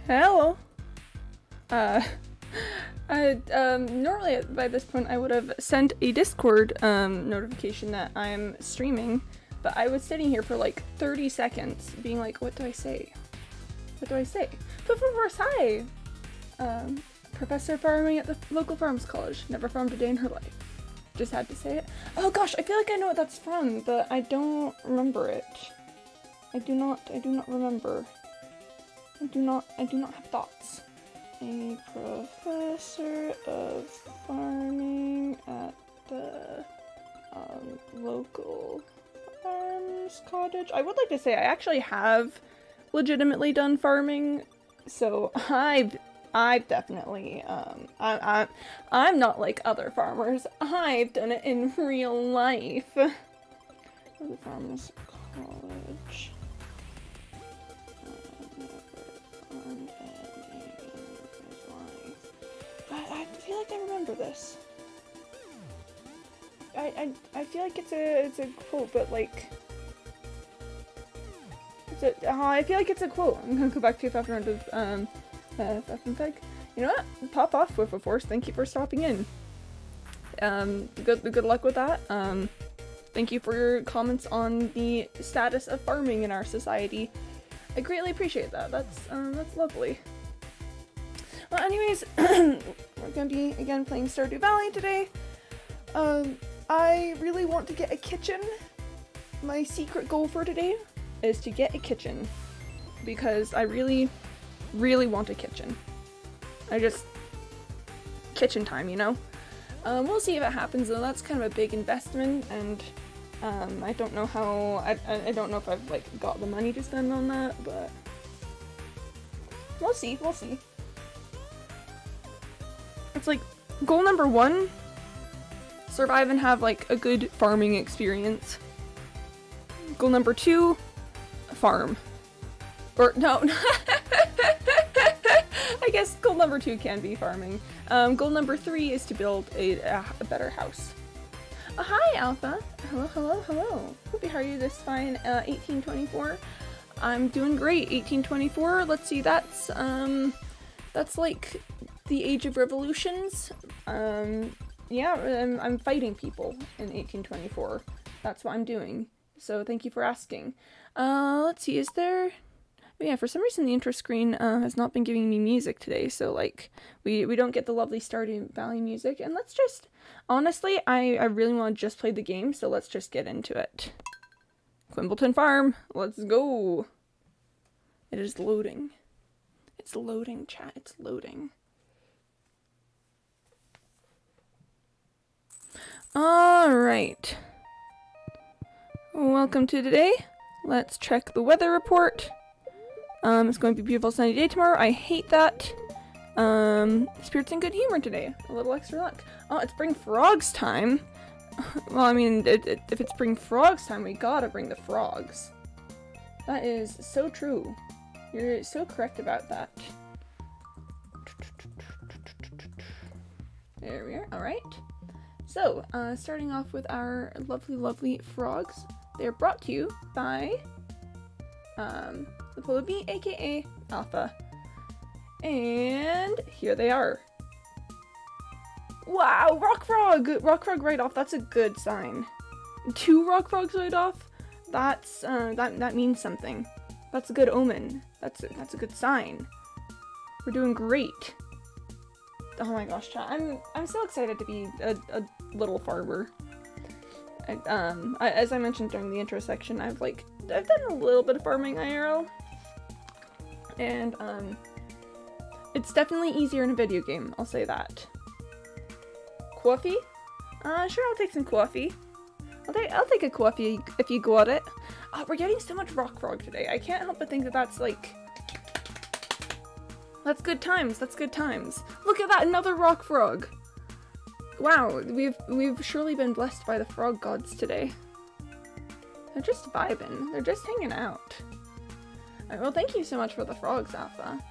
Hello. Normally by this point I would have sent a Discord notification that I'm streaming, but I was sitting here for like 30 seconds being like, what do I say? What do I say? But for first, hi! Professor farming at the local farms college. Never farmed a day in her life. Just had to say it. Oh gosh, I feel like I know what that's from, but I don't remember it. I do not remember. I do not have thoughts. A professor of farming at the local farms cottage. I would like to say I actually have legitimately done farming, so I've definitely I'm not like other farmers. I've done it in real life. The farmers college. I feel like I remember this. I feel like it's a quote, but like I feel like it's a quote. I'm gonna go back to 5 round of Peg. You know what? Pop off with a force. Thank you for stopping in. Good luck with that. Thank you for your comments on the status of farming in our society. I greatly appreciate that. That's lovely. Well, anyways, we're gonna be again playing Stardew Valley today. I really want to get a kitchen. My secret goal for today is to get a kitchen because I really want a kitchen. Kitchen time, you know? We'll see if it happens though. That's kind of a big investment, and I don't know how, I don't know if I've like got the money to spend on that, but we'll see. It's like goal number 1, survive and have like a good farming experience. Goal number 2, farm. Or no, I guess goal number 2 can be farming. Goal number 3 is to build a better house. Hi Alpha! Hello. Hope you, how are you this fine, 1824? I'm doing great, 1824. Let's see, that's like the age of revolutions. Yeah, I'm fighting people in 1824. That's what I'm doing. So thank you for asking. Let's see, is there... Yeah, for some reason the intro screen has not been giving me music today, so like we don't get the lovely Stardew Valley music. And let's just, honestly, I really want to just play the game, so let's just get into it. Quimbleton Farm, let's go. It is loading. It's loading, chat. It's loading. Alright. Welcome to today. Let's check the weather report. It's going to be a beautiful sunny day tomorrow. I hate that. Spirits in good humor today. A little extra luck. Oh, it's bring frogs time. Well, I mean, if it's bring frogs time, we gotta bring the frogs. That is so true. You're so correct about that. There we are. Alright. So, starting off with our lovely frogs. They're brought to you by the Polar Bee, aka Alpha. And here they are. Wow, rock frog! Rock frog right off, that's a good sign. 2 rock frogs right off? That's that means something. That's a good omen. That's a good sign. We're doing great. Oh my gosh, chat. I'm so excited to be a little farmer. As I mentioned during the intro section, I've done a little bit of farming IRL. And it's definitely easier in a video game, I'll say that. Coffee? Sure, I'll take some coffee. I'll take a coffee if you got it. Oh, we're getting so much rock frog today. I can't help but think that that's like... That's good times, that's good times. Look at that, another rock frog! Wow, we've surely been blessed by the frog gods today. They're just vibing, they're just hanging out. Alright, well thank you so much for the frogs, Alpha.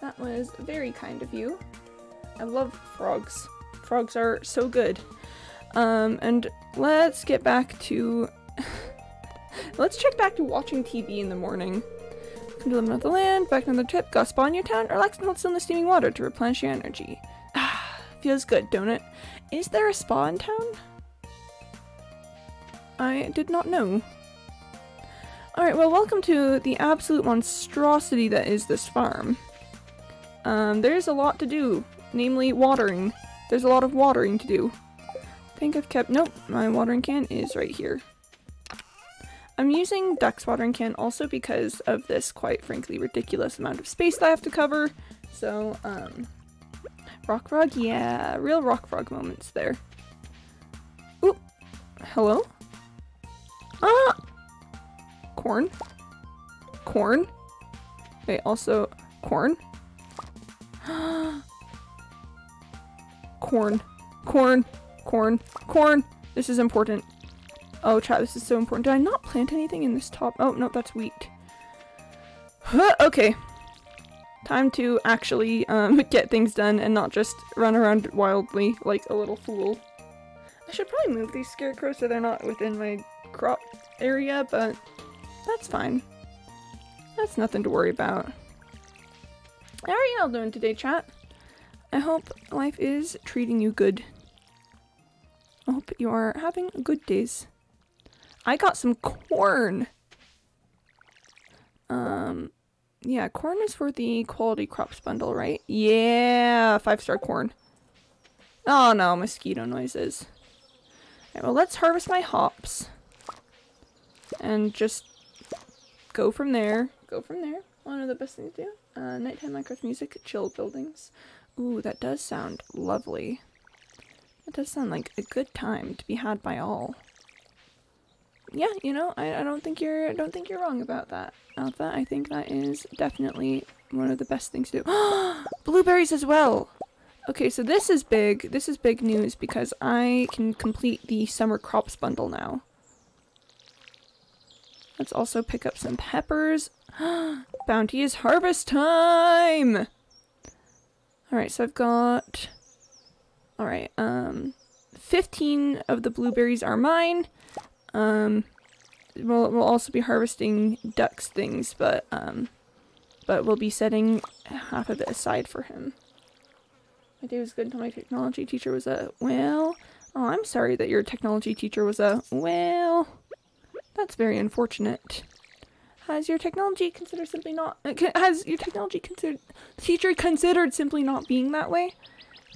That was very kind of you. I love frogs. Frogs are so good. And let's get back to... let's check back to watching TV in the morning. Come to the middle of the land, back another trip, go spawn your town, relax and hold still in the steaming water to replenish your energy. Ah, feels good, don't it? Is there a spa in town? I did not know. Alright, well, welcome to the absolute monstrosity that is this farm. There's a lot to do, namely watering. There's a lot of watering to do. I think I've kept- nope, my watering can is right here. I'm using Duck's watering can also because of this quite frankly ridiculous amount of space that I have to cover. So, rock frog? Yeah, real rock frog moments there. Oop! Hello? Ah! Corn? Corn? Wait, also corn? Corn. Corn. Corn. Corn! This is important. Oh, chat, this is so important. Did I not plant anything in this top? Oh, no, that's wheat. Huh, okay. Time to actually, get things done and not just run around wildly like a little fool. I should probably move these scarecrows so they're not within my crop area, but that's fine. That's nothing to worry about. How are y'all doing today, chat? I hope life is treating you good. I hope you are having good days. I got some corn! Yeah, corn is for the quality crops bundle, right? Yeah, 5-star corn. Oh no, mosquito noises. Alright, well, let's harvest my hops. And just go from there. Go from there. One of the best things to do. Nighttime Minecraft music, chill buildings. Ooh, that does sound lovely. That does sound like a good time to be had by all. Yeah, you know, I don't think you're wrong about that, Alpha. I think that is definitely one of the best things to do. Blueberries as well! Okay, so this is big. This is big news because I can complete the summer crops bundle now. Let's also pick up some peppers. Bounty is harvest time! Alright, so I've got... Alright, 15 of the blueberries are mine. We'll also be harvesting Duck's things, but we'll be setting half of it aside for him. My day was good until my technology teacher was a, well, oh, I'm sorry that your technology teacher was a, well, that's very unfortunate. Has your technology considered simply not, has your technology considered, teacher considered simply not being that way?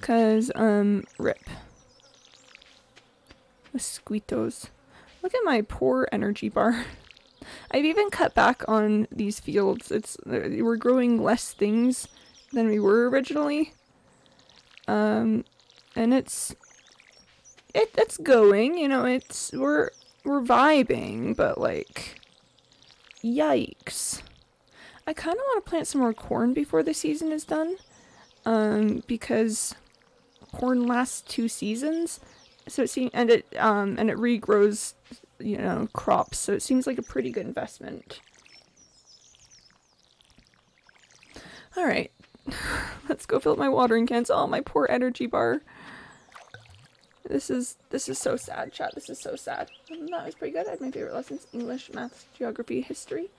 'Cause, rip. Mosquitoes. Look at my poor energy bar. I've even cut back on these fields. We're growing less things than we were originally. And it's going, you know, we're vibing, but like, yikes. I kind of want to plant some more corn before the season is done. Because corn lasts 2 seasons. So it seems, and it regrows, you know, crops. So it seems like a pretty good investment. All right, let's go fill up my watering cans. Oh, my poor energy bar. This is so sad, chat. This is so sad. That was pretty good. I had my favorite lessons: English, math, geography, history.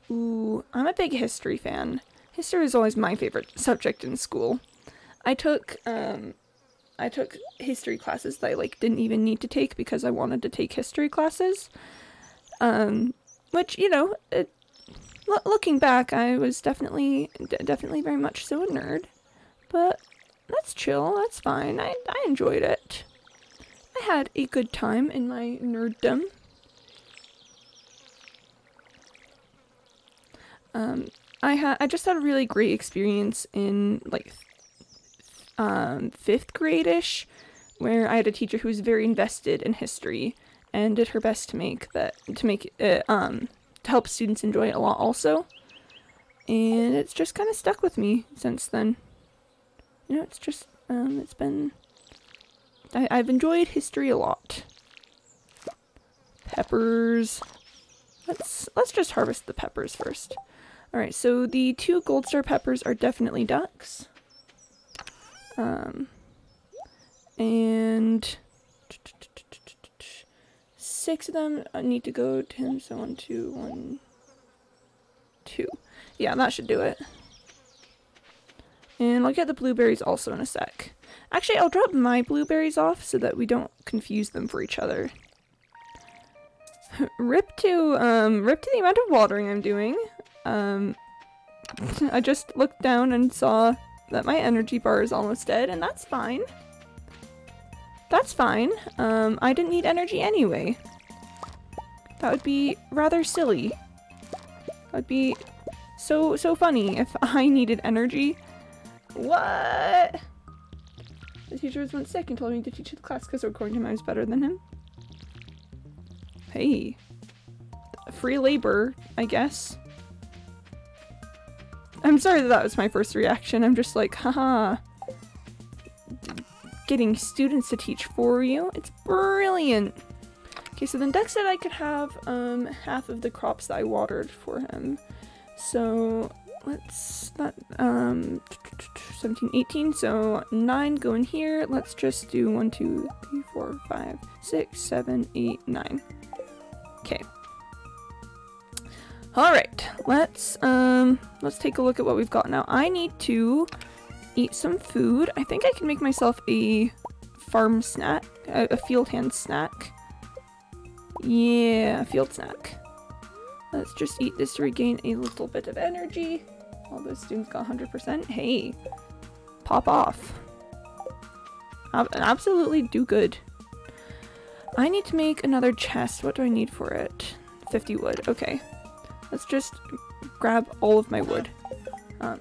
Ooh, I'm a big history fan. History is always my favorite subject in school. I took history classes that I like didn't even need to take because I wanted to take history classes. Which, you know, looking back, I was definitely very much so a nerd. But that's chill, that's fine. I enjoyed it. I had a good time in my nerddom. I just had a really great experience in like 5th grade-ish, where I had a teacher who was very invested in history and did her best to help students enjoy it a lot also. And it's just kind of stuck with me since then. You know, it's just it's been I've enjoyed history a lot. Peppers. Let's just harvest the peppers first. Alright, so the 2 gold star peppers are definitely Ducks. And 6 of them need to go to him, so 1, 2, 1, 2. Yeah, that should do it. And I'll get the blueberries also in a sec. Actually, I'll drop my blueberries off so that we don't confuse them for each other. Rip to the amount of watering I'm doing. I just looked down and saw that my energy bar is almost dead, and that's fine. That's fine. I didn't need energy anyway. That would be rather silly. That would be so funny if I needed energy. What? The teacher went sick and told me to teach the class because according to him I was better than him. Hey. Free labor, I guess. I'm sorry that was my first reaction. I'm just like, haha. Getting students to teach for you. It's brilliant. Okay, so then Dex said I could have half of the crops that I watered for him. So let's 17, 18, so 9 go in here. Let's just do 1, 2, 3, 4, 5, 6, 7, 8, 9. Okay. Alright, let's take a look at what we've got now. I need to eat some food. I think I can make myself a farm snack, a field hand snack. Yeah, a field snack. Let's just eat this to regain a little bit of energy. All those students got 100%. Hey, pop off. Absolutely do good. I need to make another chest. What do I need for it? 50 wood. Okay. Let's just grab all of my wood. Oh,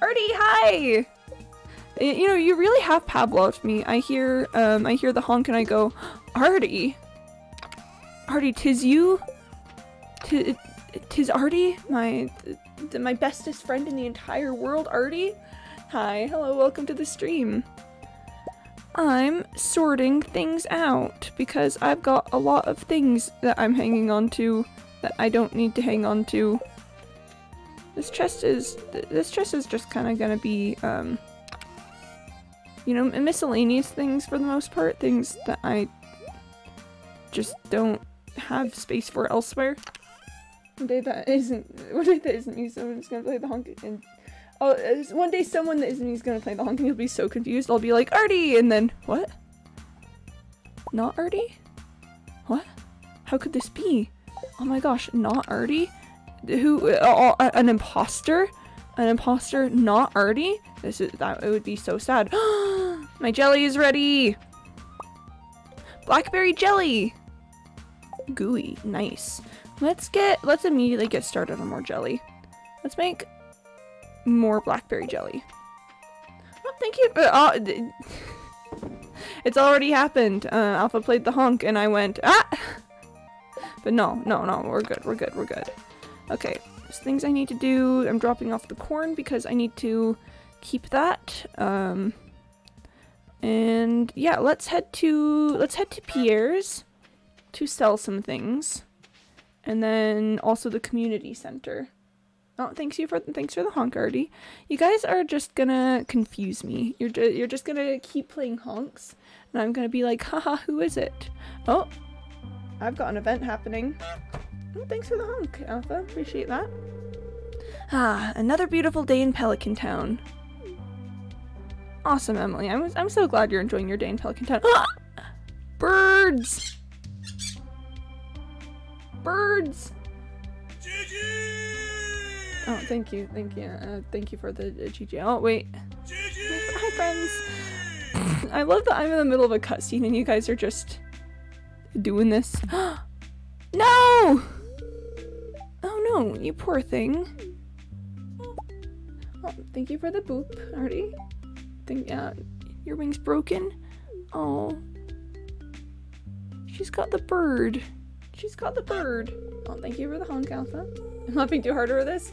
Artie, hi! You know, you really have Pavloved me. I hear the honk and I go, Artie? Artie, 'tis you? 'Tis Artie? My bestest friend in the entire world, Artie? Hi, hello, welcome to the stream. I'm sorting things out because I've got a lot of things that I'm hanging on to that I don't need to hang on to. This chest is just kind of gonna be, you know, miscellaneous things for the most part. Things that I just don't have space for elsewhere. One day that isn't me, someone's gonna play the honk and one day someone that isn't me is gonna play the honk and you'll be so confused. I'll be like, Artie! And then, what? Not Artie? What? How could this be? Oh my gosh, not Artie? Who, an imposter? An imposter, not Artie? It would be so sad. My jelly is ready! Blackberry jelly! Gooey, nice. Let's immediately get started on more jelly. Let's make more blackberry jelly. Oh, thank you. It's already happened. Alpha played the honk and I went, ah! But no, we're good. Okay, there's things I need to do. I'm dropping off the corn because I need to keep that. And yeah, let's head to Pierre's to sell some things. And then also the community center. Oh, thanks for the honk, Artie. You guys are just gonna confuse me. You're just gonna keep playing honks, and I'm gonna be like, haha, who is it? Oh, I've got an event happening. Oh, thanks for the honk, Alpha. Appreciate that. Ah, another beautiful day in Pelican Town. Awesome, Emily. I'm so glad you're enjoying your day in Pelican Town. Ah! Birds! Birds! Oh, thank you for the GG. Oh, wait. Hi, friends. I love that I'm in the middle of a cutscene and you guys are just doing this. No! Oh no, you poor thing. Oh, thank you for the boop, Artie. Your wing's broken. Oh. She's got the bird. Oh, thank you for the honk, Alpha. I'm laughing too hard over this.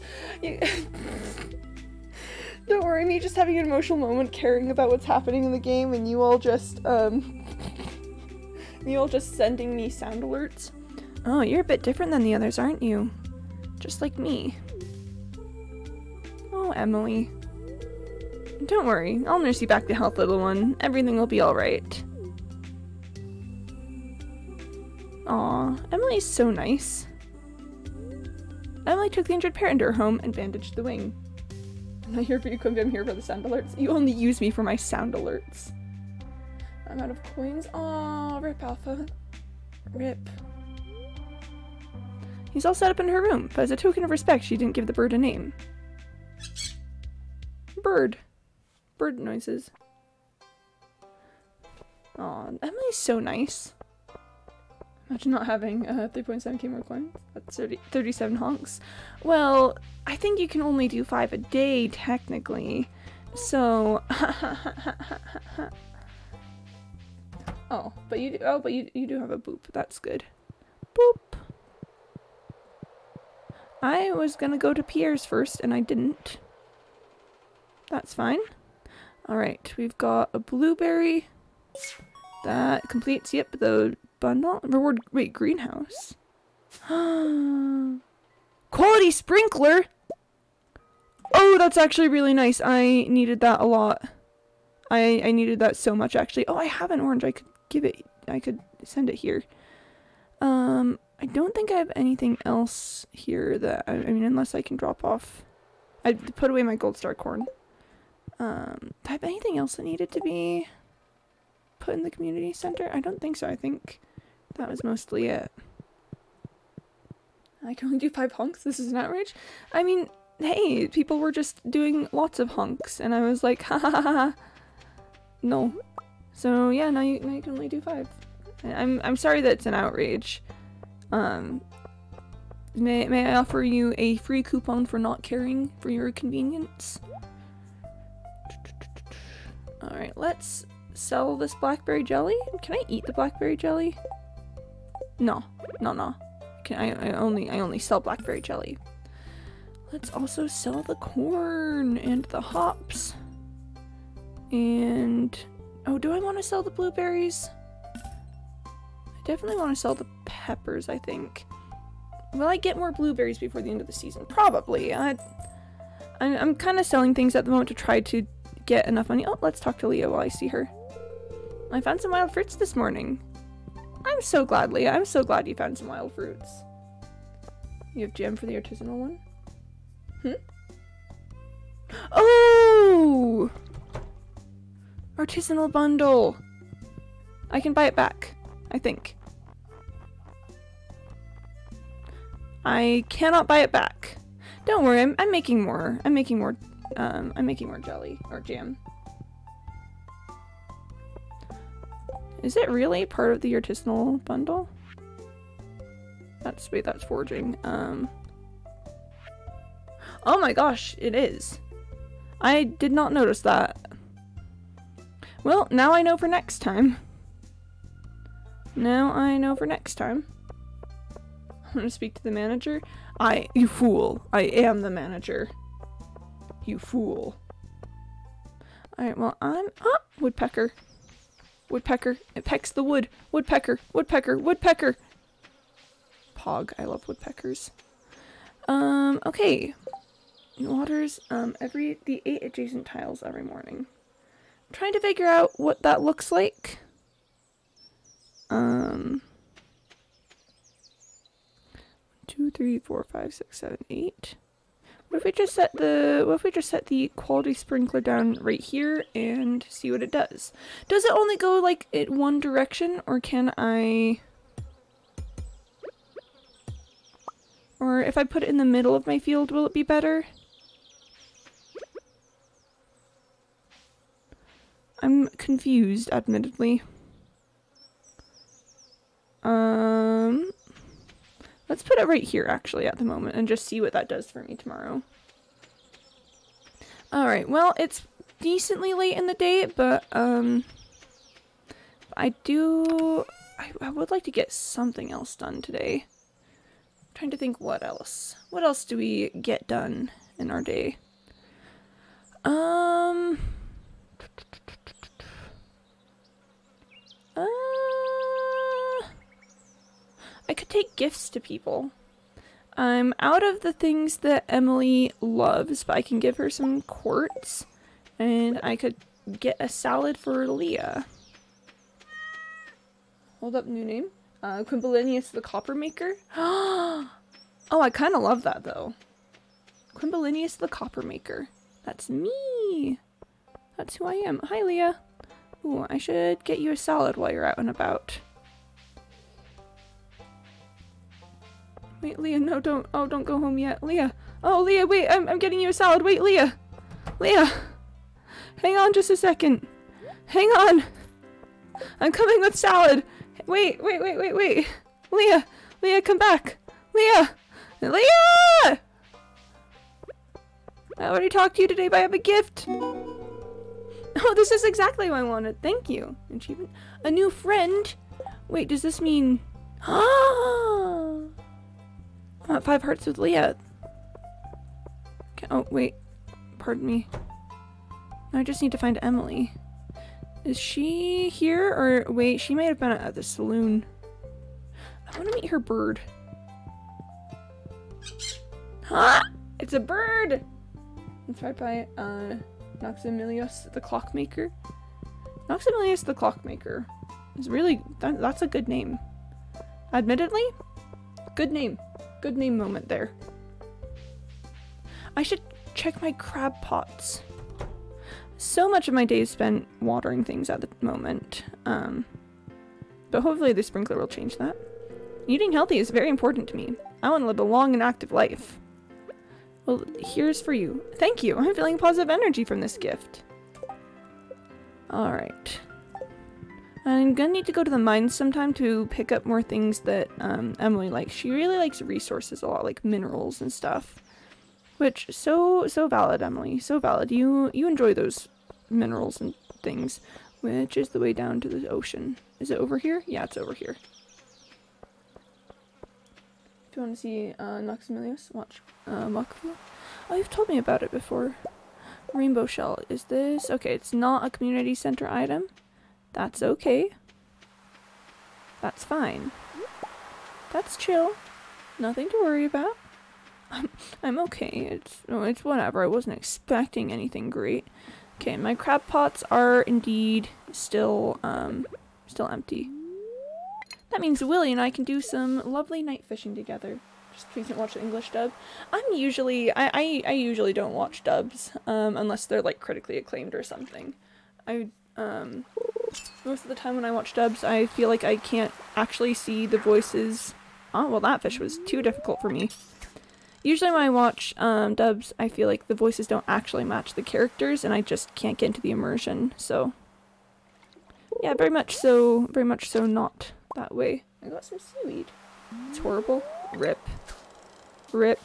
Don't worry, me just having an emotional moment caring about what's happening in the game and you all just sending me sound alerts. Oh, you're a bit different than the others, aren't you? Just like me. Oh, Emily. Don't worry, I'll nurse you back to health, little one. Everything will be alright. Aw, Emily's so nice. Emily took the injured parrot into her home and bandaged the wing. I'm not here for you, Quimby. I'm here for the sound alerts. You only use me for my sound alerts. I'm out of coins. Aw, rip, Alpha. Rip. He's all set up in her room, but as a token of respect, she didn't give the bird a name. Bird. Bird noises. Aw, Emily's so nice. Imagine not having 3.7k more coins. That's 37 honks. Well, I think you can only do 5 a day, technically. So... oh, but you do have a boop. That's good. Boop. I was gonna go to Pierre's first, and I didn't. That's fine. Alright, we've got a blueberry. That completes, yep, the bundle. Reward, wait, greenhouse. Quality sprinkler! Oh, that's actually really nice. I needed that a lot. I needed that so much, actually. Oh, I have an orange. I could give it, I could send it here. I don't think I have anything else here that, I mean, unless I can drop off. I put away my gold star corn. Do I have anything else that needed to be put in the community center? I don't think so. I think that was mostly it. I can only do 5 hunks. This is an outrage. I mean, hey, people were just doing lots of hunks, and I was like, ha ha ha ha. No. So yeah, now you can only do 5. I'm sorry that it's an outrage. May I offer you a free coupon for not caring for your convenience? Alright, let's sell this blackberry jelly. Can I eat the blackberry jelly? No. No. I only sell blackberry jelly. Let's also sell the corn and the hops. And oh, do I want to sell the blueberries? I definitely want to sell the peppers, I think. Will I get more blueberries before the end of the season? Probably. I'm kind of selling things at the moment to try to get enough money. Oh, let's talk to Leah while I see her. I found some wild fruits this morning. I'm so glad, Leah. I'm so glad you found some wild fruits. You have jam for the artisanal one? Oh! Artisanal bundle. I can buy it back, I think. I cannot buy it back. Don't worry, I'm making more. I'm making more jelly or jam. Is it really part of the artisanal bundle? That's foraging. Oh my gosh, it is. I did not notice that. Well, now I know for next time. Now I know for next time. I'm gonna speak to the manager. You fool. I am the manager. You fool. Alright, well, woodpecker. Woodpecker. It pecks the wood. Woodpecker. Woodpecker. Woodpecker. Pog. I love woodpeckers. Okay. Waters, the 8 adjacent tiles every morning. I'm trying to figure out what that looks like. 2, 3, 4, 5, 6, 7, 8. What if we just set the quality sprinkler down right here and see what it does? Does it only go like in one direction, or can I... Or if I put it in the middle of my field, will it be better? I'm confused, admittedly. Let's put it right here, actually, at the moment, and just see what that does for me tomorrow. Alright, well, it's decently late in the day, but, I would like to get something else done today. I'm trying to think what else. What else do we get done in our day? I could take gifts to people. I'm out of the things that Emily loves, but I can give her some quartz, and I could get a salad for Leah. Hold up, new name. Quimbalinius the Copper Maker. Oh Oh, I kind of love that though. Quimbalinius the Copper Maker. That's me. That's who I am. Hi, Leah. Ooh, I should get you a salad while you're out and about. Wait, Leah, no, don't. Oh, don't go home yet. Leah. Oh, Leah, wait, I'm getting you a salad. Wait, Leah. Leah. Hang on just a second. Hang on. I'm coming with salad. Wait. Leah. Leah, come back. Leah. Leah! I already talked to you today, but I have a gift. Oh, this is exactly what I wanted. Thank you. Achievement. A new friend? Wait, does this mean... I'm at 5 hearts with Leah. Okay, oh, wait. Pardon me. I just need to find Emily. Is she here? Or, wait, she might have been at the saloon. I want to meet her bird. Huh? It's a bird! Inspired by, Noxamilius the Clockmaker. Noxamilius the Clockmaker is really, that's a good name. Admittedly, good name. Good name moment there. I should check my crab pots. So much of my day is spent watering things at the moment. But hopefully the sprinkler will change that. Eating healthy is very important to me. I want to live a long and active life. Well, here's for you. Thank you. I'm feeling positive energy from this gift. Alright. I'm gonna need to go to the mines sometime to pick up more things that Emily likes. She really likes resources a lot, like minerals and stuff. Which, so valid, Emily. So valid. You enjoy those minerals and things. Which is the way down to the ocean. Is it over here? Yeah, it's over here. If you want to see Noxamilius, watch Makfu. Oh, you've told me about it before. Rainbow shell. Is this... Okay, it's not a community center item. That's okay. That's fine. That's chill. Nothing to worry about. I'm okay. It's whatever. I wasn't expecting anything great. Okay, my crab pots are indeed still empty. That means Willie and I can do some lovely night fishing together. Just please don't watch the English dub. I usually don't watch dubs, unless they're like critically acclaimed or something. Most of the time when I watch dubs, I feel like I can't actually see the voices. Oh, well that fish was too difficult for me. Usually when I watch dubs, I feel like the voices don't actually match the characters and I just can't get into the immersion, so. Yeah, very much so not that way. I got some seaweed. It's horrible. Rip. Rip.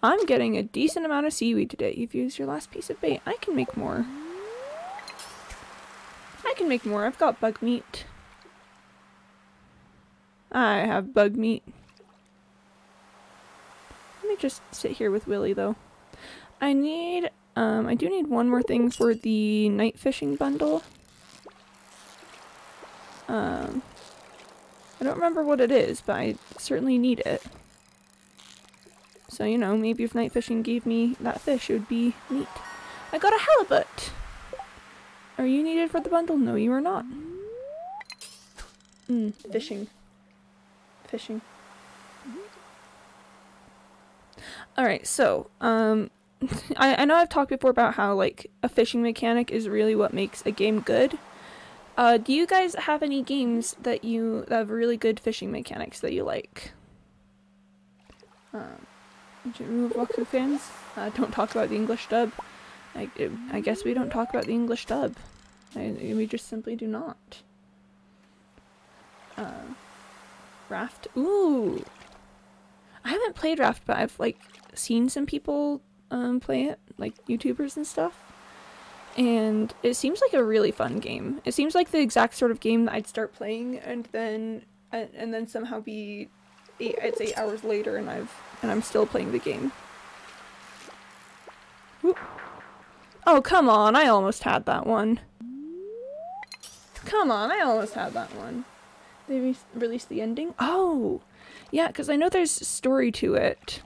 I'm getting a decent amount of seaweed today. You've used your last piece of bait. I can make more. I can make more. I've got bug meat. I have bug meat. Let me just sit here with Willie though. I do need one more thing for the night fishing bundle. I don't remember what it is, but I certainly need it. So, you know, maybe if night fishing gave me that fish, it would be neat. I got a halibut! Are you needed for the bundle? No, you are not. Fishing. Fishing. Alright, so, I know I've talked before about how, like, a fishing mechanic is really what makes a game good. Do you guys have any games that have really good fishing mechanics that you like? Remove Waku fans? Don't talk about the English dub. I guess we don't talk about the English dub. We just simply do not. Raft? Ooh! I haven't played Raft, but I've, like, seen some people play it, like YouTubers and stuff. And it seems like a really fun game. It seems like the exact sort of game that I'd start playing and then somehow be 8 hours later and I'm still playing the game. Whoop. Oh, come on, I almost had that one. Come on, I almost had that one. They released the ending? Oh! Yeah, because I know there's story to it.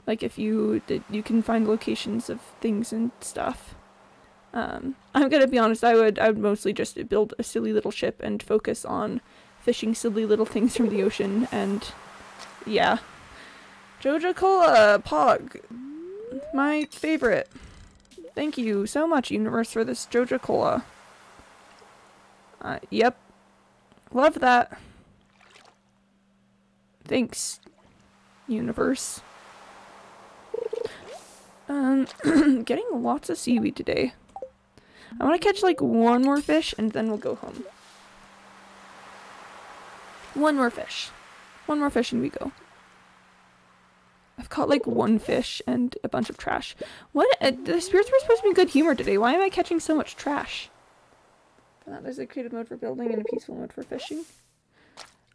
Like if you can find locations of things and stuff. I'm gonna be honest, I would mostly just build a silly little ship and focus on fishing silly little things from the ocean, and yeah. Joja Cola Pog. My favorite. Thank you so much, universe, for this Joja Cola. Yep. Love that. Thanks, universe. Getting lots of seaweed today. I want to catch like one more fish and then we'll go home. One more fish. One more fish and we go. I've caught like one fish and a bunch of trash. What? The spirits were supposed to be in good humor today. Why am I catching so much trash? For that, there's a creative mode for building and a peaceful mode for fishing.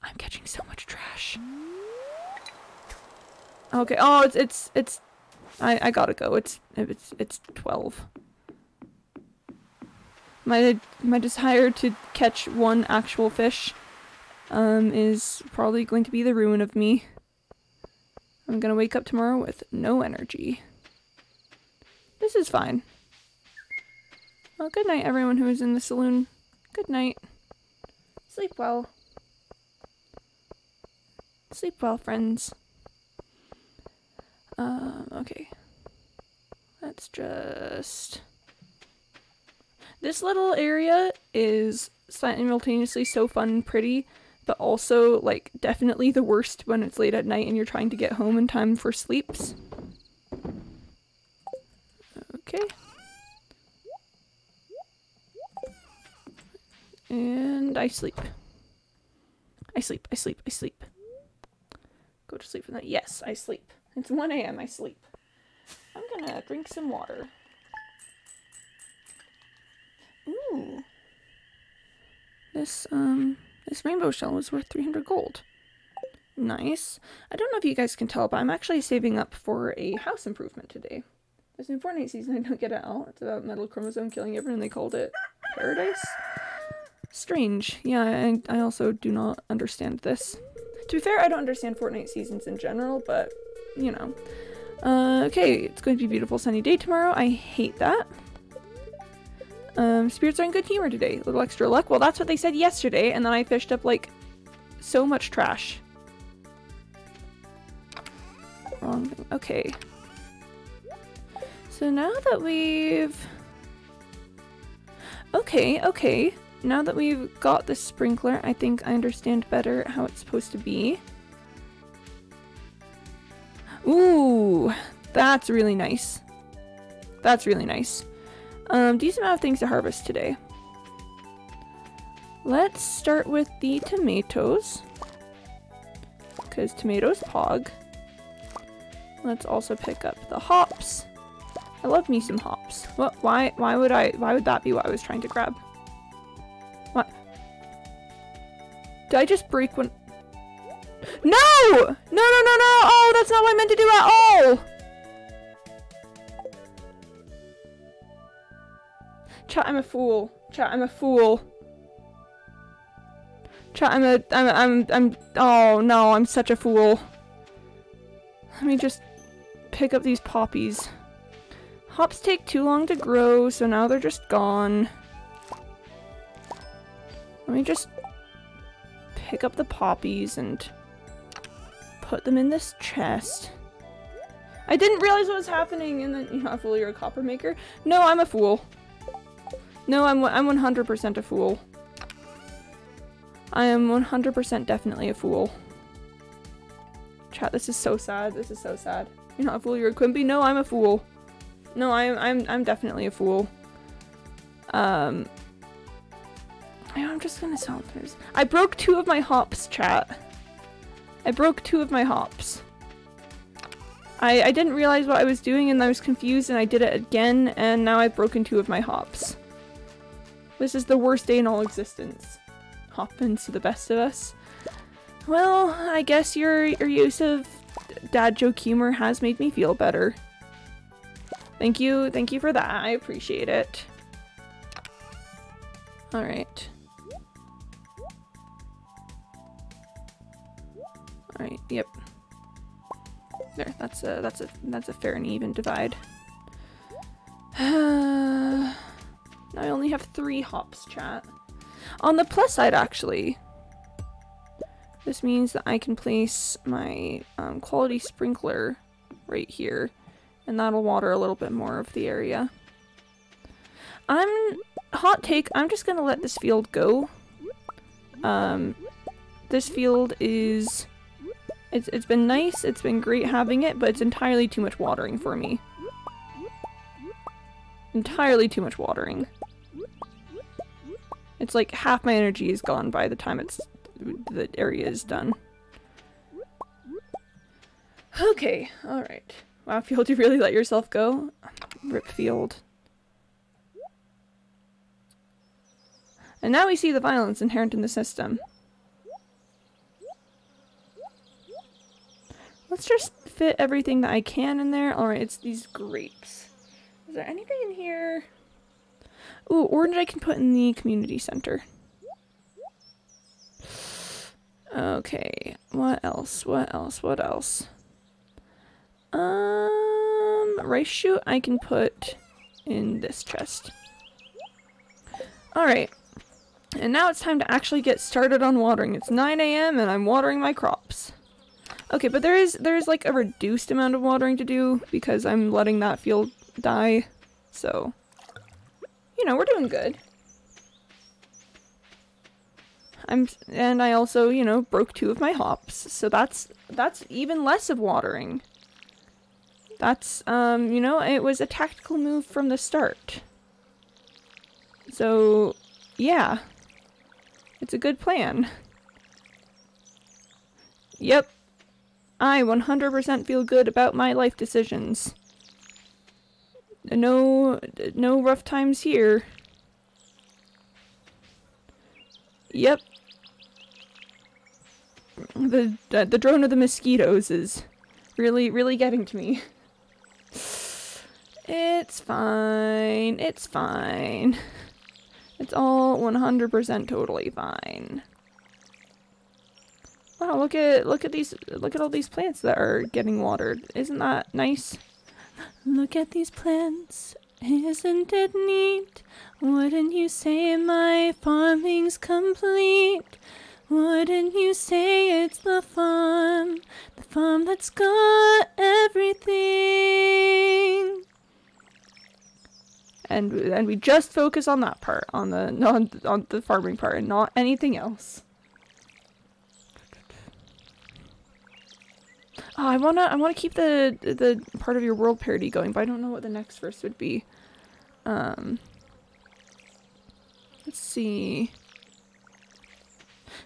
I'm catching so much trash. Okay. Oh, it's. I gotta go. It's 12. My desire to catch one actual fish, is probably going to be the ruin of me. I'm gonna wake up tomorrow with no energy. This is fine. Well, good night, everyone who is in the saloon. Good night. Sleep well. Sleep well, friends. Okay. Let's just... This little area is simultaneously so fun and pretty, but also, like, definitely the worst when it's late at night and you're trying to get home in time for sleeps. Okay. And I sleep. I sleep, I sleep, I sleep. Go to sleep for that. Yes, I sleep. It's 1 AM, I sleep. I'm gonna drink some water. Ooh. This rainbow shell was worth 300 gold. Nice. I don't know if you guys can tell, but I'm actually saving up for a house improvement today. There's a Fortnite season I don't get it all. It's about metal chromosome killing everyone. They called it Paradise. Strange. Yeah, I also do not understand this. To be fair, I don't understand Fortnite seasons in general, but, you know. Okay, it's going to be a beautiful sunny day tomorrow. I hate that. Spirits are in good humor today. A little extra luck. Well, that's what they said yesterday, and then I fished up, like, so much trash. Wrong thing. Okay. So now that we've... Okay. Now that we've got the sprinkler, I think I understand better how it's supposed to be. Ooh, that's really nice. That's really nice. Decent amount of things to harvest today. Let's start with the tomatoes. Because tomatoes pog. Let's also pick up the hops. I love me some hops. What? Why would that be what I was trying to grab? What? Did I just break one? No! No! Oh, that's not what I meant to do at all! Chat, I'm a fool. Chat, I'm a fool. Chat, I'm oh no, I'm such a fool. Let me just pick up these poppies. Hops take too long to grow, so now they're just gone. Let me just pick up the poppies and put them in this chest. I didn't realize what was happening, and then, you know, a fool, you're a copper maker. No, I'm a fool. No, I'm 100% a fool. I am 100% definitely a fool. Chat, this is so sad. This is so sad. You're not a fool, you're a Quimby. No, I'm a fool. No, I'm definitely a fool. I'm just gonna sell those. I broke 2 of my hops, chat. I broke 2 of my hops. I didn't realize what I was doing and I was confused and I did it again and now I've broken 2 of my hops. This is the worst day in all existence. Happens to the best of us. Well, I guess your use of dad joke humor has made me feel better. Thank you for that. I appreciate it. Alright. Alright, yep. There, that's a fair and even divide. Now I only have 3 hops, chat. On the plus side, actually, This means that I can place my quality sprinkler right here, and that'll water a little bit more of the area. Hot take, I'm just gonna let this field go. This field is... It's been nice, it's been great having it, but it's entirely too much watering for me. Entirely too much watering. It's like half my energy is gone by the time the area is done. Okay, alright. Wow, field, you really let yourself go? Rip field. And now we see the violence inherent in the system. Let's just fit everything that I can in there. Alright, it's these grapes. Is there anything in here? Ooh, orange I can put in the community center. Okay, what else? What else? What else? Rice shoot I can put in this chest. Alright. And now it's time to actually get started on watering. It's 9 AM and I'm watering my crops. Okay, but there is like a reduced amount of watering to do because I'm letting that field die. So, you know, we're doing good. And I also, you know, broke 2 of my hops. So that's even less of watering. That's, you know, it was a tactical move from the start. So, yeah. It's a good plan. Yep. I 100% feel good about my life decisions. No rough times here. Yep. The drone of the mosquitoes is really getting to me. It's fine. It's fine. It's all 100% totally fine. Wow, look at all these plants that are getting watered. Isn't that nice? Look at these plants. Isn't it neat? Wouldn't you say my farming's complete? Wouldn't you say it's the farm that's got everything? And we just focus on that part, on the farming part, and not anything else. Oh, I wanna keep the part of your world parody going, but I don't know what the next verse would be. Let's see.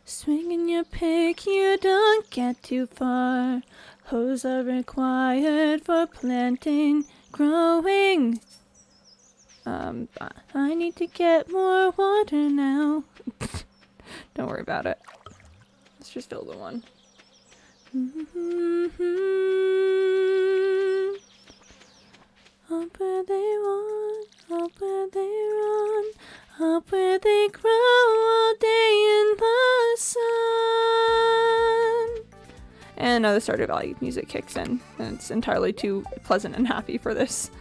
Swinging your pick, you don't get too far. Hoes are required for planting, growing. I need to get more water now. Don't worry about it. Let's just fill the one. Up where they want, up where they run, up where they grow all day in the sun. And now the Stardew Valley music kicks in, and it's entirely too pleasant and happy for this.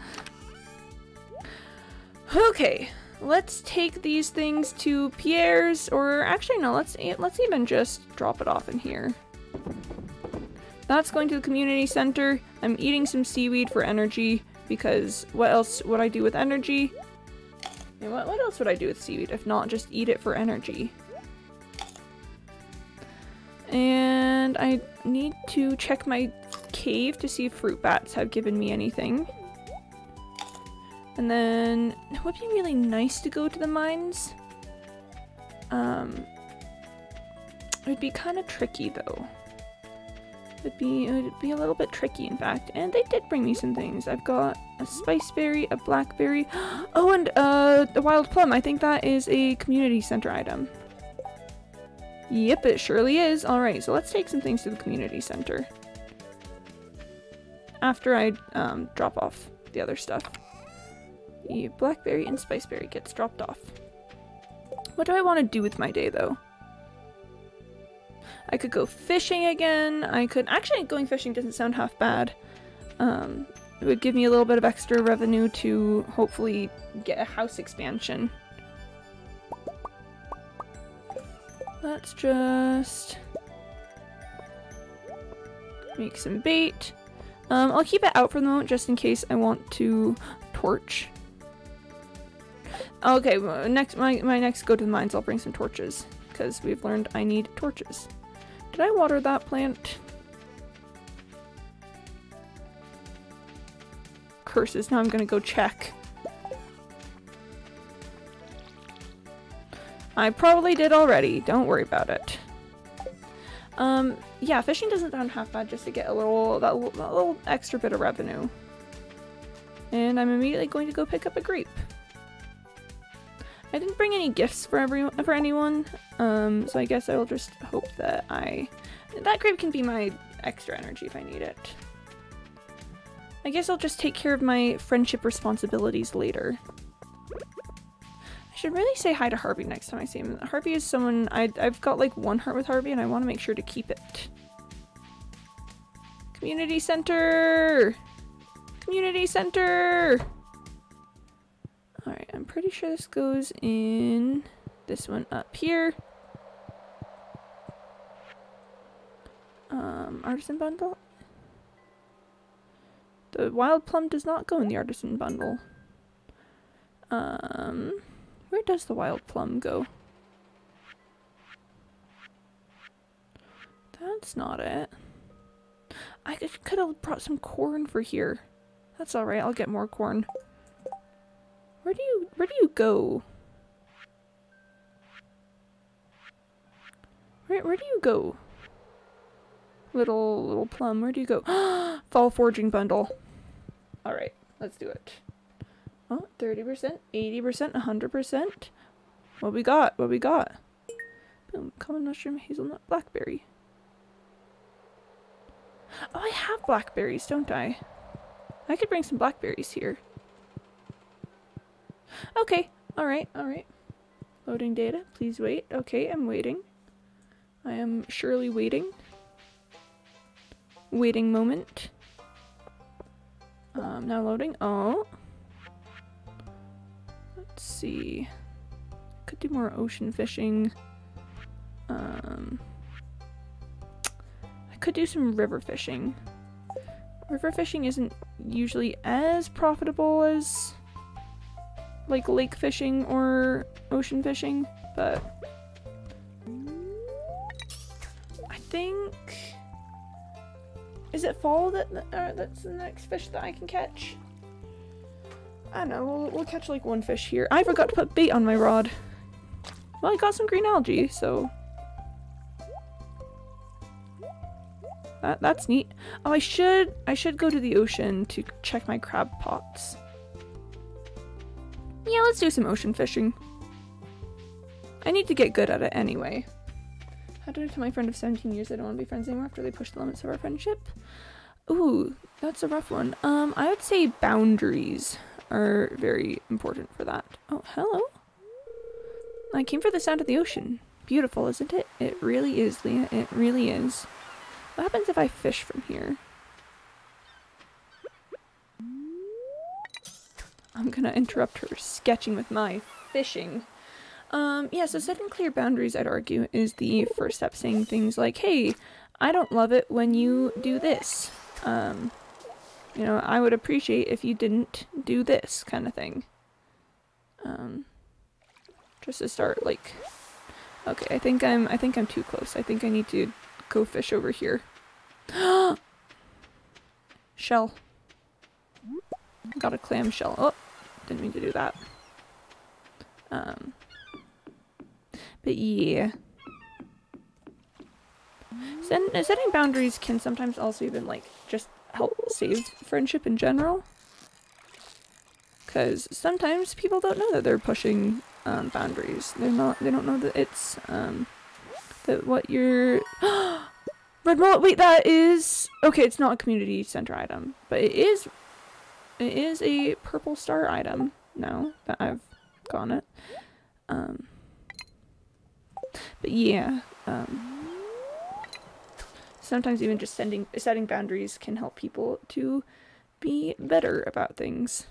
Okay, let's take these things to Pierre's, or actually no, let's even just drop it off in here. That's going to the community center. I'm eating some seaweed for energy, because what else would I do with energy? And what else would I do with seaweed if not just eat it for energy? And I need to check my cave to see if fruit bats have given me anything. And then it would be really nice to go to the mines. It would be kind of tricky though. It would be a little bit tricky in fact. And they did bring me some things. I've got a spice berry, a blackberry. Oh, and the wild plum. I think that is a community center item. Yep, it surely is. Alright, so let's take some things to the community center. After I drop off the other stuff. The blackberry and spiceberry gets dropped off. What do I want to do with my day though? I could go fishing again. I could actually, going fishing doesn't sound half bad. It would give me a little bit of extra revenue to hopefully get a house expansion. Let's just Make some bait. I'll keep it out for the moment just in case I want to torch. Okay, well, my next go to the mines, I'll bring some torches because we've learned I need torches. Did I water that plant? Curses, now I'm gonna go check. I probably did already, don't worry about it. Yeah, fishing doesn't sound half bad just to get a little extra bit of revenue. And I'm immediately going to go pick up a grape. I didn't bring any gifts for anyone, so I guess I will just hope that that grape can be my extra energy if I need it. I guess I'll just take care of my friendship responsibilities later. I should really say hi to Harvey next time I see him. Harvey is someone I've got like one heart with Harvey and I want to make sure to keep it. Community center! Community center! Alright, I'm pretty sure this goes in this one up here. Artisan bundle? The wild plum does not go in the artisan bundle. Where does the wild plum go? That's not it. I could have brought some corn for here. That's alright, I'll get more corn. Where do you go? Where do you go? Little plum, where do you go? Fall foraging bundle. Alright, let's do it. Oh, 30%, 80%, 100%. What we got? What we got? Boom, common mushroom, hazelnut, blackberry. Oh, I have blackberries, don't I? I could bring some blackberries here. Okay, alright, alright. Loading data, please wait. Okay, I'm waiting. I am surely waiting. Waiting moment. Now loading. Oh. Let's see. Could do more ocean fishing. I could do some river fishing. River fishing isn't usually as profitable as like lake fishing or ocean fishing, but I think, is it fall that's the next fish that I can catch? I don't know, we'll catch like one fish here. I forgot to put bait on my rod. Well, I got some green algae, so that's neat. Oh, I should go to the ocean to check my crab pots. Yeah, let's do some ocean fishing. I need to get good at it anyway. How did I tell my friend of 17 years I don't want to be friends anymore after they push the limits of our friendship? Ooh, that's a rough one. I would say boundaries are very important for that. Oh, hello. I came for the sound of the ocean. Beautiful, isn't it? It really is, Leah. It really is. What happens if I fish from here? I'm gonna interrupt her sketching with my fishing. Yeah, so setting clear boundaries, I'd argue, is the first step. Saying things like, hey, I don't love it when you do this. You know, I would appreciate if you didn't do this kind of thing. Just to start, like, okay, I think I'm too close. I think I need to go fish over here. Shell. Got a clam shell. Oh, didn't mean to do that. But yeah. Setting boundaries can sometimes also even, like, just help save friendship in general. Because sometimes people don't know that they're pushing boundaries. They don't know that it's that what you're red mullet. Wait, that is okay. It's not a community center item, but it is a purple star item now that I've gotten it. But yeah, sometimes even just setting boundaries can help people to be better about things.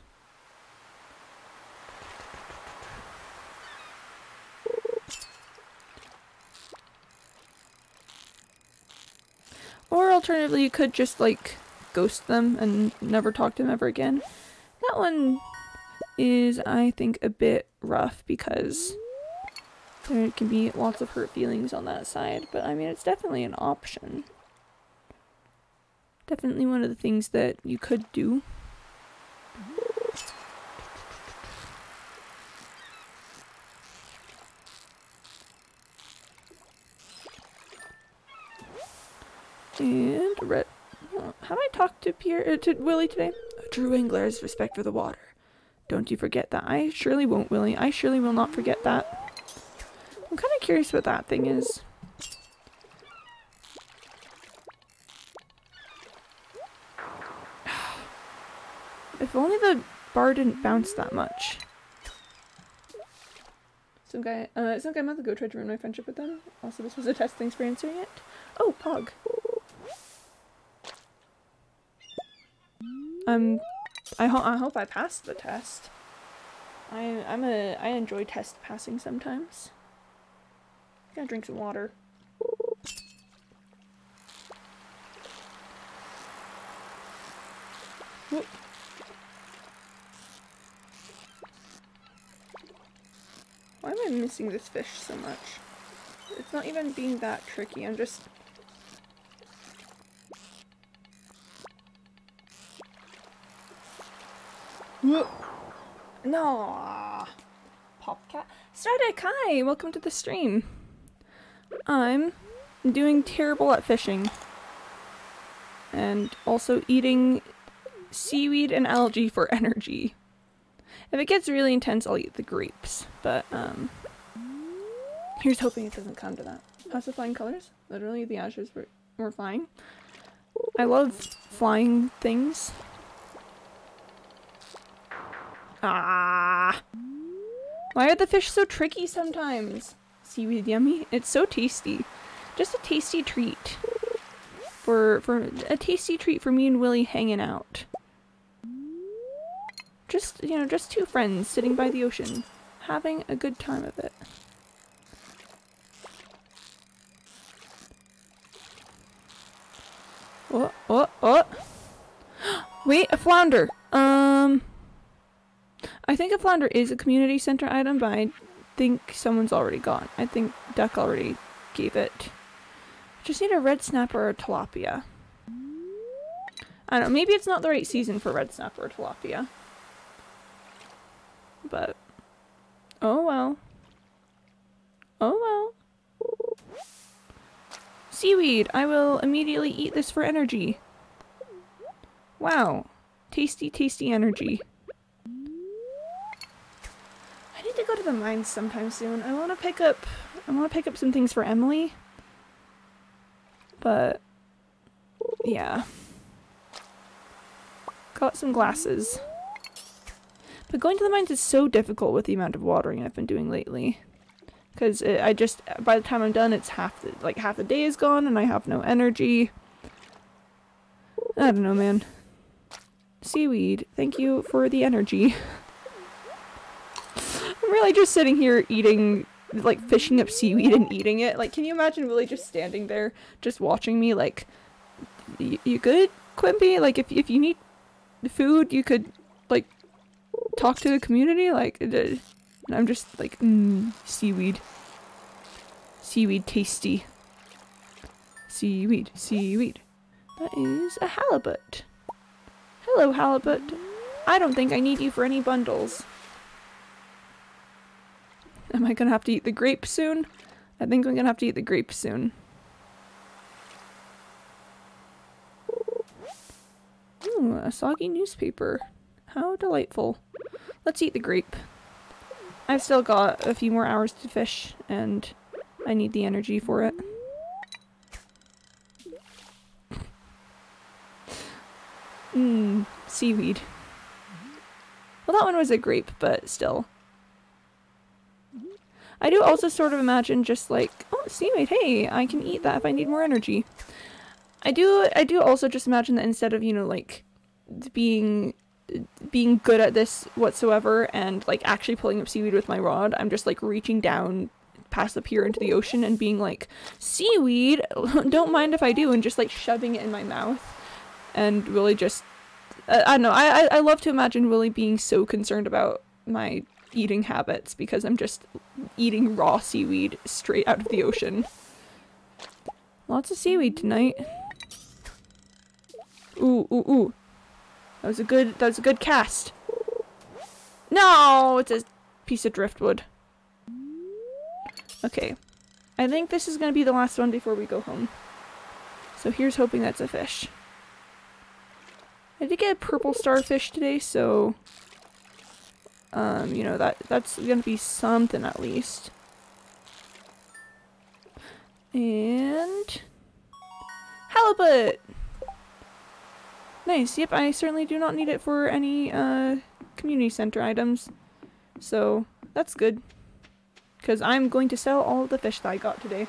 Or I'll alternatively, you could just, like, ghost them and never talk to them ever again. That one is, I think, a bit rough because there can be lots of hurt feelings on that side, but I mean, it's definitely an option. Definitely one of the things that you could do. And red. Have I talked to to Willie today? A true angler has respect for the water. Don't you forget that. I surely won't, Willie. I surely will not forget that. I'm kind of curious what that thing is. If only the bar didn't bounce that much. Some guy a month ago tried to ruin my friendship with them. Also, this was a test. Thanks for answering it. Oh, Pog. I hope I passed the test. I enjoy test passing sometimes. Gotta drink some water. Whoop. Why am I missing this fish so much? It's not even being that tricky, I'm just... Whoop. No. Popcat. Stardek, hi! Welcome to the stream. I'm doing terrible at fishing. And also eating seaweed and algae for energy. If it gets really intense, I'll eat the grapes. But, here's hoping it doesn't come to that. How's the flying colors? Literally, the ashes were flying. I love flying things. Ah! Why are the fish so tricky sometimes? Seaweed yummy? It's so tasty. Just a tasty treat. For a tasty treat for me and Willie hanging out. Just, you know, just two friends sitting by the ocean, having a good time of it. Oh. Wait, a flounder! I think a flounder is a community center item, but I think someone's already gone. I think Duck already gave it. Just need a red snapper or a tilapia. I don't know, maybe it's not the right season for red snapper or tilapia. But, oh well. Oh well. Seaweed! I will immediately eat this for energy. Wow. Tasty, tasty energy. I need to go to the mines sometime soon. I want to pick up some things for Emily. But, yeah. Got some glasses. But going to the mines is so difficult with the amount of watering I've been doing lately. Because by the time I'm done, it's half the day is gone and I have no energy. I don't know, man. Seaweed, thank you for the energy. I'm really just sitting here eating, like, fishing up seaweed and eating it. Like, can you imagine Willie just standing there, just watching me, like, you good, Quimby? Like, if you need food, you could, like, talk to the community? Like, I'm just like, seaweed. Seaweed tasty. Seaweed, seaweed. That is a halibut. Hello, halibut. I don't think I need you for any bundles. Am I gonna have to eat the grape soon? I think I'm gonna have to eat the grape soon. Ooh, a soggy newspaper. How delightful. Let's eat the grape. I've still got a few more hours to fish, and I need the energy for it. Seaweed. Well, that one was a grape, but still. I do also sort of imagine just like, oh, seaweed, hey, I can eat that if I need more energy. I do also just imagine that instead of, you know, like, being good at this whatsoever and, like, actually pulling up seaweed with my rod, I'm just, like, reaching down, past the pier into the ocean and being like, seaweed, don't mind if I do, and just like shoving it in my mouth. And Willie just, I don't know, I love to imagine Willie being so concerned about my eating habits because I'm just eating raw seaweed straight out of the ocean. Lots of seaweed tonight. Ooh, ooh, ooh. That was a good cast. No, it's a piece of driftwood. Okay. I think this is gonna be the last one before we go home. So here's hoping that's a fish. I did get a purple starfish today, so you know, that's gonna be something at least. And halibut! Nice, yep, I certainly do not need it for any community center items. So that's good. Because I'm going to sell all of the fish that I got today.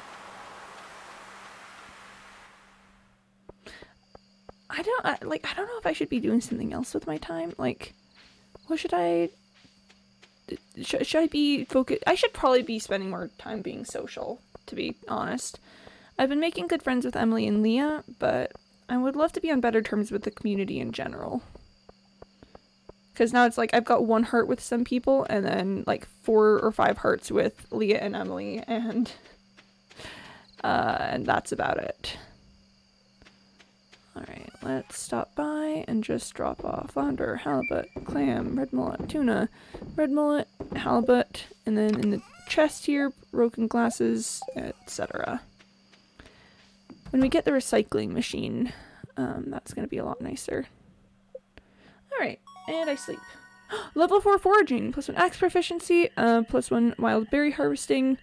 I don't know if I should be doing something else with my time. Like, what should I... Should I be focused? I should probably be spending more time being social, to be honest. I've been making good friends with Emily and Leah, but I would love to be on better terms with the community in general. Because now it's like I've got 1 heart with some people, and then like 4 or 5 hearts with Leah and Emily, and that's about it. Alright, let's stop by and just drop off flounder, halibut, clam, red mullet, tuna, red mullet, halibut, and then in the chest here, broken glasses, etc. When we get the recycling machine, that's going to be a lot nicer. Alright, and I sleep. Level 4 foraging, +1 axe proficiency, +1 wild berry harvesting,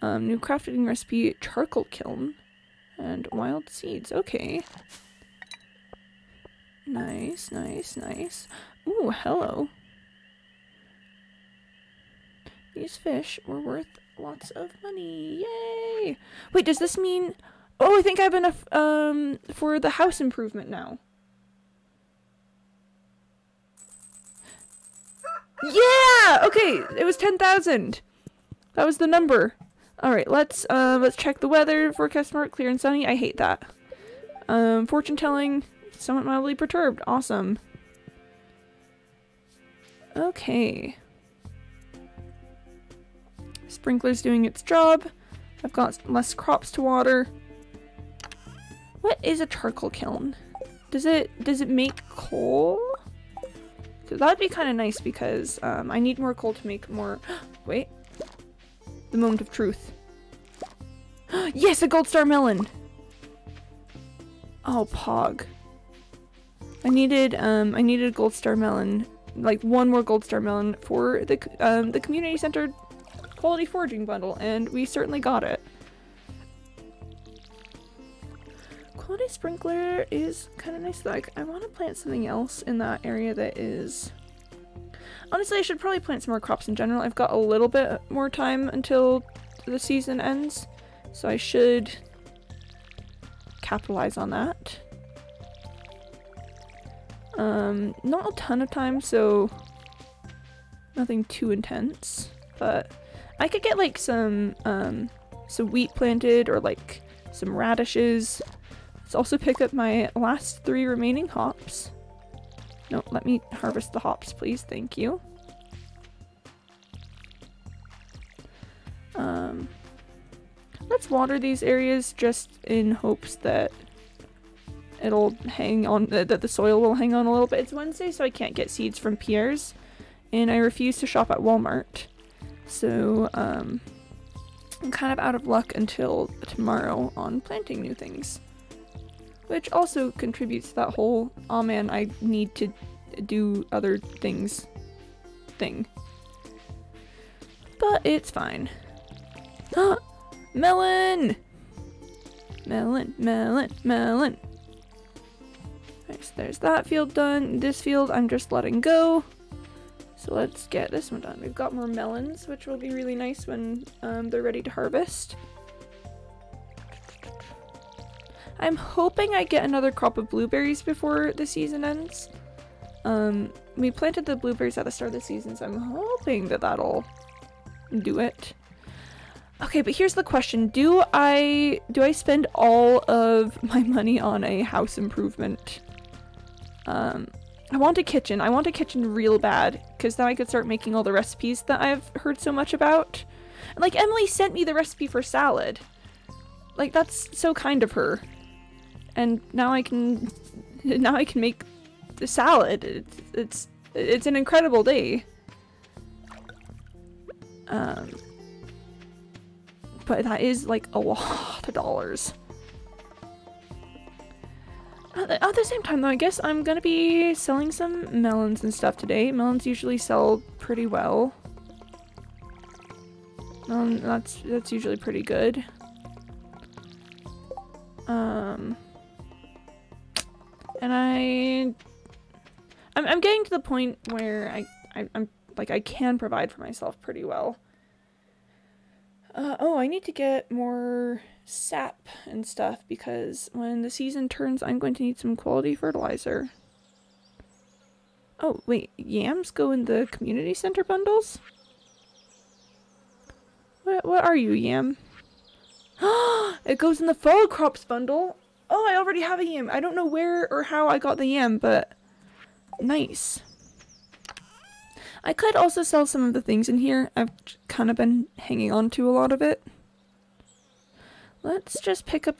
new crafting recipe, charcoal kiln, and wild seeds. Okay. Nice, nice, nice. Ooh, hello. These fish were worth lots of money. Yay! Wait, does this mean... Oh, I think I have enough, for the house improvement now. Yeah! Okay, it was 10,000. That was the number. Alright, let's check the weather. Forecast mark, clear and sunny. I hate that. Fortune telling, somewhat mildly perturbed. Awesome. Okay. Sprinkler's doing its job. I've got less crops to water. What is a charcoal kiln? Does it make coal? So that'd be kind of nice because I need more coal to make more. Wait. The moment of truth. Yes, a gold star melon. Oh, pog. I needed a gold star melon, like 1 more gold star melon for the community centered quality foraging bundle, and we certainly got it. Quality sprinkler is kind of nice. Like, I want to plant something else in that area that is... Honestly, I should probably plant some more crops in general. I've got a little bit more time until the season ends, so I should capitalize on that. Not a ton of time, so nothing too intense, but I could get like some wheat planted or like some radishes. Let's also pick up my last 3 remaining hops. No, let me harvest the hops, please. Thank you. Let's water these areas just in hopes that it'll hang on, that the soil will hang on a little bit. It's Wednesday, so I can't get seeds from Pierre's, and I refuse to shop at Walmart. So, I'm kind of out of luck until tomorrow on planting new things. Which also contributes to that whole, oh man, I need to do other things thing. But it's fine. Melon! Melon, melon, melon. Nice, there's that field done. This field I'm just letting go. So let's get this one done. We've got more melons, which will be really nice when they're ready to harvest. I'm hoping I get another crop of blueberries before the season ends. We planted the blueberries at the start of the season, so I'm hoping that that'll do it. Okay, but here's the question. Do I spend all of my money on a house improvement? I want a kitchen. I want a kitchen real bad, because then I could start making all the recipes that I've heard so much about. And, like, Emily sent me the recipe for salad. Like, that's so kind of her. And now I can make the salad. It's an incredible day. But that is like a lot of dollars. At the same time though, I guess I'm gonna be selling some melons and stuff today. Melons usually sell pretty well. That's usually pretty good. And I'm getting to the point where I'm like I can provide for myself pretty well. Oh, I need to get more sap and stuff because when the season turns, I'm going to need some quality fertilizer. Oh, wait, yams go in the community center bundles? What are you, yam? It goes in the fall crops bundle. Oh, I already have a yam. I don't know where or how I got the yam, but nice. I could also sell some of the things in here. I've kind of been hanging on to a lot of it. Let's just pick up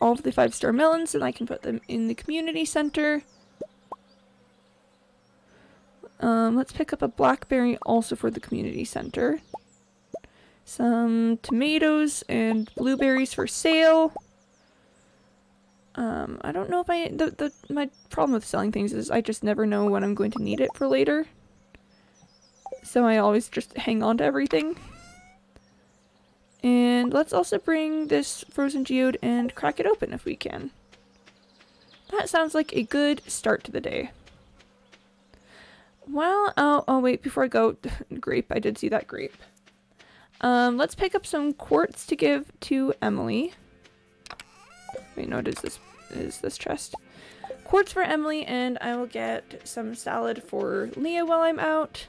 all of the 5-star melons and I can put them in the community center. Let's pick up a blackberry also for the community center. Some tomatoes and blueberries for sale. I don't know if my problem with selling things is I just never know when I'm going to need it for later. So I always just hang on to everything. And let's also bring this frozen geode and crack it open if we can. That sounds like a good start to the day. Well, oh wait, before I go, grape, I did see that grape. Let's pick up some quartz to give to Emily. Wait, no, it is this chest. Quartz for Emily, and I will get some salad for Leah while I'm out.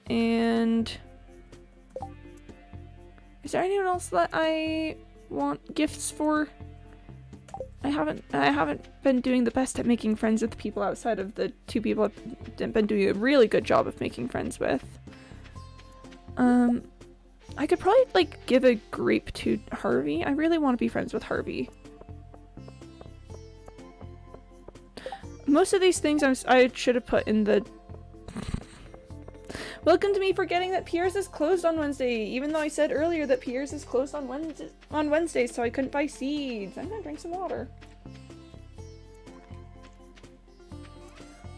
And is there anyone else that I want gifts for? I haven't been doing the best at making friends with people outside of the 2 people I've been doing a really good job of making friends with. I could probably like give a grape to Harvey. I really want to be friends with Harvey. Most of these things I should have put in the Welcome to me forgetting that Pierre's is closed on Wednesday, even though I said earlier that Pierre's is closed on Wednesday, so I couldn't buy seeds. I'm gonna drink some water.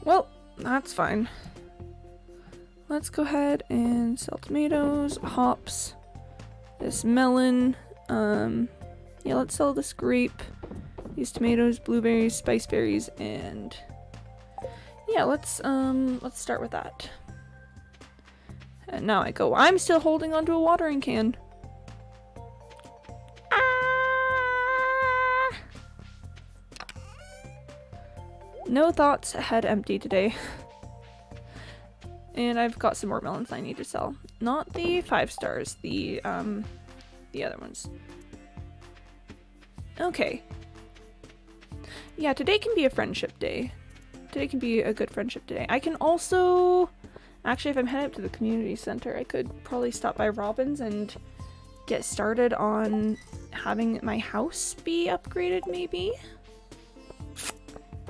Well, that's fine. Let's go ahead and sell tomatoes, hops, this melon, yeah, let's sell this grape, these tomatoes, blueberries, spice berries, and yeah, let's start with that. And now I go. I'm still holding onto a watering can. Ah! No thoughts, head empty today. And I've got some more melons I need to sell. Not the 5 stars, the other ones. Okay. Yeah, today can be a friendship day. Today can be a good friendship day. I can also... Actually, if I'm heading up to the community center, I could probably stop by Robin's and get started on having my house be upgraded, maybe?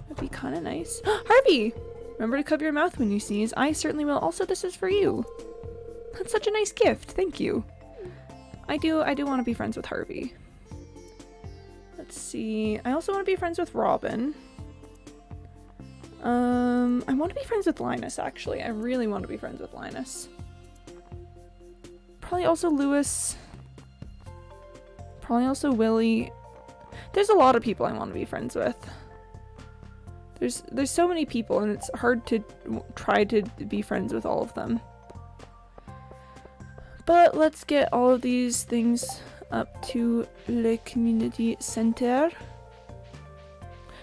That'd be kind of nice. Harvey! Remember to cover your mouth when you sneeze. I certainly will. Also, this is for you. That's such a nice gift. Thank you. I do want to be friends with Harvey. Let's see. I also want to be friends with Robin. I want to be friends with Linus, actually. I really want to be friends with Linus. Probably also Lewis. Probably also Willie. There's a lot of people I want to be friends with. There's so many people, and it's hard to try to be friends with all of them. But let's get all of these things up to Le Community Center.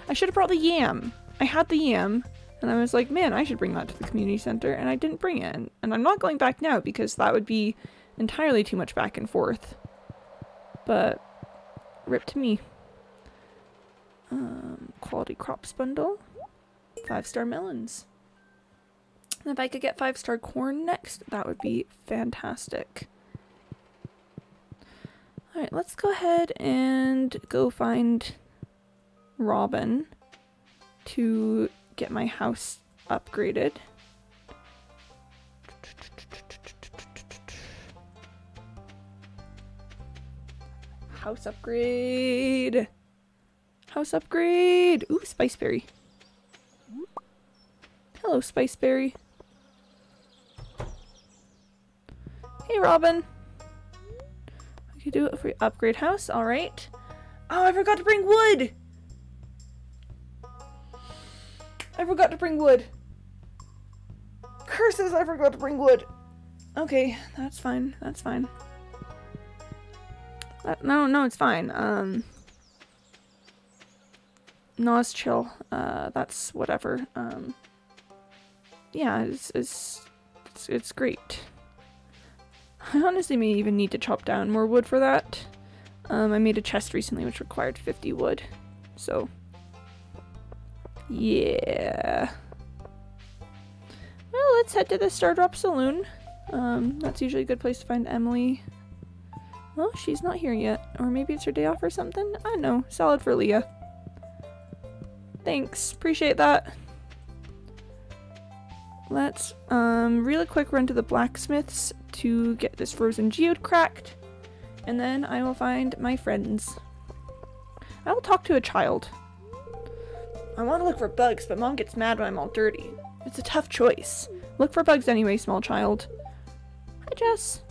I should have brought the yam. I had the yam, and I was like, man, I should bring that to the community center, and I didn't bring it. And I'm not going back now, because that would be entirely too much back and forth. but rip to me. Quality crops bundle. 5-star melons. And if I could get 5-star corn next, that would be fantastic. Alright, let's go ahead and go find Robin to get my house upgraded. House upgrade! House upgrade! Ooh, Spiceberry. Hello, Spiceberry. Hey, Robin. We could do it for upgrade house. Alright. Oh, I forgot to bring wood! I forgot to bring wood. Curses, I forgot to bring wood. Okay, that's fine. That's fine. No, it's fine. No, it's chill. That's whatever. Yeah, it's great. I honestly may even need to chop down more wood for that. I made a chest recently which required 50 wood. So, yeah. Well, let's head to the Stardrop Saloon. That's usually a good place to find Emily. Well, she's not here yet. Or maybe it's her day off or something? I don't know. Salad for Leah. Thanks. Appreciate that. Let's really quick run to the blacksmith's to get this frozen geode cracked. And then I will find my friends. I will talk to a child. I want to look for bugs, but Mom gets mad when I'm all dirty. It's a tough choice. Look for bugs anyway, small child. Hi, Jess.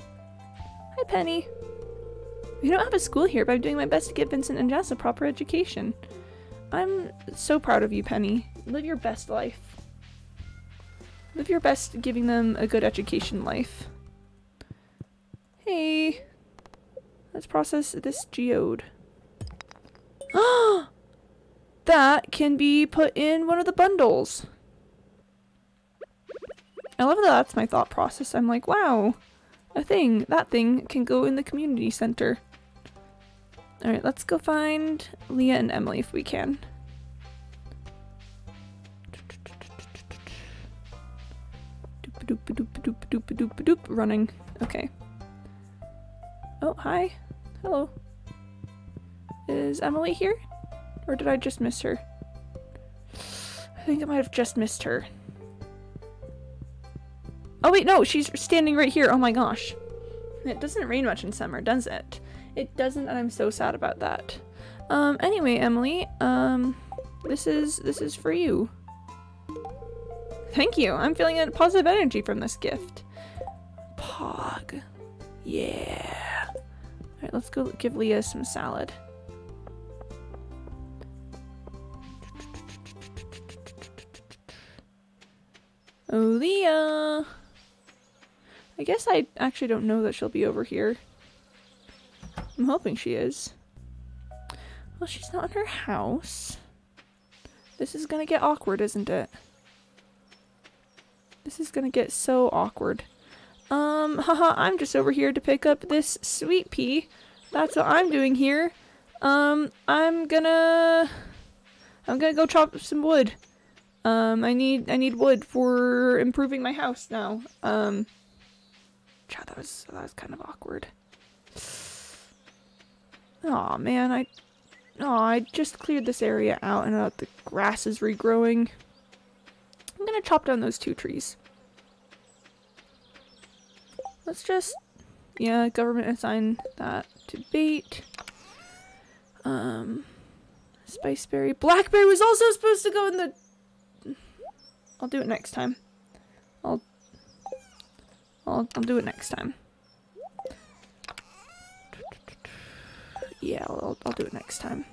Hi, Penny. We don't have a school here, but I'm doing my best to give Vincent and Jess a proper education. I'm so proud of you, Penny. Live your best life. Live your best giving them a good education life. Hey. Let's process this geode. That can be put in one of the bundles. I love that that's my thought process. I'm like, wow, that thing can go in the community center. Alright, let's go find Leah and Emily if we can. Doop-a-doop-a-doop-a-doop-a-doop-a-doop-a-doop. Running. Okay. Oh, hi. Hello. Is Emily here? Or did I just miss her? I think I might have just missed her. Oh wait, no, she's standing right here. Oh my gosh. It doesn't rain much in summer, does it? It doesn't, and I'm so sad about that. Anyway, Emily, this is for you. Thank you. I'm feeling a positive energy from this gift. Pog. Yeah. Alright, let's go give Leah some salad. Oh, Leah! I guess I actually don't know that she'll be over here. I'm hoping she is. Well, she's not in her house. This is gonna get awkward, isn't it? This is gonna get so awkward. Haha, I'm just over here to pick up this sweet pea. That's what I'm doing here. I'm gonna go chop some wood. I need wood for improving my house now. Chad, that was kind of awkward. Aw, man, I just cleared this area out and the grass is regrowing. I'm gonna chop down those 2 trees. Let's just, yeah, government assign that to bait. Spiceberry. Blackberry was also supposed to go in the... I'll do it next time. I'll do it next time. Yeah, I'll do it next time.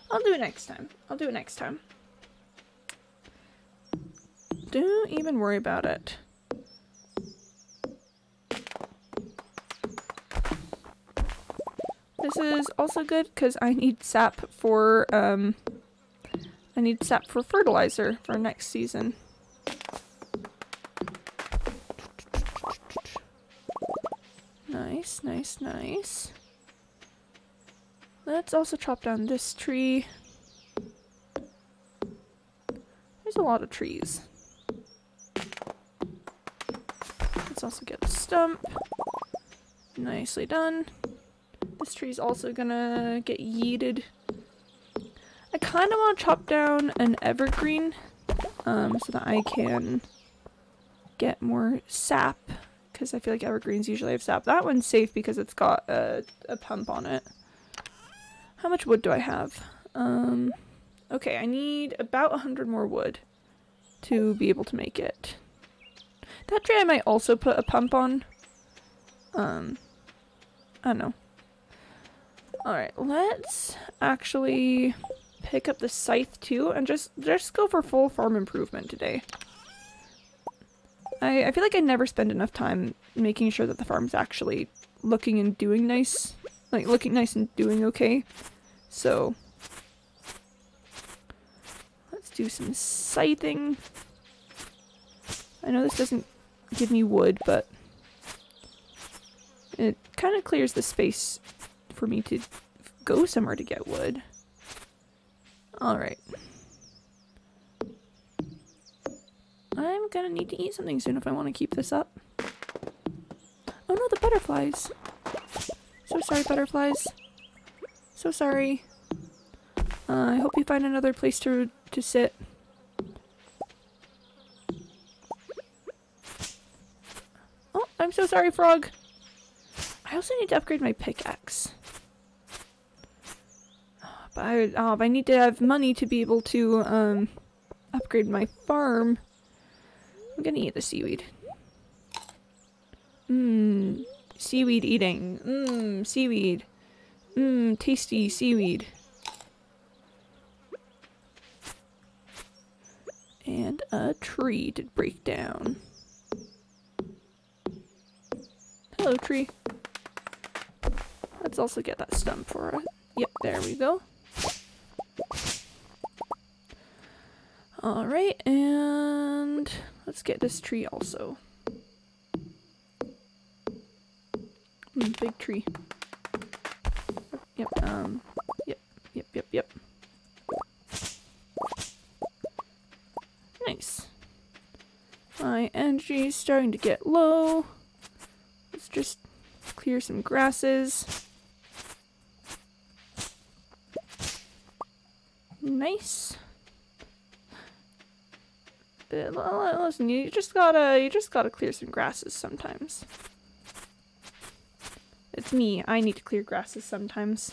I'll do it next time. I'll do it next time. Don't even worry about it. This is also good because I need sap for fertilizer for next season. Nice. Nice, nice, nice. Let's also chop down this tree. There's a lot of trees. Let's also get a stump. Nicely done. This tree's also gonna get yeeted. I kind of want to chop down an evergreen so that I can get more sap, because I feel like evergreens usually have sap. That one's safe because it's got a pump on it. How much wood do I have? Okay, I need about 100 more wood to be able to make it. That tree I might also put a pump on. I don't know. Alright, let's actually pick up the scythe too and just go for full farm improvement today. I feel like I never spend enough time making sure that the farm's actually looking and doing nice. Like, looking nice and doing okay. So, let's do some scything. I know this doesn't give me wood, but it kind of clears the space for me to go somewhere to get wood. Alright. I'm gonna need to eat something soon if I want to keep this up. Oh no, the butterflies! So sorry, butterflies. So sorry. I hope you find another place to sit. Oh, I'm so sorry, frog! I also need to upgrade my pickaxe. But I need to have money to be able to upgrade my farm. I'm gonna eat the seaweed. Mmm, seaweed eating. Mmm, seaweed. Mmm, tasty seaweed. And a tree to break down. Hello, tree. Let's also get that stump for us. Yep, there we go. Alright, and let's get this tree also. Big tree. Yep, yep. Nice. My energy is starting to get low. Let's just clear some grasses. Nice. Listen, you just gotta clear some grasses sometimes. It's me. I need to clear grasses sometimes.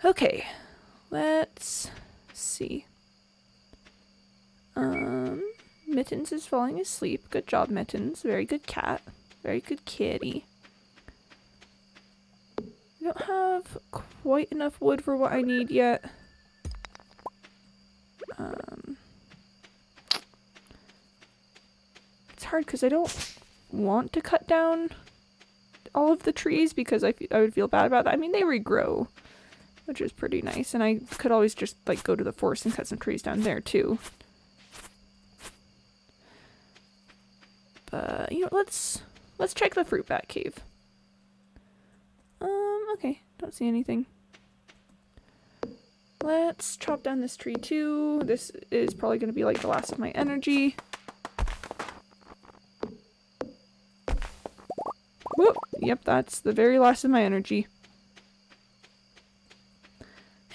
Okay, let's see. Mittens is falling asleep. Good job, Mittens. Very good cat. Very good kitty. I don't have quite enough wood for what I need yet. It's hard because I don't want to cut down all of the trees because I would feel bad about that. I mean, they regrow, which is pretty nice, and I could always just like go to the forest and cut some trees down there too. But you know, let's check the fruit bat cave. Okay, don't see anything. Let's chop down this tree too. This is probably going to be like the last of my energy. Whoop! Yep, that's the very last of my energy.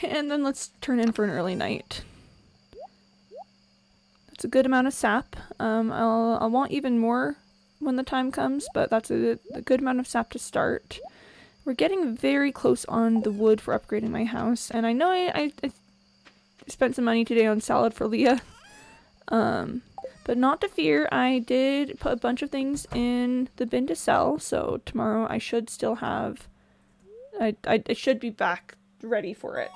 And then let's turn in for an early night. That's a good amount of sap. I'll want even more when the time comes, but that's a good amount of sap to start. We're getting very close on the wood for upgrading my house, and I know I spent some money today on salad for Leah. But not to fear, I did put a bunch of things in the bin to sell, so tomorrow I should still have... I should be back ready for it.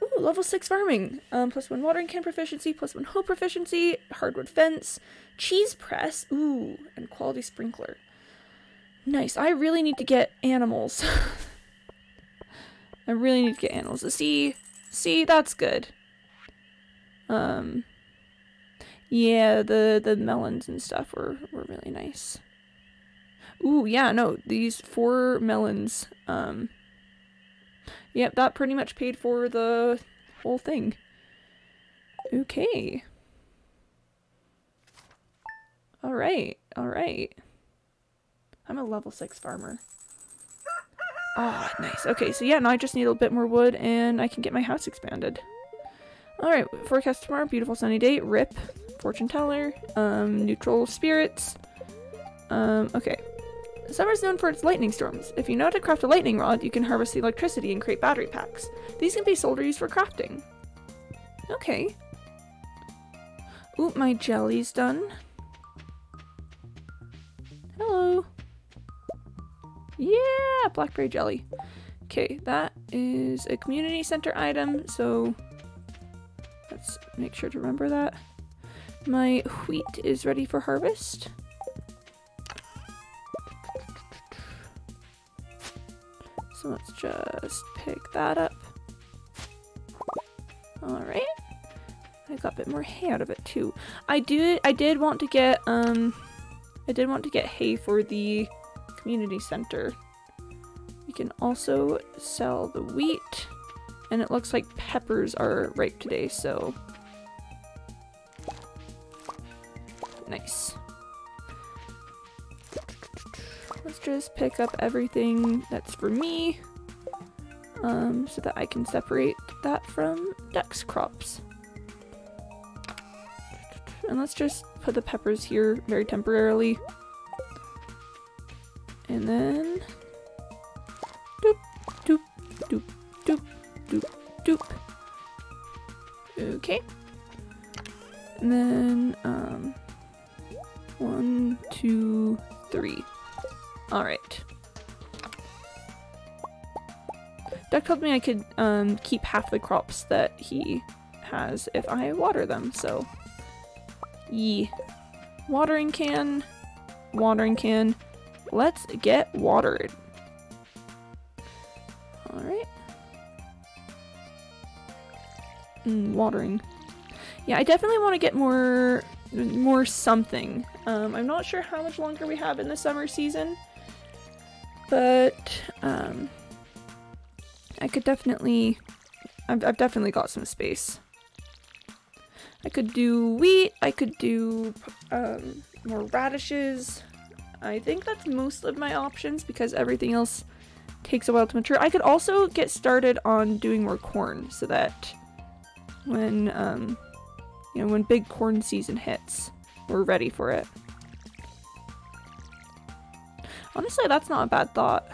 Ooh, level 6 farming. +1 watering can proficiency, +1 hoe proficiency, hardwood fence, cheese press, ooh, and quality sprinkler. Nice. I really need to get animals. I really need to get animals. See, that's good. Yeah, the melons and stuff were really nice. Ooh, yeah, no, these 4 melons, yep, that pretty much paid for the whole thing. Okay. Alright, alright. I'm a level 6 farmer. Ah, oh, nice. Okay, so yeah, now I just need a bit more wood and I can get my house expanded. Alright, forecast tomorrow, beautiful sunny day, rip, fortune teller, neutral spirits. Okay. Summer's known for its lightning storms. If you know how to craft a lightning rod, you can harvest the electricity and create battery packs. These can be sold or used for crafting. Okay. Ooh, my jelly's done. Hello. Yeah, blackberry jelly. Okay, that is a community center item, so let's make sure to remember that. My wheat is ready for harvest. So let's just pick that up. Alright. I got a bit more hay out of it too. I did want to get hay for the community center. We can also sell the wheat, and it looks like peppers are ripe today, so nice. Let's just pick up everything that's for me, so that I can separate that from Duck's crops. And let's just put the peppers here very temporarily. And then doop, doop, doop, doop, doop, doop. Okay. And then 1, 2, 3. Alright. Duck told me I could keep half the crops that he has if I water them, so yee. Watering can. Watering can. Let's get watered. Alright. Watering. Yeah, I definitely want to get more something. I'm not sure how much longer we have in the summer season, but I could definitely, I've definitely got some space. I could do wheat, I could do more radishes. I think that's most of my options because everything else takes a while to mature. I could also get started on doing more corn so that when, you know, when big corn season hits, we're ready for it. Honestly, that's not a bad thought.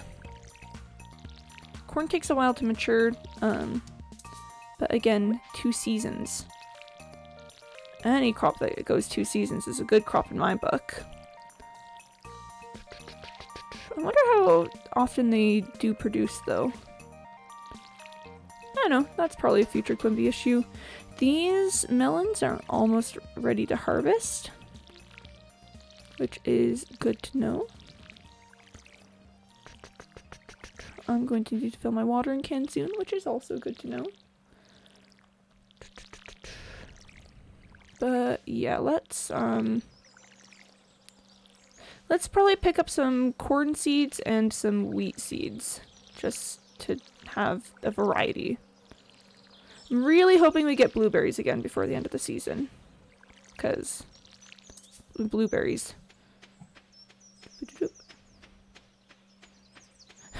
Corn takes a while to mature, but again, 2 seasons. Any crop that goes 2 seasons is a good crop in my book. I wonder how often they do produce, though. I don't know, that's probably a future Quimby issue. These melons are almost ready to harvest, which is good to know. I'm going to need to fill my watering can soon, which is also good to know. But yeah, let's probably pick up some corn seeds and some wheat seeds, just to have a variety. I'm really hoping we get blueberries again before the end of the season, because blueberries.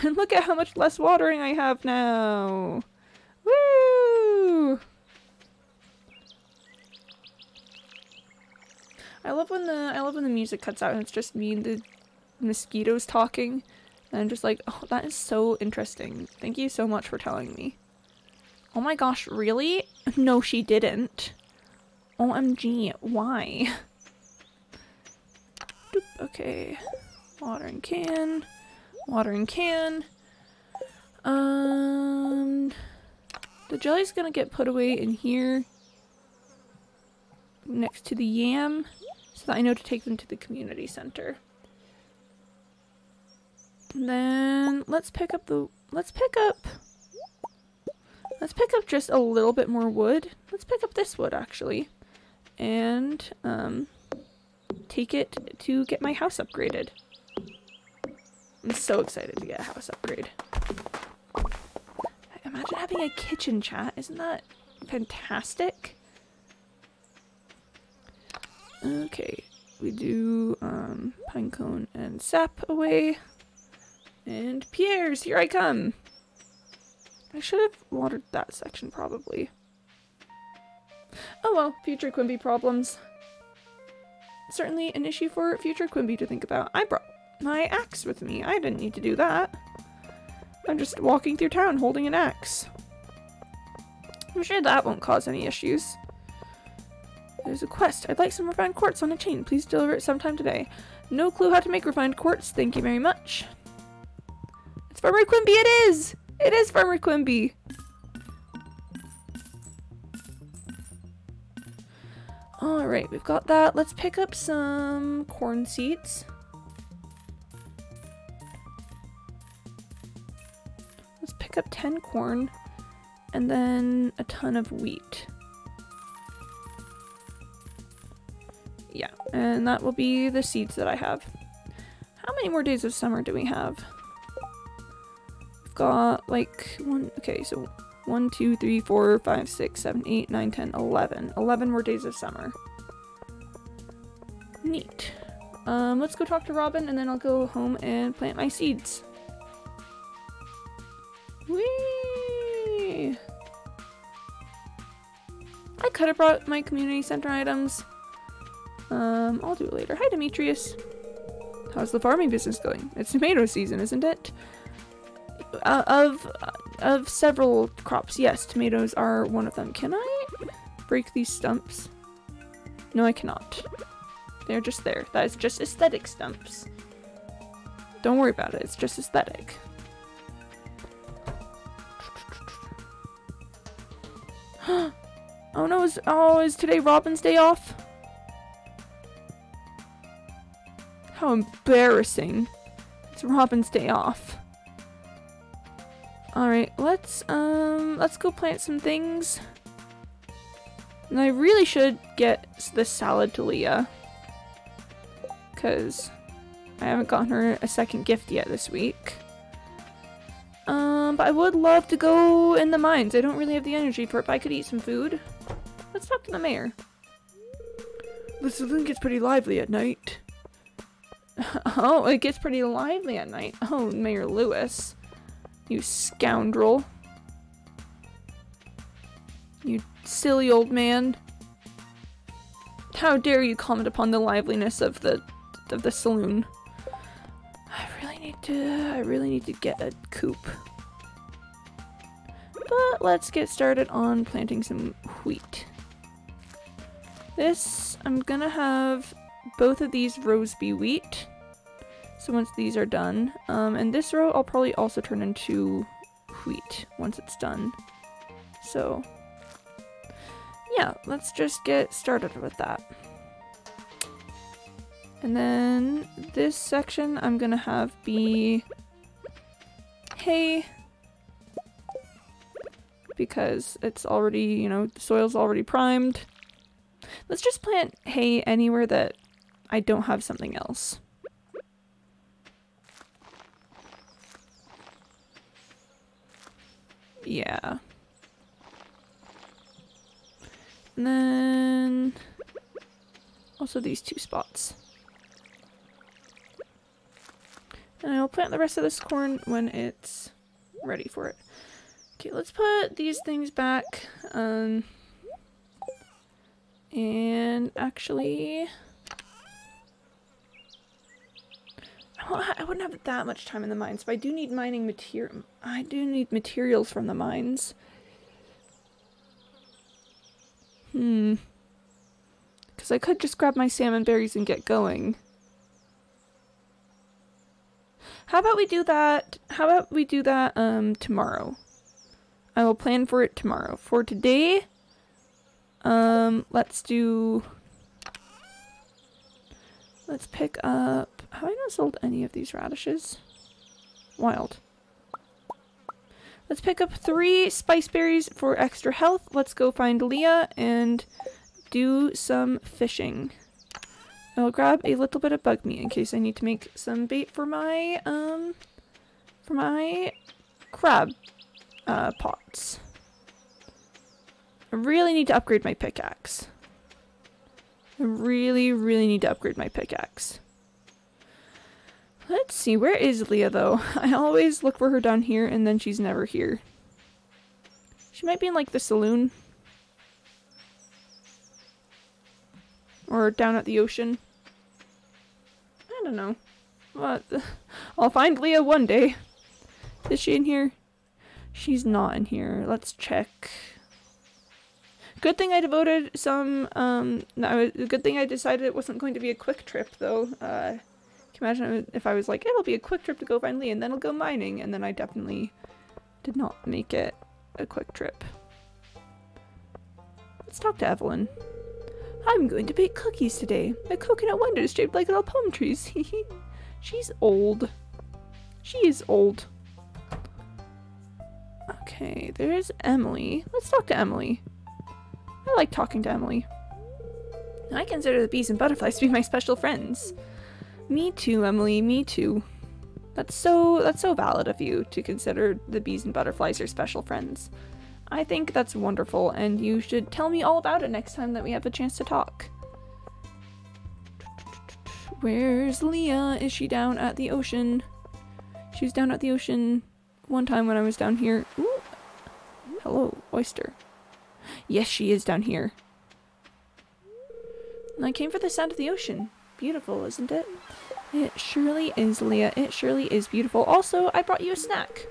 And look at how much less watering I have now! Woo! I love when the music cuts out and it's just me and the mosquitoes talking. And I'm just like, oh, that is so interesting. Thank you so much for telling me. Oh my gosh, really? No, she didn't. OMG, why? Doop, okay. Watering can. Watering can. The jelly's gonna get put away in here next to the yam so that I know to take them to the community center. And then let's pick up just a little bit more wood. Let's pick up this wood actually. and take it to get my house upgraded. I'm so excited to get a house upgrade. Imagine having a kitchen, chat. Isn't that fantastic? Okay, we do pinecone and sap away. And Pierre's, here I come! I should have watered that section probably. Oh well, future Quimby problems. Certainly an issue for future Quimby to think about. I brought my axe with me. I didn't need to do that. I'm just walking through town holding an axe. I'm sure that won't cause any issues. There's a quest. I'd like some refined quartz on a chain. Please deliver it sometime today. No clue how to make refined quartz. Thank you very much. It's Farmer Quimby. It is! It is Farmer Quimby. Alright, we've got that. Let's pick up some corn seeds. Let's pick up 10 corn and then a ton of wheat. Yeah, and that will be the seeds that I have. How many more days of summer do we have? We've got like okay, so 1, 2, 3, 4, 5, 6, 7, 8, 9, 10, 11. 11 more days of summer. Neat. Let's go talk to Robin and then I'll go home and plant my seeds. Whee! I could have brought my community center items. I'll do it later. Hi, Demetrius. How's the farming business going? It's tomato season, isn't it? Of several crops, yes, tomatoes are one of them. Can I break these stumps? No, I cannot. They're just there. That is just aesthetic stumps. Don't worry about it. It's just aesthetic. Oh no, is today Robin's day off? How embarrassing. It's Robin's day off. Alright, let's go plant some things. And I really should get the salad to Leah. Because I haven't gotten her a second gift yet this week. But I would love to go in the mines. I don't really have the energy for it, but I could eat some food. Let's talk to the mayor. The saloon gets pretty lively at night. Oh, it gets pretty lively at night. Oh, Mayor Lewis. You scoundrel. You silly old man. How dare you comment upon the liveliness of the saloon. I really need to get a coop. But let's get started on planting some wheat. This, I'm gonna have both of these rows be wheat. So once these are done, and this row I'll probably also turn into wheat once it's done. So yeah, let's just get started with that. And then this section I'm gonna have be hay, because it's already, you know, the soil's already primed. Let's just plant hay anywhere that I don't have something else. Yeah. And then also these two spots. And I'll plant the rest of this corn when it's ready for it. Okay, let's put these things back. And actually, I wouldn't have that much time in the mines, but I do need mining material. I do need materials from the mines. Because I could just grab my salmon berries and get going. How about we do that? How about we do that tomorrow? I will plan for it tomorrow. For today, let's pick up. Have I not sold any of these radishes? Wild. Let's pick up 3 spice berries for extra health. Let's go find Leah and do some fishing. I'll grab a little bit of bug meat in case I need to make some bait for my crab pots. I really need to upgrade my pickaxe. I really need to upgrade my pickaxe. Let's see, where is Leah though? I always look for her down here and then she's never here. She might be in like the saloon. Or down at the ocean. I don't know. What? I'll find Leah one day. Is she in here? She's not in here. Let's check. Good thing I devoted some, good thing I decided it wasn't going to be a quick trip though. Can you imagine if I was like, it'll be a quick trip to go find Leah and then I'll go mining, and then I definitely did not make it a quick trip. Let's talk to Evelyn. I'm going to bake cookies today. A coconut wonder is shaped like little palm trees. She's old. She is old. Okay, there's Emily. Let's talk to Emily. I like talking to Emily. I consider the bees and butterflies to be my special friends. Me too, Emily, me too. That's so valid of you to consider the bees and butterflies your special friends. I think that's wonderful, and you should tell me all about it next time that we have a chance to talk. Where's Leah? Is she down at the ocean? She was down at the ocean one time when I was down here. Ooh. Hello, oyster. Yes, she is down here. And I came for the sound of the ocean. Beautiful, isn't it? It surely is, Leah. It surely is beautiful. Also, I brought you a snack.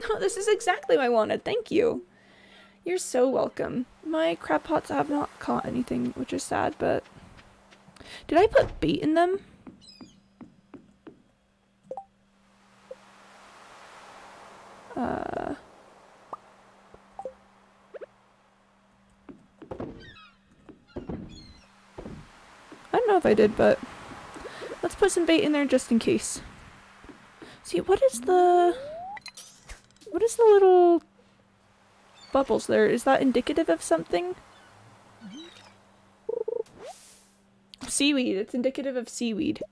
Oh, this is exactly what I wanted. Thank you. You're so welcome. My crab pots have not caught anything, which is sad, but... Did I put bait in them? I don't know if I did, but let's put some bait in there just in case. See, what is the little bubbles there? Is that indicative of something? Seaweed. It's indicative of seaweed.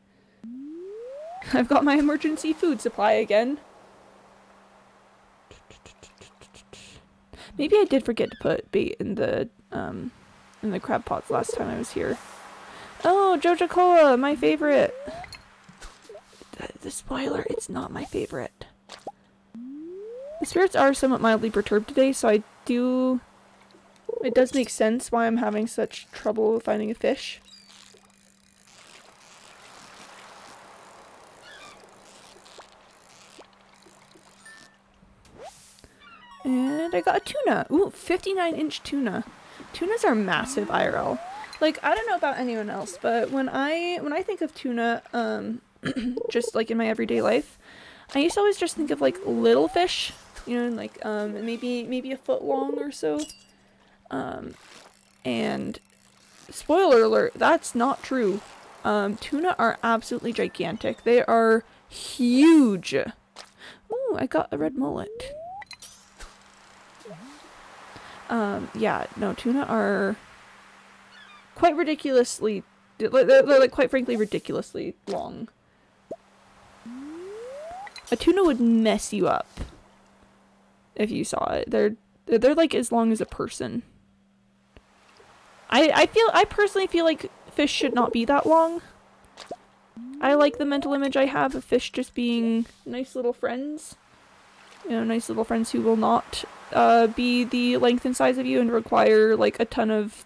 I've got my emergency food supply again. Maybe I did forget to put bait in the crab pots last time I was here. Oh, Joja Cola, my favorite. The spoiler, it's not my favorite. The spirits are somewhat mildly perturbed today, so it does make sense why I'm having such trouble finding a fish. And I got a tuna. Ooh, 59-inch tuna. Tunas are massive IRL. Like, I don't know about anyone else, but when I think of tuna, just like in my everyday life, I used to always just think of like little fish, you know, like maybe a foot long or so. And spoiler alert, that's not true. Tuna are absolutely gigantic. They are huge. Ooh, I got a red mullet. Yeah, no, tuna are quite ridiculously, they're like quite frankly ridiculously long. A tuna would mess you up if you saw it. They're like as long as a person. I personally feel like fish should not be that long. I like the mental image I have of fish just being nice little friends. You know, nice little friends who will not be the length and size of you and require like a ton of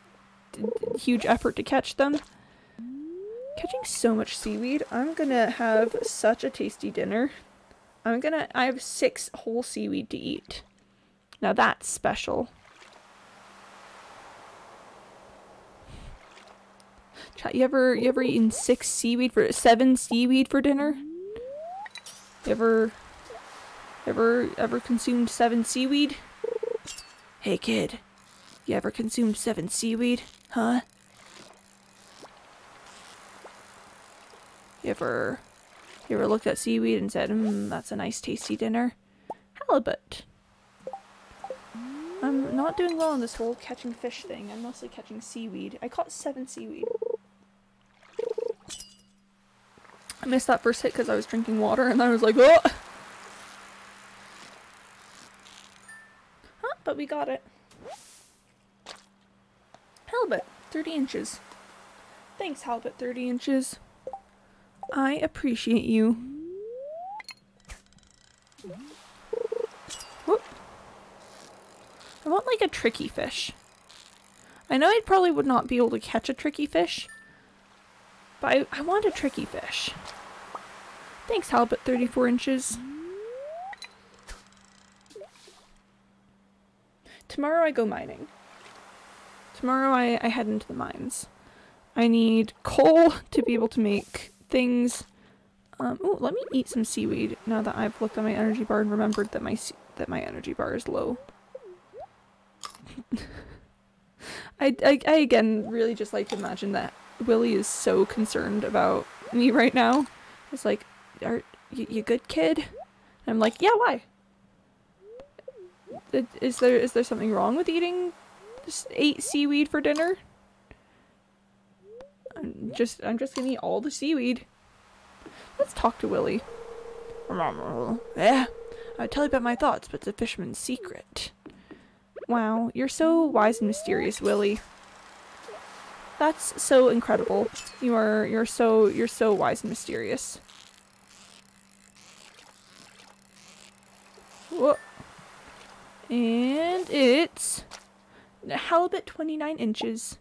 huge effort to catch them. Catching so much seaweed. I'm gonna have such a tasty dinner. I have 6 whole seaweed to eat. Now that's special. Chat, you ever eaten 7 seaweed for dinner? You ever consumed 7 seaweed? Hey kid, you ever consumed 7 seaweed? Huh? You ever looked at seaweed and said, that's a nice tasty dinner? Halibut. I'm not doing well in this whole catching fish thing. I'm mostly catching seaweed. I caught 7 seaweed. I missed that first hit because I was drinking water and I was like, oh! Huh, but we got it. Halibut, 30 inches. Thanks, Halibut, 30 inches. I appreciate you. Whoop. I want like a tricky fish. I know I probably would not be able to catch a tricky fish, but I want a tricky fish. Thanks, Halibut, 34 inches. Tomorrow I go mining. Tomorrow I head into the mines. I need coal to be able to make things. Ooh, let me eat some seaweed now that I've looked at my energy bar and remembered that my energy bar is low. I again really just like to imagine that Willie is so concerned about me right now. It's like, are you good, kid? And I'm like, yeah, why? Is there something wrong with eating 8 seaweed for dinner? I'm just gonna eat all the seaweed. Let's talk to Willie. Yeah, I'd tell you about my thoughts, but it's a fisherman's secret. Wow, you're so wise and mysterious, Willie. That's so incredible. You're so wise and mysterious. Whoa. And it's halibut 29 inches.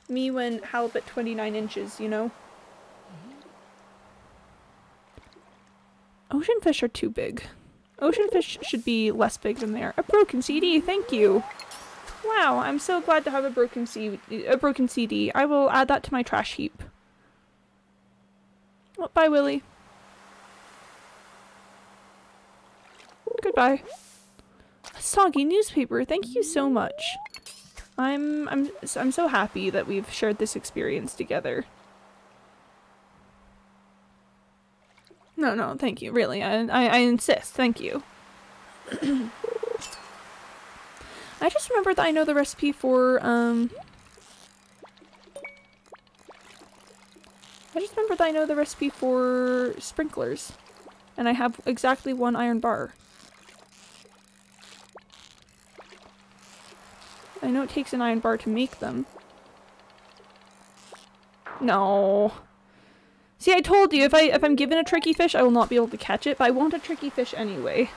Me when halibut 29 inches, you know? Ocean fish are too big. Ocean fish should be less big than they are. A broken CD, thank you! Wow, I'm so glad to have a broken CD. I will add that to my trash heap. Oh, bye, Willie. Goodbye. A soggy newspaper, thank you so much. I'm so happy that we've shared this experience together. No, thank you, really. I insist, thank you. I just remembered that I know the recipe for, sprinklers. And I have exactly 1 iron bar. I know it takes an iron bar to make them. No. See, I told you, if I'm given a tricky fish, I will not be able to catch it, but I want a tricky fish anyway.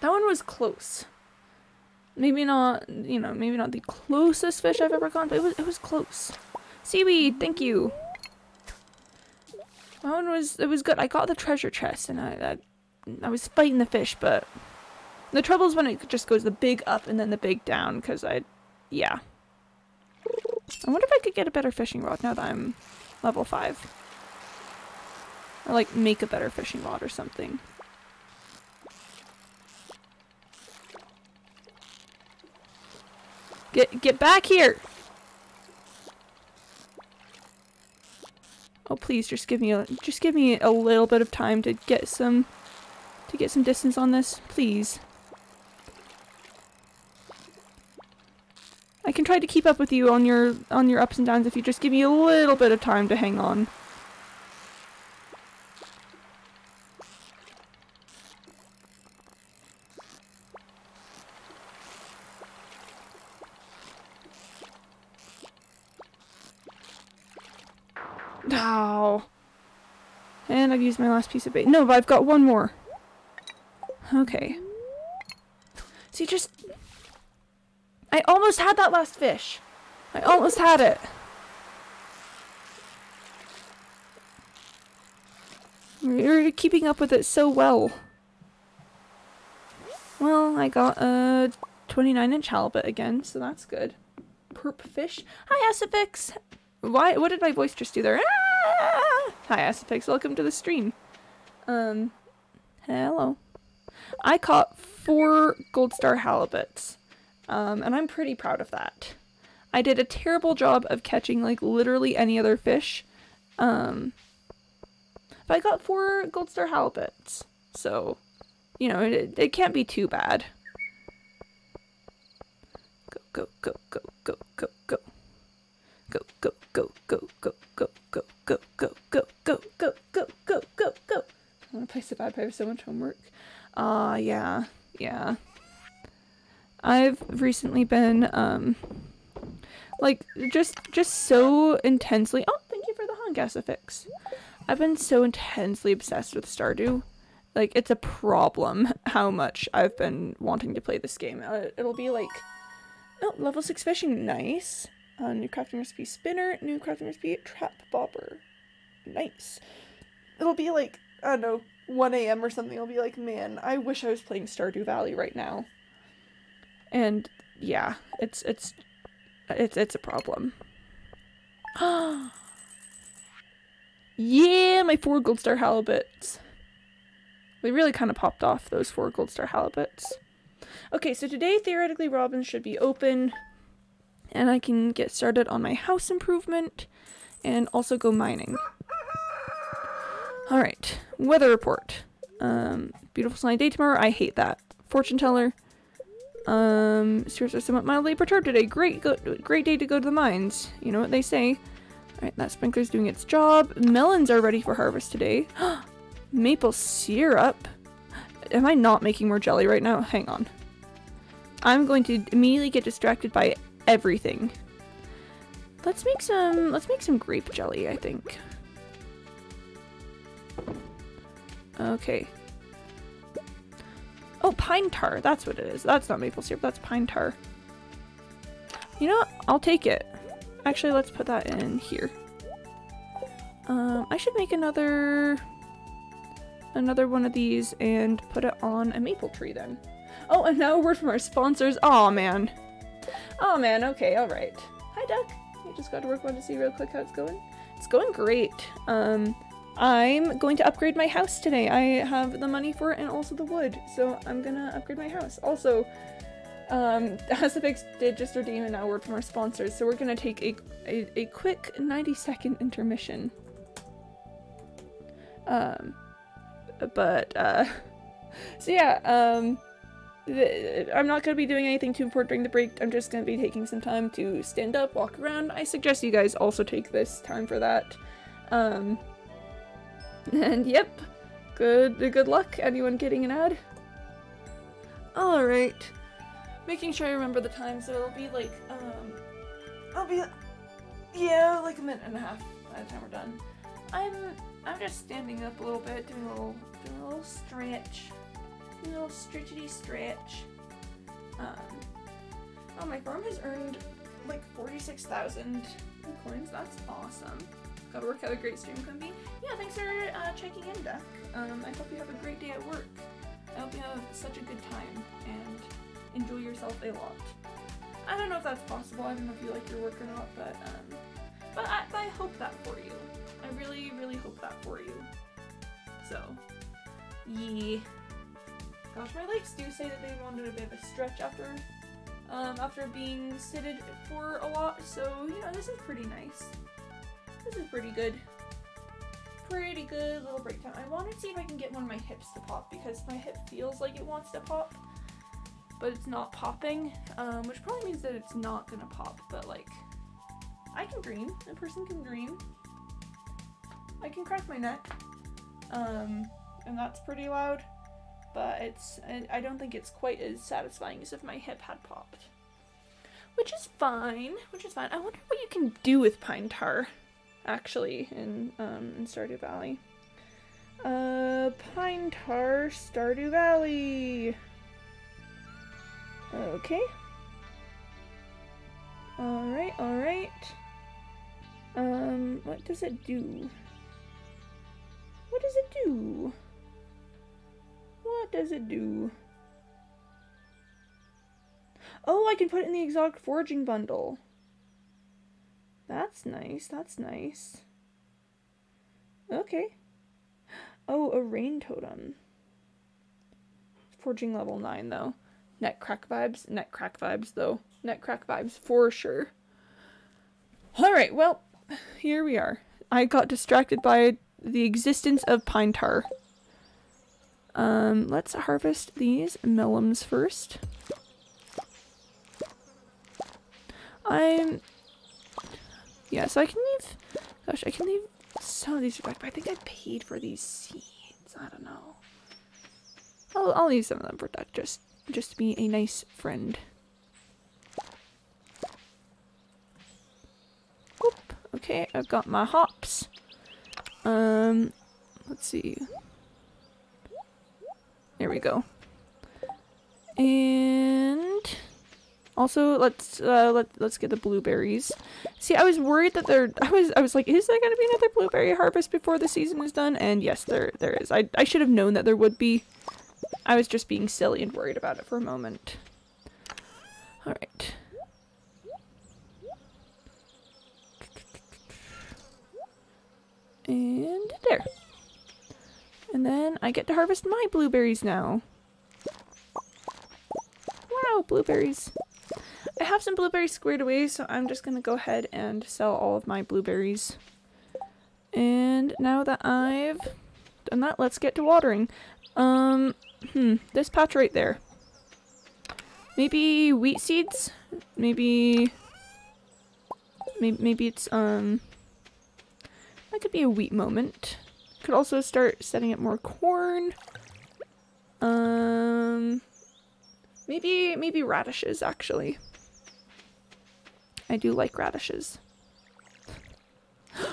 That one was close. Maybe not, you know, maybe not the closest fish I've ever caught, but it was close. Seaweed, thank you. That one was good. I got the treasure chest, and I was fighting the fish, but the trouble is when it just goes the big up and then the big down, because yeah. I wonder if I could get a better fishing rod now that I'm level 5. Or like make a better fishing rod or something. Get back here! Oh please, just give me a little bit of time to get some distance on this, please. I can try to keep up with you on your ups and downs if you just give me a little bit of time to hang on. Ow. And I've used my last piece of bait. No, but I've got 1 more. Okay. See, I almost had that last fish. I almost had it. You're keeping up with it so well. Well, I got a 29-inch halibut again, so that's good. Perp fish. Hi, Acifix. What did my voice just do there? Ah! Hi, Acifix. Welcome to the stream. Hello. I caught 4 gold star halibuts. And I'm pretty proud of that. I did a terrible job of catching, like, literally any other fish. But I got 4 gold star halibuts. So, you know, it can't be too bad. Go, go, go, go, go, go, go. Go, go, go, go, go, go, go, go, go, go, go, go, go, go, go, go. I want to play so bad, but I have so much homework. Yeah, yeah. I've recently been, like, just so intensely— oh, thank you for the Han Gasifix. I've been so intensely obsessed with Stardew. Like, it's a problem how much I've been wanting to play this game. It'll be like— oh, level 6 fishing, nice. New crafting recipe spinner, new crafting recipe trap bobber. Nice. It'll be like, I don't know, 1 AM or something. I'll be like, man, I wish I was playing Stardew Valley right now. And yeah, it's a problem. Yeah, my 4 gold star halibuts. We really kind of popped off those 4 gold star halibuts. Okay, so today theoretically Robin should be open. And I can get started on my house improvement and also go mining. Alright, weather report. Beautiful sunny day tomorrow. I hate that. Fortune teller. Spirits are somewhat mildly perturbed today. Great day to go to the mines. You know what they say. Alright, that sprinkler's doing its job. Melons are ready for harvest today. Maple syrup. Am I not making more jelly right now? Hang on. I'm going to immediately get distracted by everything. Let's make some grape jelly, I think. Okay. Oh, pine tar. That's what it is. That's not maple syrup. That's pine tar. You know what? I'll take it. Actually, let's put that in here. I should make another one of these and put it on a maple tree then. Oh, and now a word from our sponsors. Aw, man. Oh man, okay, alright. Hi, Duck. I just got to work. Wanted to see real quick how it's going. It's going great. I'm going to upgrade my house today. I have the money for it and also the wood, so I'm gonna upgrade my house. Also, Hasifix did just redeem an word from our sponsors, so we're gonna take a quick 90-second intermission. So yeah, I'm not going to be doing anything too important during the break. I'm just going to be taking some time to stand up, walk around. I suggest you guys also take this time for that. And yep, good luck. Anyone getting an ad? Alright. Making sure I remember the time, so it'll be like, yeah, like a minute and a half by the time we're done. I'm just standing up a little bit, doing a little stretch. A little stretchity stretch. Oh, my farm has earned like 46,000 coins. That's awesome. Gotta work out a great stream, Quimby. Yeah, thanks for checking in, Duck. I hope you have a great day at work. I hope you have such a good time and enjoy yourself a lot. I don't know if that's possible. I don't know if you like your work or not, but I hope that for you. I really, really hope that for you. So, yeah. Gosh, my legs do say that they wanted a bit of a stretch after being seated for a lot, so, you know, this is pretty nice. This is pretty good. Pretty good little break time. I want to see if I can get one of my hips to pop, because my hip feels like it wants to pop, but it's not popping, which probably means that it's not gonna pop, but, like, I can dream. A person can dream. I can crack my neck, and that's pretty loud. But I don't think it's quite as satisfying as if my hip had popped. Which is fine. I wonder what you can do with pine tar, actually, in Stardew Valley. Pine tar, Stardew Valley. Okay. Alright. What does it do? What does it do? What does it do? Oh, I can put it in the exotic foraging bundle. That's nice, that's nice. Okay. Oh, a rain totem. Foraging level 9 though. Net crack vibes though. Net crack vibes for sure. Alright, well, here we are. I got distracted by the existence of pine tar. Let's harvest these melons first. Yeah, so I can leave, gosh, I can leave some of these back, but I think I paid for these seeds. I don't know. I'll leave some of them for that, just to be a nice friend. Oop, okay, I've got my hops. Let's see. There we go. And also let's get the blueberries. See, I was worried that I was like, is there gonna be another blueberry harvest before the season is done? And yes, there is. I should have known that there would be. I was just being silly and worried about it for a moment. Alright. And there. And then I get to harvest my blueberries now. Wow, blueberries. I have some blueberries squared away, so I'm just gonna go ahead and sell all of my blueberries. And now that I've done that, let's get to watering. This patch right there. Maybe wheat seeds? Maybe it's, that could be a wheat moment. Could also start setting up more corn. Maybe radishes, actually. I do like radishes.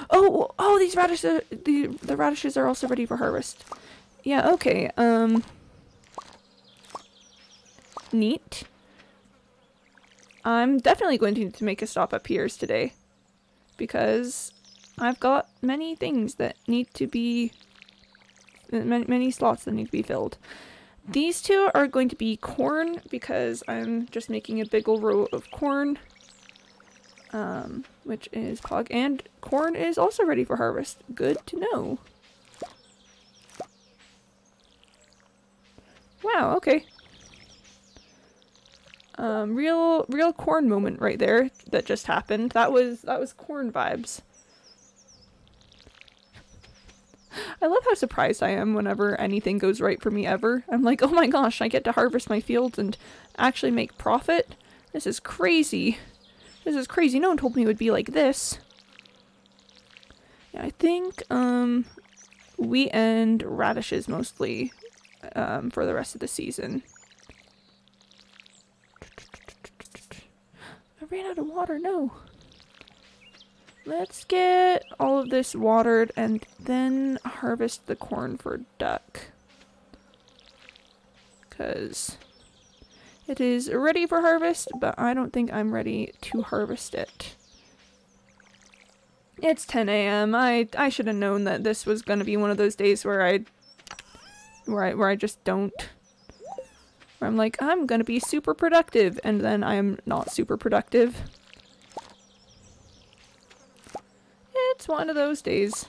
Oh, these radishes, the radishes are also ready for harvest. Yeah, okay, neat. I'm definitely going to need to make a stop at Piers today, because I've got many things that need to be, many slots that need to be filled. These two are going to be corn, because I'm just making a big ol' row of corn, which is pog, and corn is also ready for harvest. Good to know. Wow, okay. Real corn moment right there that just happened. That was corn vibes. I love how surprised I am whenever anything goes right for me ever. I'm like, oh my gosh, I get to harvest my fields and actually make profit? This is crazy. This is crazy. No one told me it would be like this. Yeah, I think, wheat and radishes mostly, for the rest of the season. I ran out of water, no. Let's get all of this watered and then harvest the corn for duck. Because it is ready for harvest, but I don't think I'm ready to harvest it. It's 10 a.m. I should have known that this was going to be one of those days where I just don't. Where I'm like, I'm going to be super productive, and then I'm not super productive. It's one of those days.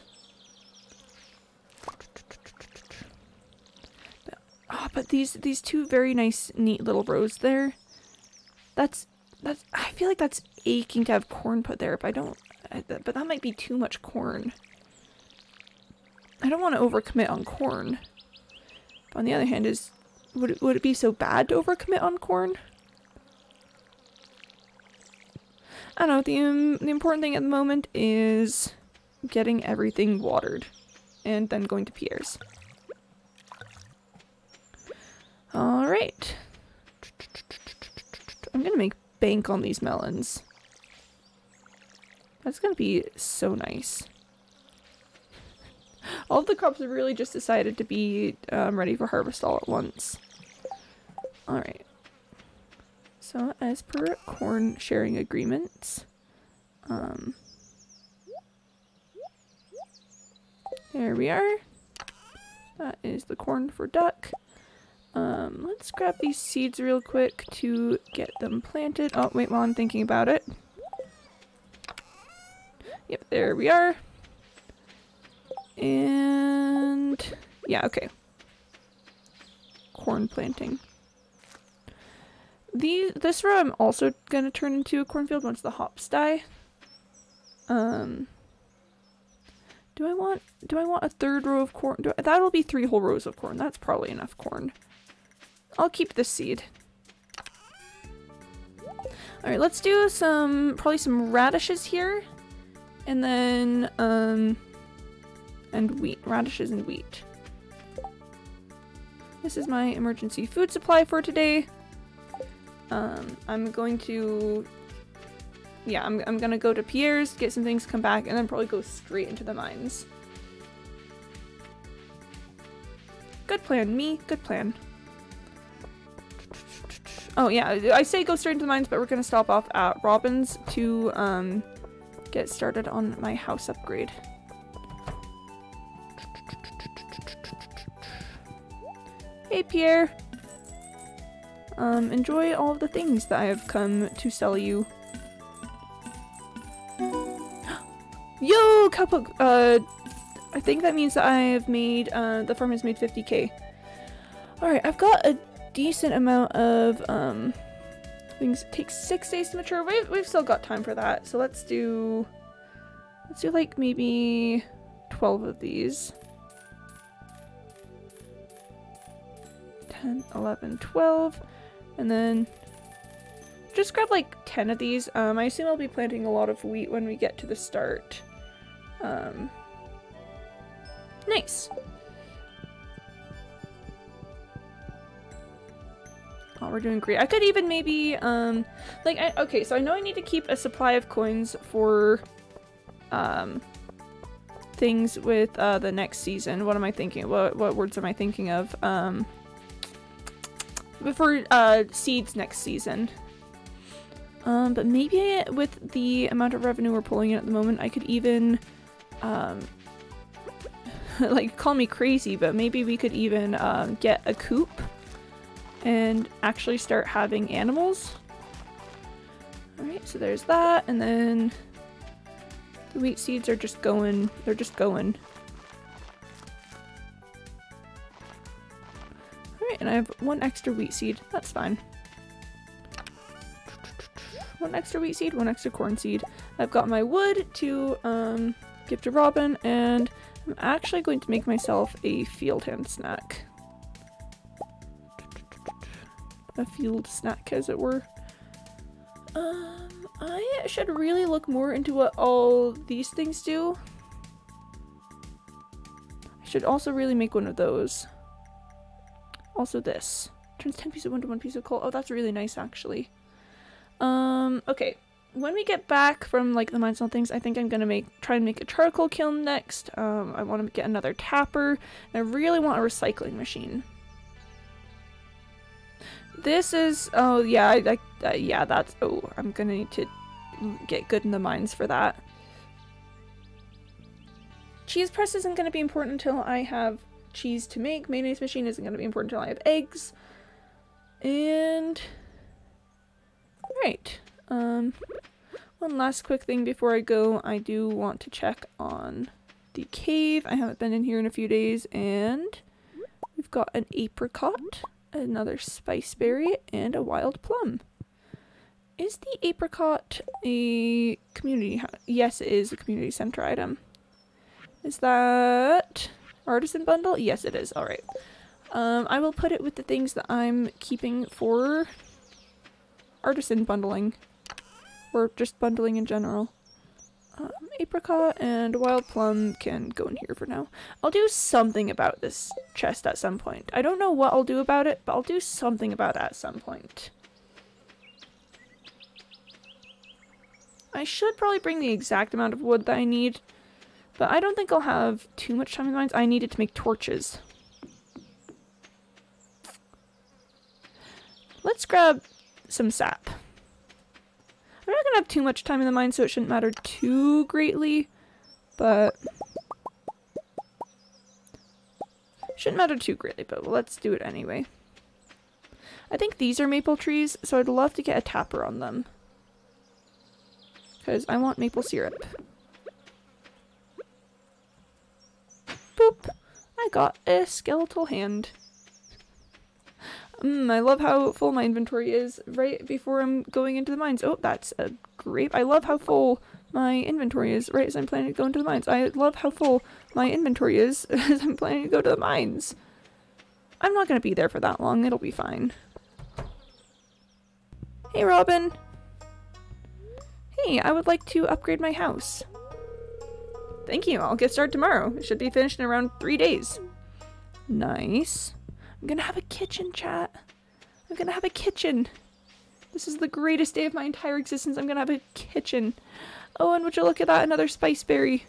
Oh, but these two very nice, neat little rows there. That's I feel like that's aching to have corn put there, but but that might be too much corn. I don't want to overcommit on corn. But on the other hand, would it be so bad to overcommit on corn? I don't know, the important thing at the moment is getting everything watered and then going to Piers. Alright. I'm gonna make bank on these melons. That's gonna be so nice. All of the crops have really just decided to be ready for harvest all at once. Alright. So, as per corn sharing agreements, there we are. That is the corn for duck. Let's grab these seeds real quick to get them planted. Oh, wait, while I'm thinking about it. Yep, there we are. And yeah, okay. Corn planting. This row I'm also gonna turn into a cornfield once the hops die. Do I want a third row of corn? That'll be 3 whole rows of corn. That's probably enough corn. I'll keep this seed. Alright, let's do probably some radishes here. And then, and wheat. Radishes and wheat. This is my emergency food supply for today. I'm going to, yeah, I'm gonna go to Pierre's, get some things, come back, and then probably go straight into the mines. Good plan, me. Good plan. Oh yeah, I say go straight into the mines, but we're gonna stop off at Robin's to get started on my house upgrade. Hey Pierre! Enjoy all of the things that I have come to sell you. Yo! Couple, I think that means that I have made, the farm has made 50k. Alright, I've got a decent amount of things. It takes 6 days to mature. We've still got time for that. So let's do like maybe 12 of these. 10, 11, 12, and then just grab like 10 of these. I assume I'll be planting a lot of wheat when we get to the start. Nice. Oh, we're doing great. I could even maybe, okay, so I know I need to keep a supply of coins for, things with, the next season. What am I thinking? What words am I thinking of? For, seeds next season. But maybe with the amount of revenue we're pulling in at the moment, I could even, like, call me crazy, but maybe we could even, get a coop and actually start having animals. Alright, so there's that, and then the wheat seeds are just going, they're just going. Alright, and I have 1 extra wheat seed, that's fine. 1 extra wheat seed, 1 extra corn seed. I've got my wood to give to Robin, and I'm actually going to make myself a field hand snack. A field snack, as it were. I should really look more into what all these things do. I should also really make one of those. Also this. Turns 10 pieces of wood to 1 piece of coal. Oh, that's really nice, actually. Okay. When we get back from, like, the mines and things, I think I'm gonna try and make a charcoal kiln next. I want to get another tapper. And I really want a recycling machine. This is, oh yeah, yeah, that's, oh, I'm gonna need to get good in the mines for that. Cheese press isn't gonna be important until I have cheese to make. Mayonnaise machine isn't gonna be important until I have eggs. And, alright, one last quick thing before I go. I do want to check on the cave. I haven't been in here in a few days, and we've got an apricot, another spice berry, and a wild plum. Is the apricot a community? Yes, it is a community center item. Is that artisan bundle? Yes, it is. Alright. I will put it with the things that I'm keeping for artisan bundling. Or just bundling in general. Apricot and wild plum can go in here for now. I'll do something about this chest at some point. I don't know what I'll do about it, but I'll do something about it at some point. I should probably bring the exact amount of wood that I need, but I don't think I'll have too much time in the mines. I need it to make torches. Let's grab some sap. I'm not gonna have too much time in the mine, so it shouldn't matter too greatly, but let's do it anyway. I think these are maple trees, so I'd love to get a tapper on them, because I want maple syrup. Boop! I got a skeletal hand. I love how full my inventory is right before I'm going into the mines. Oh, that's a grape. I love how full my inventory is right as I'm planning to go into the mines. I love how full my inventory is as I'm planning to go to the mines. I'm not going to be there for that long. It'll be fine. Hey, Robin. Hey, I would like to upgrade my house. Thank you. I'll get started tomorrow. It should be finished in around 3 days. Nice. I'm gonna have a kitchen, chat. I'm gonna have a kitchen. This is the greatest day of my entire existence. I'm gonna have a kitchen. Oh, and would you look at that? Another spice berry.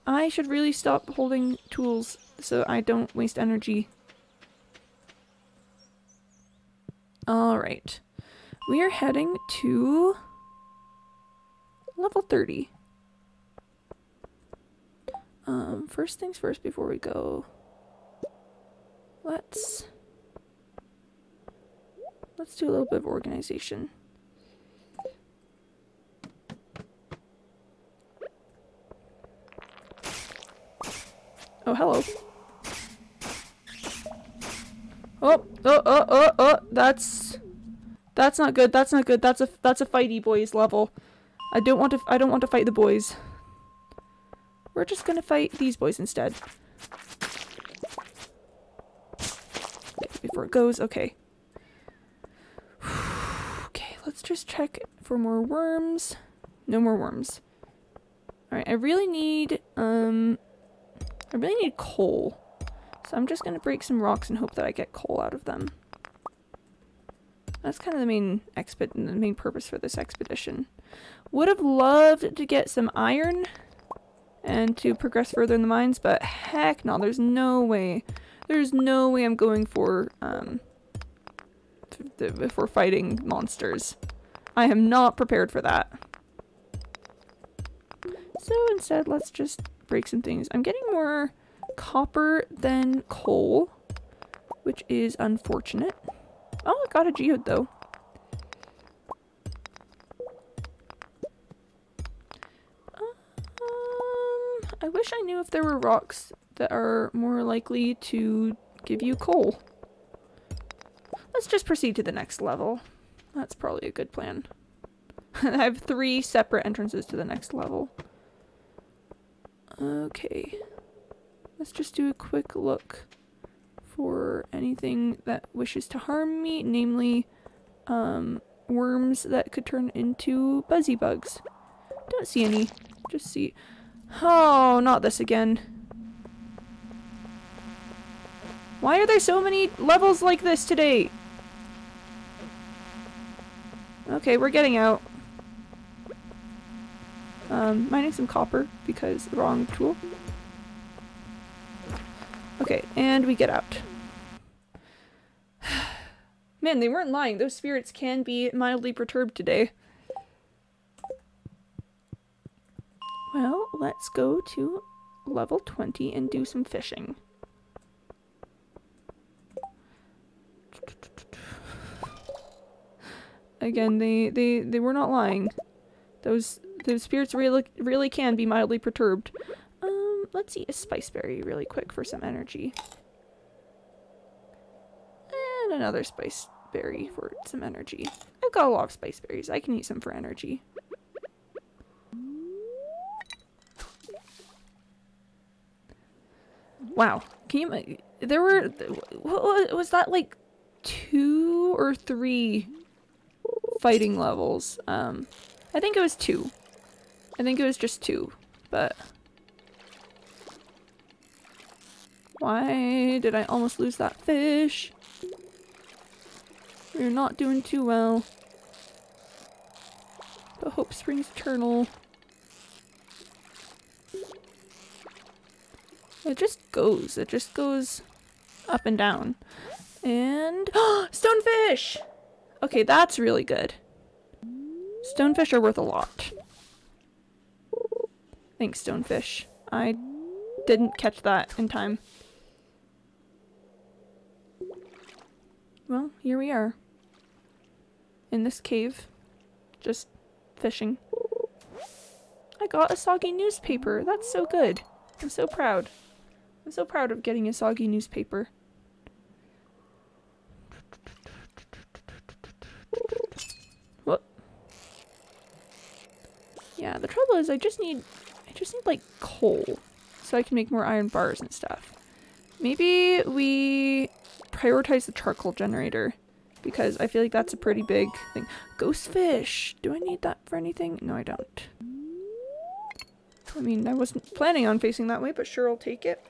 I should really stop holding tools so I don't waste energy. Alright. We are heading to level 30. First things first before we go. Let's do a little bit of organization. Oh, hello. Oh, that's not good. That's not good. That's a fighty boys level. I don't want to fight the boys. We're just gonna fight these boys instead. Before it goes, okay. Okay, let's just check for more worms. No more worms. Alright, I really need coal. So I'm just gonna break some rocks and hope that I get coal out of them. That's kind of the main purpose for this expedition. Would have loved to get some iron and to progress further in the mines, but heck no, there's no way. There's no way I'm going for fighting monsters. I am not prepared for that. So instead, let's just break some things. I'm getting more copper than coal, which is unfortunate. Oh, I got a geode though. I wish I knew if there were rocks that are more likely to give you coal. Let's just proceed to the next level. That's probably a good plan. I have 3 separate entrances to the next level. Okay. Let's just do a quick look for anything that wishes to harm me, namely worms that could turn into buzzy bugs. Don't see any. Just see. Oh, not this again. Why are there so many levels like this today? Okay, we're getting out. Mining some copper because the wrong tool. Okay, and we get out. Man, they weren't lying. Those spirits can be mildly perturbed today. Well, let's go to level 20 and do some fishing. Again, they were not lying. Those spirits really can be mildly perturbed. Let's eat a spice berry really quick for some energy. And another spice berry for some energy. I've got a lot of spice berries. I can eat some for energy. Wow. Can you... There were... What was that, like 2 or 3 fighting levels? I think it was 2. I think it was just 2, but... Why did I almost lose that fish? We're not doing too well. But hope springs eternal. It just goes up and down. And stonefish! Okay, that's really good. Stonefish are worth a lot. Thanks, stonefish. I didn't catch that in time. Well, here we are. In this cave. Just fishing. I got a soggy newspaper. That's so good. I'm so proud. I'm so proud of getting a soggy newspaper. Yeah, the trouble is I just need like coal so I can make more iron bars and stuff. Maybe we prioritize the charcoal generator because I feel like that's a pretty big thing. Ghost fish! Do I need that for anything? No, I don't. I mean, I wasn't planning on facing that way, but sure, I'll take it.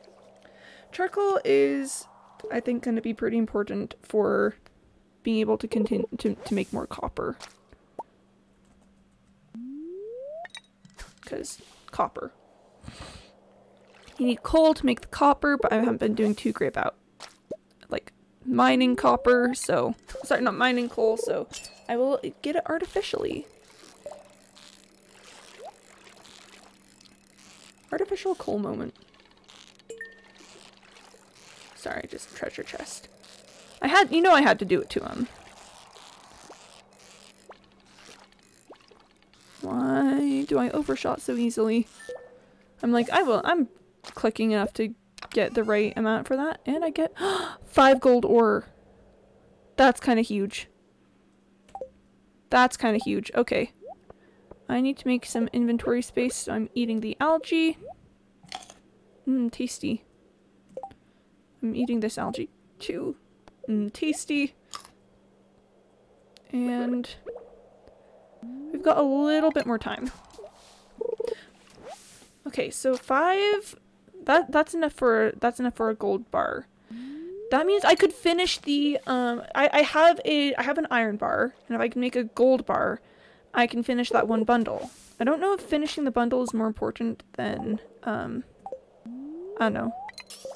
Charcoal is, I think, going to be pretty important for being able to continue to make more copper. Because copper. You need coal to make the copper, but I haven't been doing too great about, like, mining copper, so... Sorry, not mining coal, so I will get it artificially. Artificial coal moment. Sorry, just treasure chest. I had to do it to him. Why do I overshot so easily? I'm like, I'm clicking enough to get the right amount for that, and I get 5 gold ore. That's kind of huge. That's kind of huge. Okay. I need to make some inventory space, so I'm eating the algae. Mmm, tasty. I'm eating this algae too. Mmm, tasty. And we've got a little bit more time. Okay, so 5. That's enough for a gold bar. That means I could finish the I have an iron bar, and if I can make a gold bar, I can finish that one bundle. I don't know if finishing the bundle is more important than I don't know.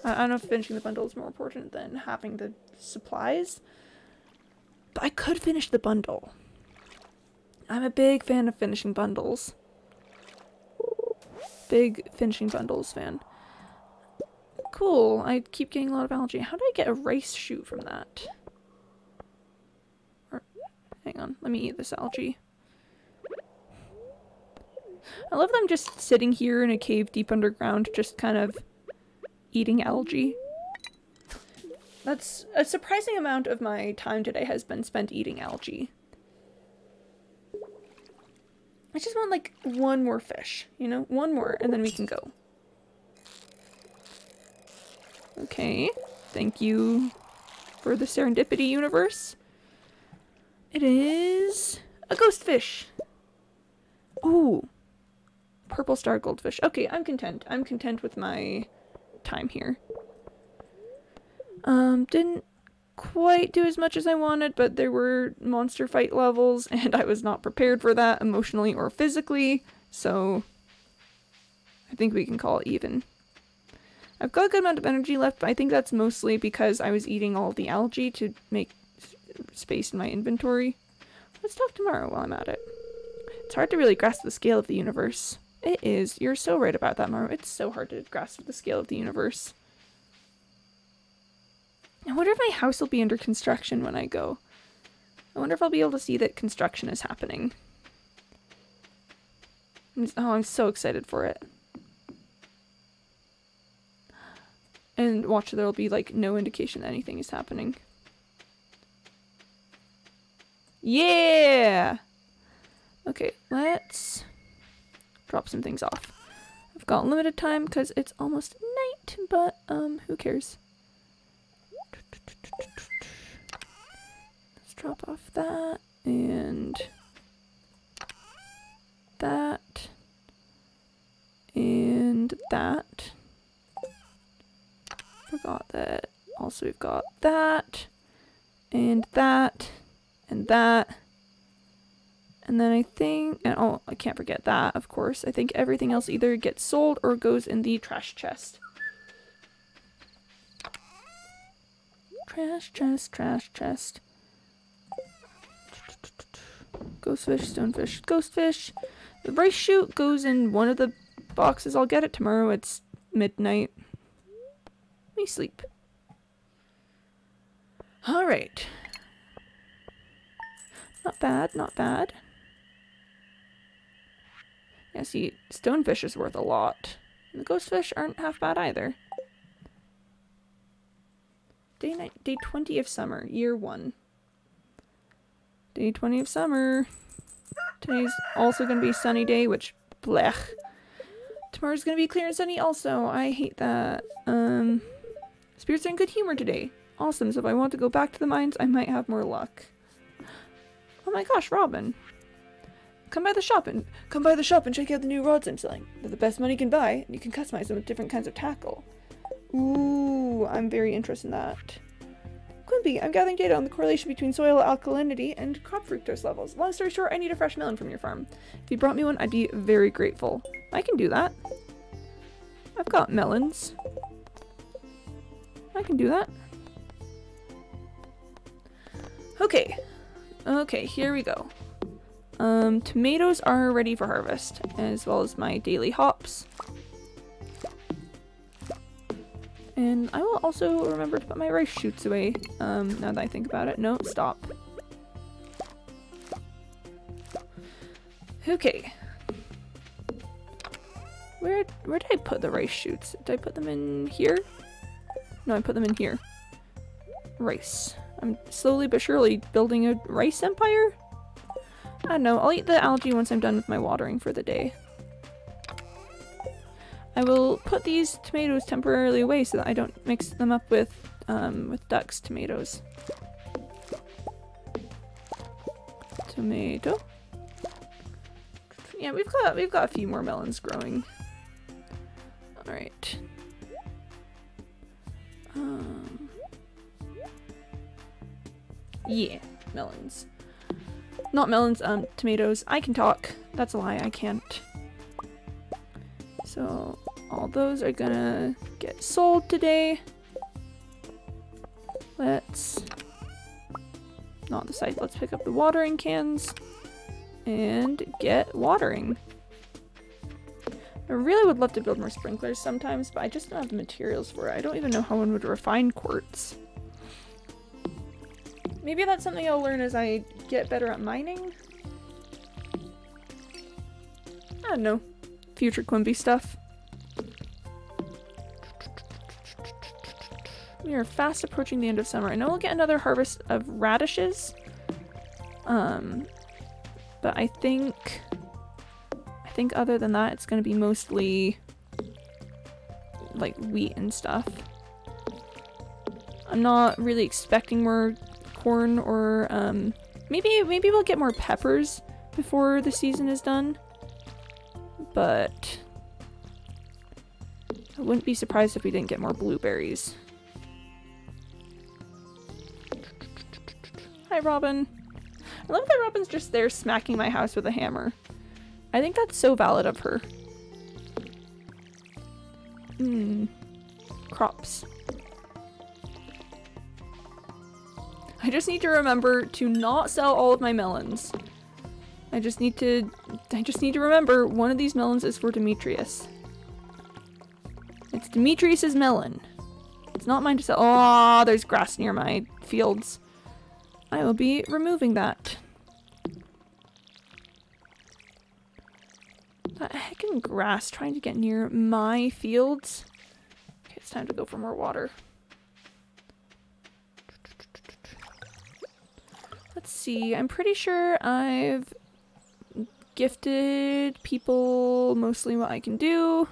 I don't know if finishing the bundle is more important than having the supplies. But I could finish the bundle. I'm a big fan of finishing bundles. Big finishing bundles fan. Cool. I keep getting a lot of algae. How do I get a rice shoot from that? Or, hang on. Let me eat this algae. I love them just sitting here in a cave deep underground, just kind of eating algae. That's a surprising amount of my time today has been spent eating algae. I just want like one more fish, you know? One more, and then we can go. Okay, thank you for the serendipity universe. It is a ghost fish. Ooh. Purple star goldfish. Okay, I'm content. I'm content with my time here. Didn't quite do as much as I wanted, but there were monster fight levels, and I was not prepared for that emotionally or physically, so I think we can call it even. I've got a good amount of energy left, but I think that's mostly because I was eating all the algae to make space in my inventory. Let's talk tomorrow while I'm at it. It's hard to really grasp the scale of the universe. It is. You're so right about that, Maru. It's so hard to grasp the scale of the universe. I wonder if my house will be under construction when I go. I wonder if I'll be able to see that construction is happening. Oh, I'm so excited for it. And watch, there'll be like no indication that anything is happening. Yeah! Okay, let's drop some things off. I've got limited time because it's almost night, but who cares? Let's drop off that and that and that. Forgot that. Also, we've got that and that and that. And then I think, and oh, I can't forget that, of course. I think everything else either gets sold or goes in the trash chest. Trash chest, trash chest. Ghost fish, stonefish, ghost fish. The rice shoot goes in one of the boxes. I'll get it tomorrow. It's midnight. Let me sleep. Alright. Not bad, not bad. Yeah, see, stonefish is worth a lot. And the ghost fish aren't half bad either. Day 20 of summer, year 1. Day 20 of summer. Today's also going to be a sunny day, which, blech. Tomorrow's going to be clear and sunny also. I hate that. Spirits are in good humor today. Awesome, so if I want to go back to the mines, I might have more luck. Oh my gosh, Robin. Come by the shop and check out the new rods I'm selling. They're the best money can buy, and you can customize them with different kinds of tackle. Ooh, I'm very interested in that. Quimby, I'm gathering data on the correlation between soil alkalinity and crop fructose levels. Long story short, I need a fresh melon from your farm. If you brought me one, I'd be very grateful. I can do that. I've got melons. I can do that. Okay. Okay, here we go. Tomatoes are ready for harvest, as well as my daily hops. And I will also remember to put my rice shoots away, now that I think about it. No, stop. Okay. Where did I put the rice shoots? Did I put them in here? No, I put them in here. Rice. I'm slowly but surely building a rice empire? I don't know, I'll eat the algae once I'm done with my watering for the day. I will put these tomatoes temporarily away so that I don't mix them up with Duck's tomatoes. Tomato. Yeah, we've got a few more melons growing. Alright. Yeah, melons. Not melons, tomatoes. I can talk. That's a lie, I can't. So, all those are gonna get sold today. Let's... not the site, let's pick up the watering cans and get watering. I really would love to build more sprinklers sometimes, but I just don't have the materials for it. I don't even know how one would refine quartz. Maybe that's something I'll learn as I get better at mining? I don't know. Future Quimby stuff. We are fast approaching the end of summer. I know we'll get another harvest of radishes. But I think other than that, it's gonna be mostly like wheat and stuff. I'm not really expecting more corn or maybe we'll get more peppers before the season is done. But I wouldn't be surprised if we didn't get more blueberries. Hi, Robin. I love that Robin's just there smacking my house with a hammer. I think that's so valid of her. Crops. I just need to remember to not sell all of my melons. I just need to remember one of these melons is for Demetrius. It's Demetrius's melon. It's not mine to sell. Oh, there's grass near my fields. I will be removing that. That heckin' grass trying to get near my fields. Okay, it's time to go for more water. Let's see, I'm pretty sure I've gifted people mostly what I can do.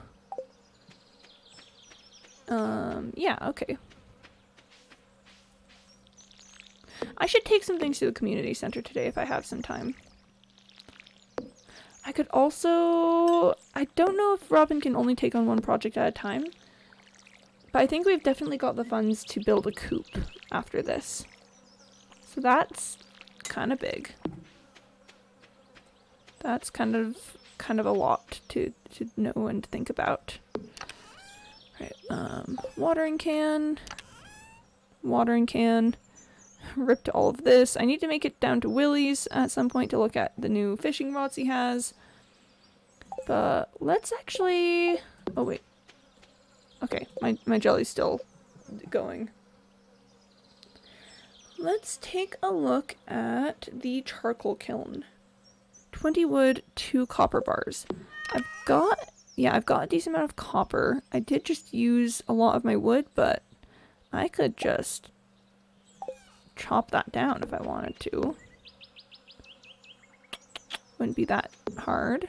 Yeah, okay. I should take some things to the community center today if I have some time. I could also... I don't know if Robin can only take on one project at a time, but I think we've definitely got the funds to build a coop after this. So that's kind of big. That's kind of a lot to know and think about. Right, watering can. Ripped all of this. I need to make it down to Willie's at some point to look at the new fishing rods he has. But let's actually... oh wait. Okay, my jelly's still going. Let's take a look at the charcoal kiln. 20 wood, 2 copper bars. I've got a decent amount of copper. I did just use a lot of my wood, but I could just chop that down if I wanted to. Wouldn't be that hard.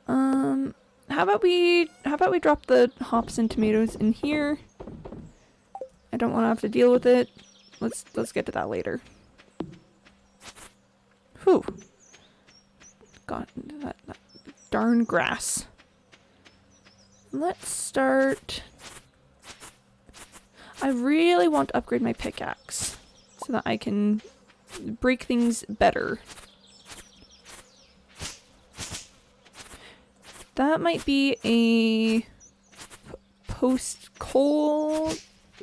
How about we drop the hops and tomatoes in here? I don't want to have to deal with it. Let's get to that later. Whew. God, that darn grass. Let's start. I really want to upgrade my pickaxe so that I can break things better. That might be a post-coal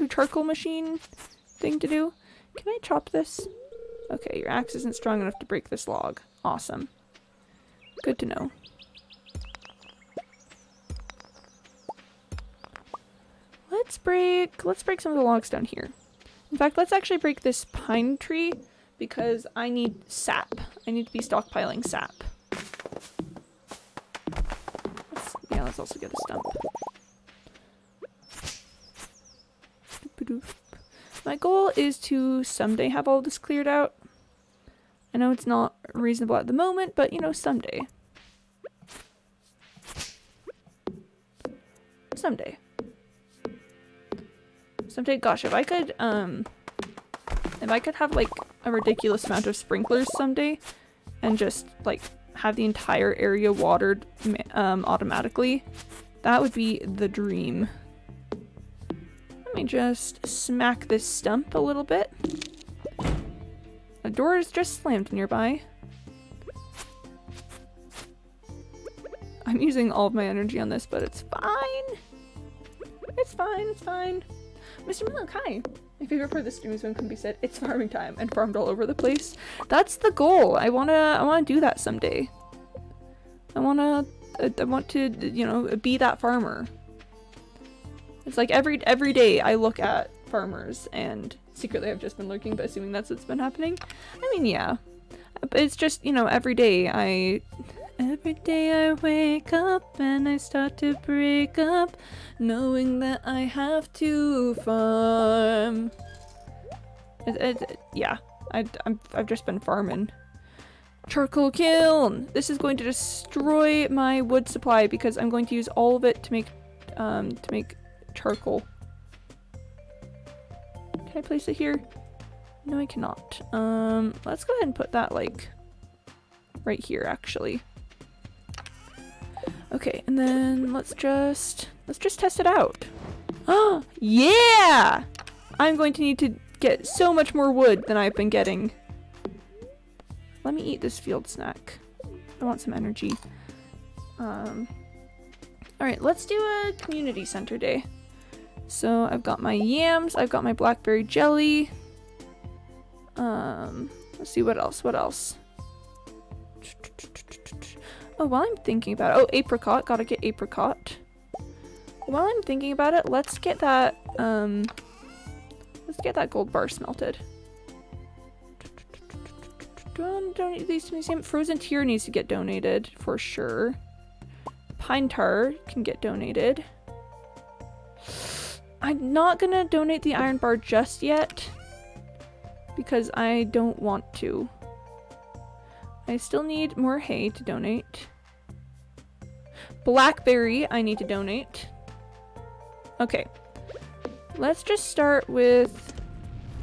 charcoal machine thing to do. Can I chop this? Okay, your axe isn't strong enough to break this log. Awesome. Good to know. Let's break some of the logs down here. In fact, let's actually break this pine tree because I need sap. I need to be stockpiling sap. Let's also get a stump. My goal is to someday have all this cleared out. I know it's not reasonable at the moment, but you know, someday. Someday. Someday, gosh, if I could have like a ridiculous amount of sprinklers someday and just like have the entire area watered automatically, that would be the dream. Let me just smack this stump a little bit. A door is just slammed nearby. I'm using all of my energy on this, but it's fine. It's fine, it's fine. Mr. Milk, hi. My favorite part of the stream is when Quimby said, "It's farming time," and farmed all over the place. That's the goal. I wanna do that someday. I want to, you know, be that farmer. It's like every day I look at farmers and secretly I've just been lurking, but assuming that's what's been happening. I mean, yeah. But it's just, you know, every day I wake up and I start to break up, knowing that I have to farm. Yeah, I've just been farming. Charcoal kiln! This is going to destroy my wood supply because I'm going to use all of it to make charcoal. Can I place it here? No, I cannot. Let's go ahead and put that like right here actually. Okay, and then let's just test it out. Oh, yeah! I'm going to need to get so much more wood than I've been getting. Let me eat this field snack. I want some energy. Alright, let's do a community center day. So I've got my yams, I've got my blackberry jelly. Let's see what else. Oh, while I'm thinking about it, oh, apricot, gotta get apricot. While I'm thinking about it, let's get that gold bar smelted. Donate these to museum. Frozen tier needs to get donated for sure. Pine tar can get donated. I'm not gonna donate the iron bar just yet because I don't want to. I still need more hay to donate. Blackberry I need to donate. Okay, let's just start with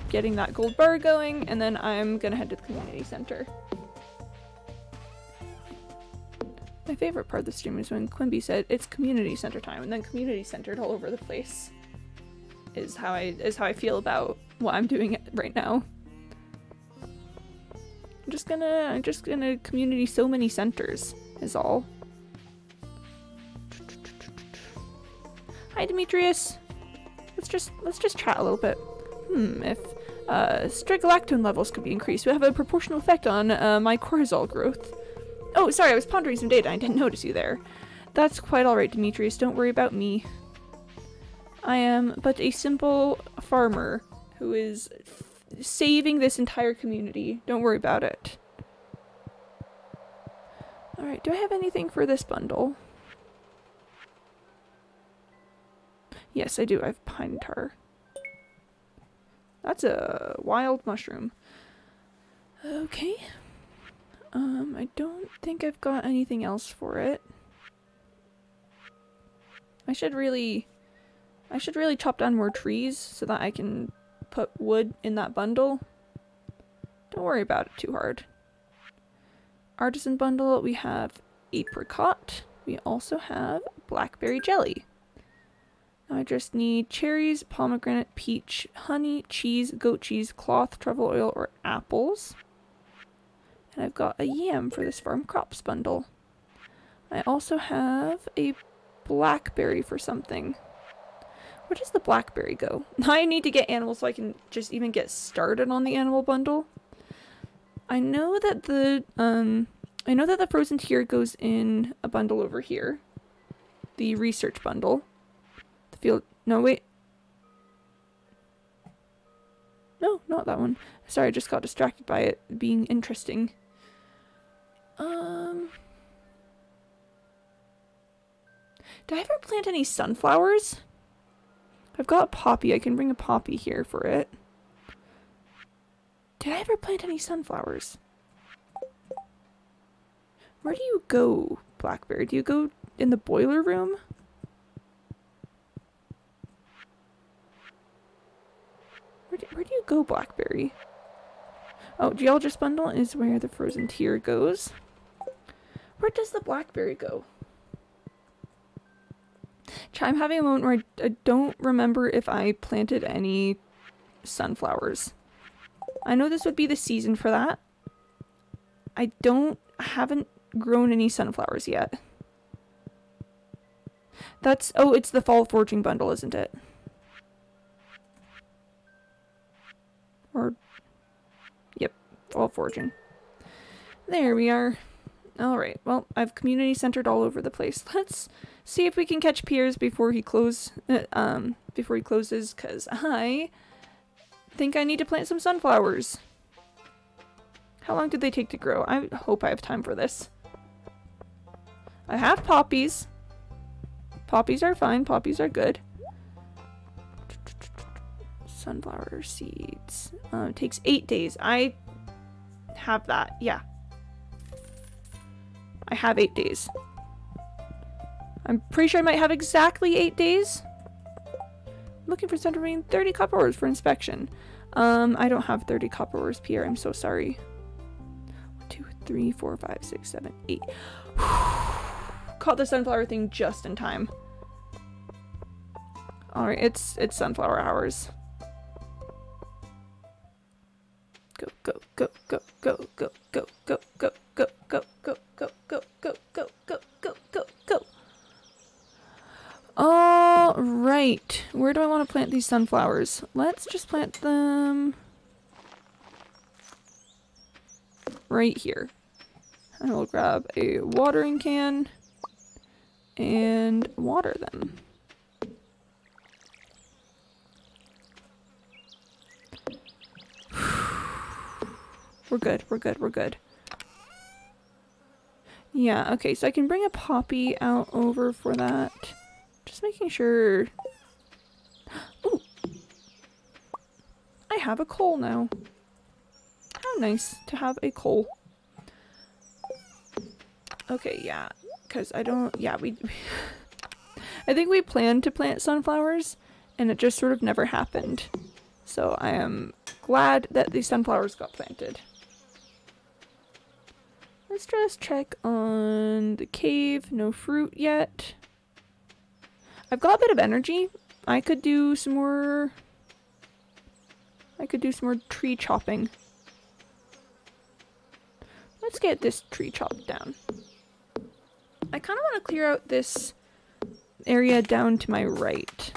getting that gold bar going, and then I'm gonna head to the community center. My favorite part of the stream is when Quimby said it's community center time, and then community centered all over the place. Is how I feel about what I'm doing right now. I'm just gonna community so many centers is all. Hi Demetrius. Let's just chat a little bit. If strigolactone levels could be increased, it would have a proportional effect on my cortisol growth. Oh, sorry, I was pondering some data. I didn't notice you there. That's quite alright, Demetrius. Don't worry about me. I am but a simple farmer who is saving this entire community. Don't worry about it. Alright, do I have anything for this bundle? Yes, I do. I have pine tar. That's a wild mushroom. Okay. I don't think I've got anything else for it. I should really chop down more trees so that I can put wood in that bundle. Don't worry about it too hard. Artisan bundle, we have apricot. We also have blackberry jelly. Now I just need cherries, pomegranate, peach, honey, cheese, goat cheese, cloth, truffle oil, or apples. And I've got a yam for this farm crops bundle. I also have a blackberry for something. Where does the blackberry go? I need to get animals so I can just even get started on the animal bundle. I know that the frozen tier goes in a bundle over here. The research bundle. The field, no wait. No, not that one. Sorry, I just got distracted by it being interesting. Did I ever plant any sunflowers? I've got a poppy. I can bring a poppy here for it. Did I ever plant any sunflowers? Where do you go, Blackberry? Do you go in the boiler room? Where do you go, Blackberry? Oh, Geologist Bundle is where the frozen tier goes. Where does the Blackberry go? I'm having a moment where I don't remember if I planted any sunflowers. I know this would be the season for that. I haven't grown any sunflowers yet. Oh, it's the fall foraging bundle, isn't it? Or, yep, fall foraging. There we are. Alright, well, I've community centered all over the place. Let's see if we can catch Piers before he closes, because I think I need to plant some sunflowers. How long did they take to grow? I hope I have time for this. I have poppies. Poppies are fine. Poppies are good. Sunflower seeds. It takes 8 days. I have that. Yeah. I have 8 days. I'm pretty sure I might have exactly 8 days. I'm looking for center rain 30 copper ores for inspection. I don't have 30 copper ores, Pierre. I'm so sorry. 1, 2, 3, 4, 5, 6, 7, 8. Caught the sunflower thing just in time. Alright, it's sunflower hours. Go, go, go, go, go, go, go, go, go, go, go, go, go, go, go, go, go, go, go, go. Alright, where do I want to plant these sunflowers? Let's just plant them right here. I will grab a watering can and water them. We're good, we're good, we're good. Yeah, okay, so I can bring a poppy out over for that. Just making sure. Ooh! I have a coal now. How nice to have a coal. Okay, yeah, because I don't, yeah, I think we planned to plant sunflowers, and it just sort of never happened. So I am glad that the sunflowers got planted. Let's just check on the cave. No fruit yet. I've got a bit of energy. I could do some more tree chopping. Let's get this tree chopped down. I kind of want to clear out this area down to my right.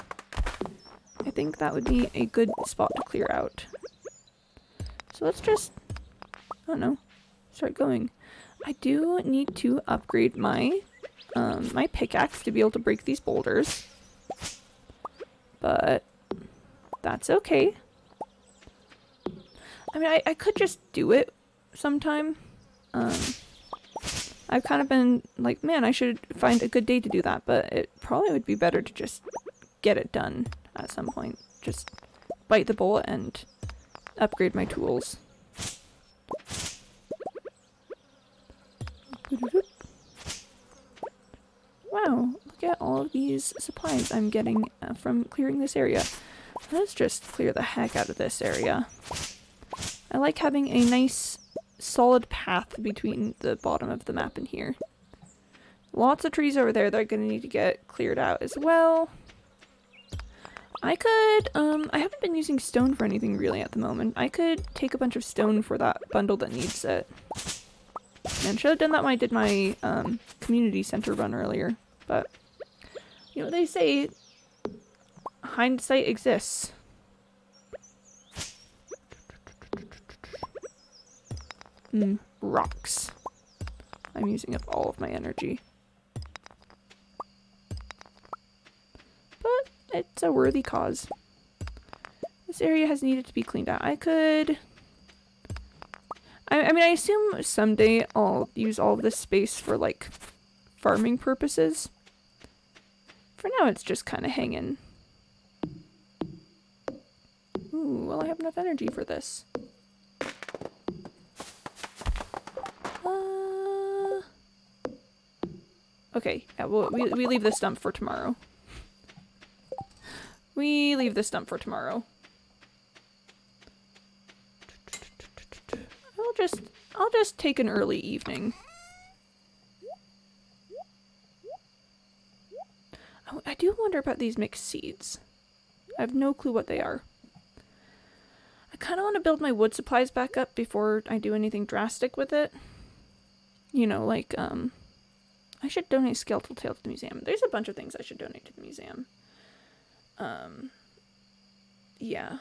I think that would be a good spot to clear out. So let's just, I don't know, start going. I do need to upgrade my my pickaxe to be able to break these boulders. But that's okay. I mean, I could just do it sometime. I've kind of been like, man, I should find a good day to do that, but it probably would be better to just get it done at some point. Just bite the bullet and upgrade my tools. Wow, look at all of these supplies I'm getting from clearing this area. Let's just clear the heck out of this area. I like having a nice solid path between the bottom of the map and here. Lots of trees over there that are going to need to get cleared out as well. I could, I haven't been using stone for anything really at the moment. I could take a bunch of stone for that bundle that needs it. And should have done that when I did my community center run earlier. But, you know what they say, hindsight exists. Rocks. I'm using up all of my energy. But it's a worthy cause. This area has needed to be cleaned out. I could... I mean, I assume someday I'll use all of this space for, like, farming purposes. For now, it's just kind of hanging. Ooh, well, I have enough energy for this. Okay, yeah, well, we leave this dump for tomorrow. We leave this dump for tomorrow. I'll just take an early evening. I do wonder about these mixed seeds. I have no clue what they are. I kind of want to build my wood supplies back up before I do anything drastic with it. You know, like, I should donate skeletal tail to the museum. There's a bunch of things I should donate to the museum. Yeah.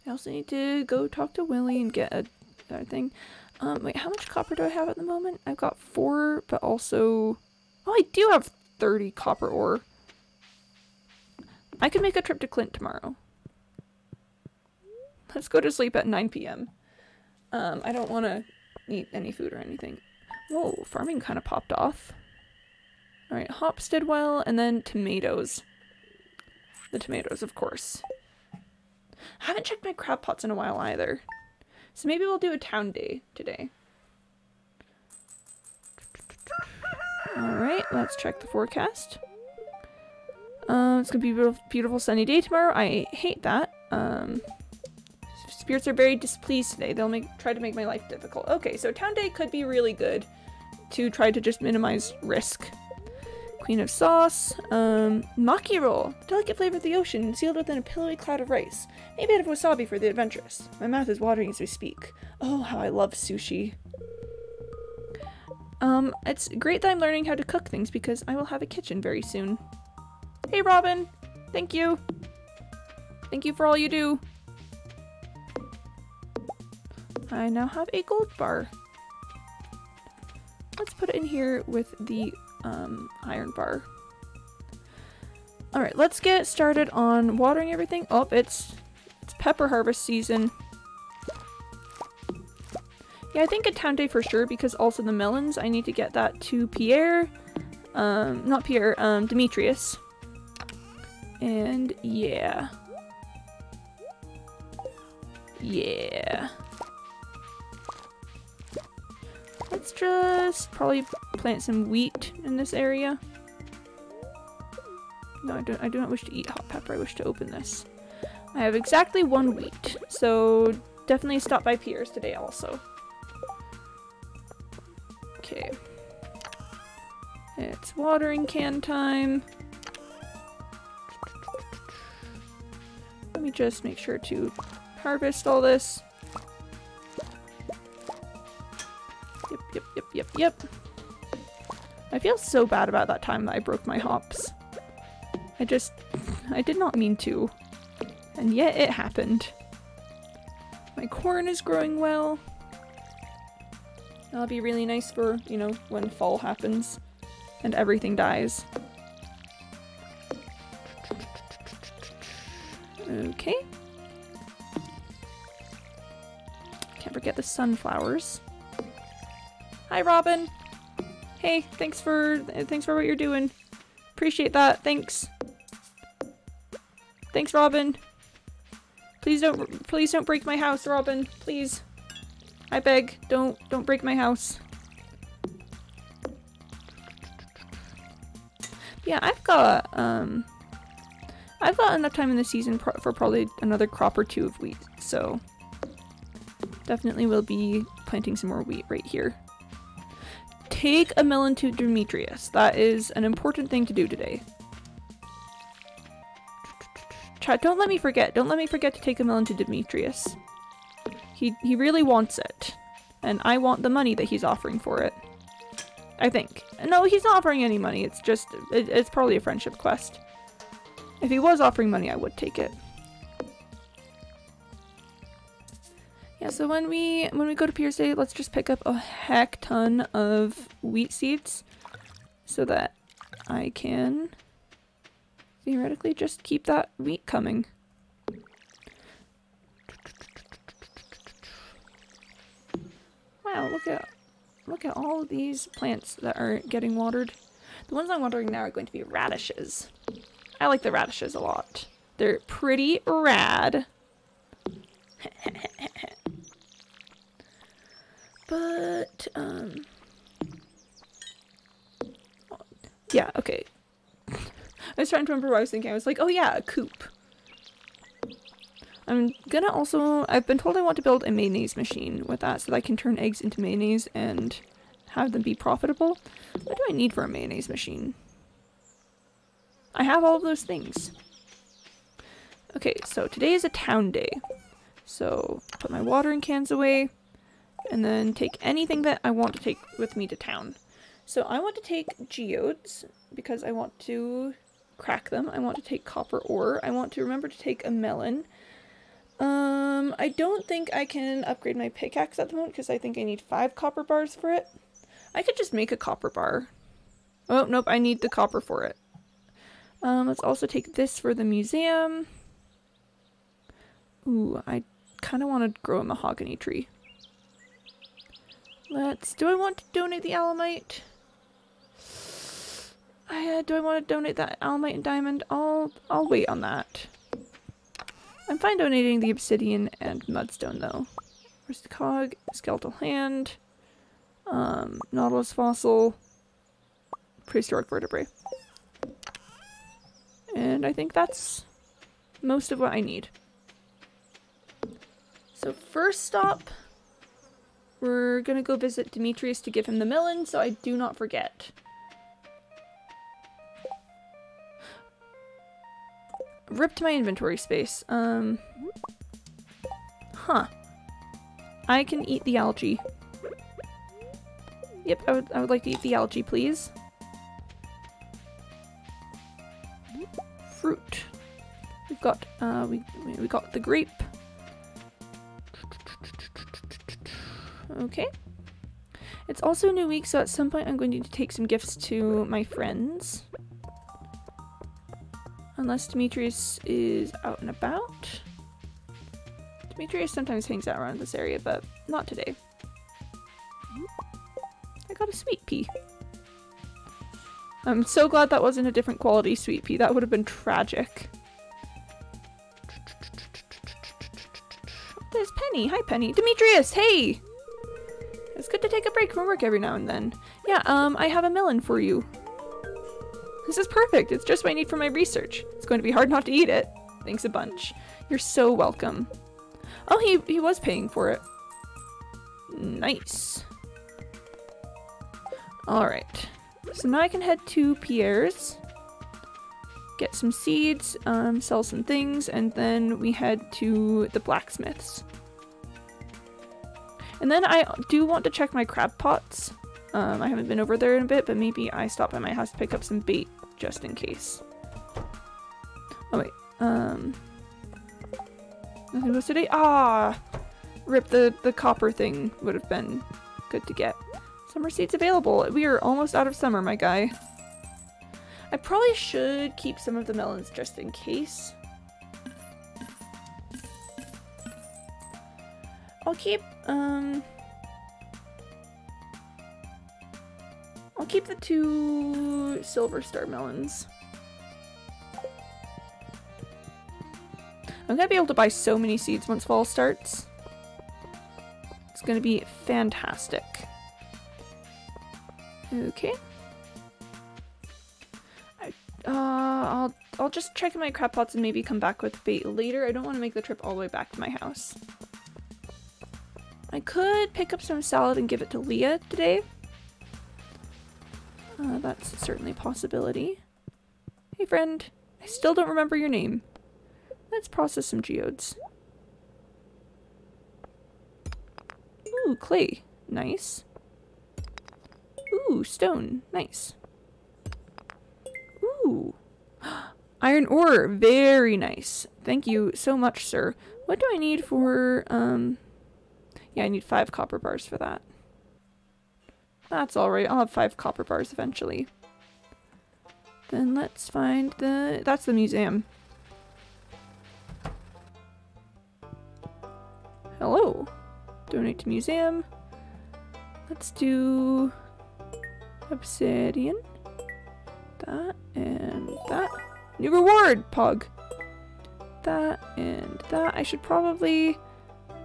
I also need to go talk to Willie and get a thing. Wait, how much copper do I have at the moment? I've got 4, but also... Oh, I do have 30 copper ore. I could make a trip to Clint tomorrow. Let's go to sleep at 9 p.m. I don't want to eat any food or anything. Whoa, farming kind of popped off. Alright, hops did well, and then tomatoes. The tomatoes, of course. I haven't checked my crab pots in a while either. So maybe we'll do a town day today. Alright, let's check the forecast. It's gonna be a beautiful, beautiful sunny day tomorrow. I hate that. Spirits are very displeased today. They'll try to make my life difficult. Okay, so town day could be really good to try to just minimize risk. Queen of sauce. Maki roll. Delicate flavor of the ocean, sealed within a pillowy cloud of rice. Maybe out of wasabi for the adventurous. My mouth is watering as we speak. Oh, how I love sushi. It's great that I'm learning how to cook things because I will have a kitchen very soon. Hey, Robin! Thank you! Thank you for all you do! I now have a gold bar. Let's put it in here with the iron bar. Alright, let's get started on watering everything. Oh, it's pepper harvest season. Yeah, I think a town day for sure, because also the melons, I need to get that to Pierre. Not Pierre, Demetrius. And yeah. Yeah. Let's just probably plant some wheat in this area. No, I do not wish to eat hot pepper. I wish to open this. I have exactly 1 wheat, so definitely stop by Pierre's today also. Okay. It's watering can time. Let me just make sure to harvest all this. Yep. I feel so bad about that time that I broke my hops. I did not mean to. And yet it happened. My corn is growing well. That'll be really nice for, you know, when fall happens and everything dies. Okay. Can't forget the sunflowers. Hi, Robin. Hey, thanks for what you're doing. Appreciate that. Thanks. Thanks, Robin. Please don't break my house, Robin. Please. I beg, don't break my house. Yeah, I've got enough time in the season for probably another crop or two of wheat, so definitely will be planting some more wheat right here. Take a melon to Demetrius. That is an important thing to do today. Chat, don't let me forget. Don't let me forget to take a melon to Demetrius. He really wants it. And I want the money that he's offering for it. I think. No, he's not offering any money. It's just, it's probably a friendship quest. If he was offering money, I would take it. Yeah, so when we go to Pierce Day, let's just pick up a heck ton of wheat seeds so that I can theoretically just keep that wheat coming. Wow, look at all of these plants that are getting watered. The ones I'm watering now are going to be radishes. I like the radishes a lot. They're pretty rad. But, yeah, okay. I was trying to remember what I was thinking. I was like, oh yeah, a coop. I'm gonna also, I've been told I want to build a mayonnaise machine with that so that I can turn eggs into mayonnaise and have them be profitable. What do I need for a mayonnaise machine? I have all of those things. Okay, so today is a town day. So put my watering cans away and then take anything that I want to take with me to town. So I want to take geodes because I want to crack them. I want to take copper ore. I want to remember to take a melon. I don't think I can upgrade my pickaxe at the moment because I think I need 5 copper bars for it. I could just make a copper bar. Oh, nope, I need the copper for it. Let's also take this for the museum. Ooh, I kind of want to grow a mahogany tree. Do I want to donate the alamite? Do I want to donate that alamite and diamond? I'll wait on that. I'm fine donating the obsidian and mudstone though. Where's the cog? Skeletal hand. Nautilus fossil. Prehistoric vertebrae. And I think that's most of what I need. So first stop, we're gonna go visit Demetrius to give him the melon so I do not forget. Ripped my inventory space. Huh. I can eat the algae. Yep, I would like to eat the algae, please. Fruit. We've got we got the grape. Okay. It's also a new week, so at some point I'm going to need to take some gifts to my friends. Unless Demetrius is out and about. Demetrius sometimes hangs out around this area, but not today. I got a sweet pea. I'm so glad that wasn't a different quality sweet pea. That would have been tragic. There's Penny. Hi, Penny. Demetrius, hey! It's good to take a break from work every now and then. Yeah, I have a melon for you. This is perfect. It's just what I need for my research. It's going to be hard not to eat it. Thanks a bunch. You're so welcome. Oh, he was paying for it. Nice. Alright. So now I can head to Pierre's. Get some seeds, sell some things, and then we head to the blacksmith's. And then I do want to check my crab pots. I haven't been over there in a bit, but maybe I stop by my house to pick up some bait just in case. Oh wait, nothing was today? Ah! Rip, the copper thing would have been good to get. Summer seeds available. We are almost out of summer, my guy. I probably should keep some of the melons just in case. I'll keep the 2 silver star melons. I'm gonna be able to buy so many seeds once fall starts. It's gonna be fantastic. Okay. I'll just check in my crab pots and maybe come back with bait later. I don't want to make the trip all the way back to my house. I could pick up some salad and give it to Leah today. That's certainly a possibility. Hey friend, I still don't remember your name. Let's process some geodes. Ooh, clay. Nice. Ooh, stone. Nice. Ooh. Iron ore. Very nice. Thank you so much, sir. What do I need for, yeah, I need 5 copper bars for that. That's alright. I'll have 5 copper bars eventually. Then let's find that's the museum. Hello. Donate to museum. Let's do obsidian. That and that. New reward, Pog. That and that. I should probably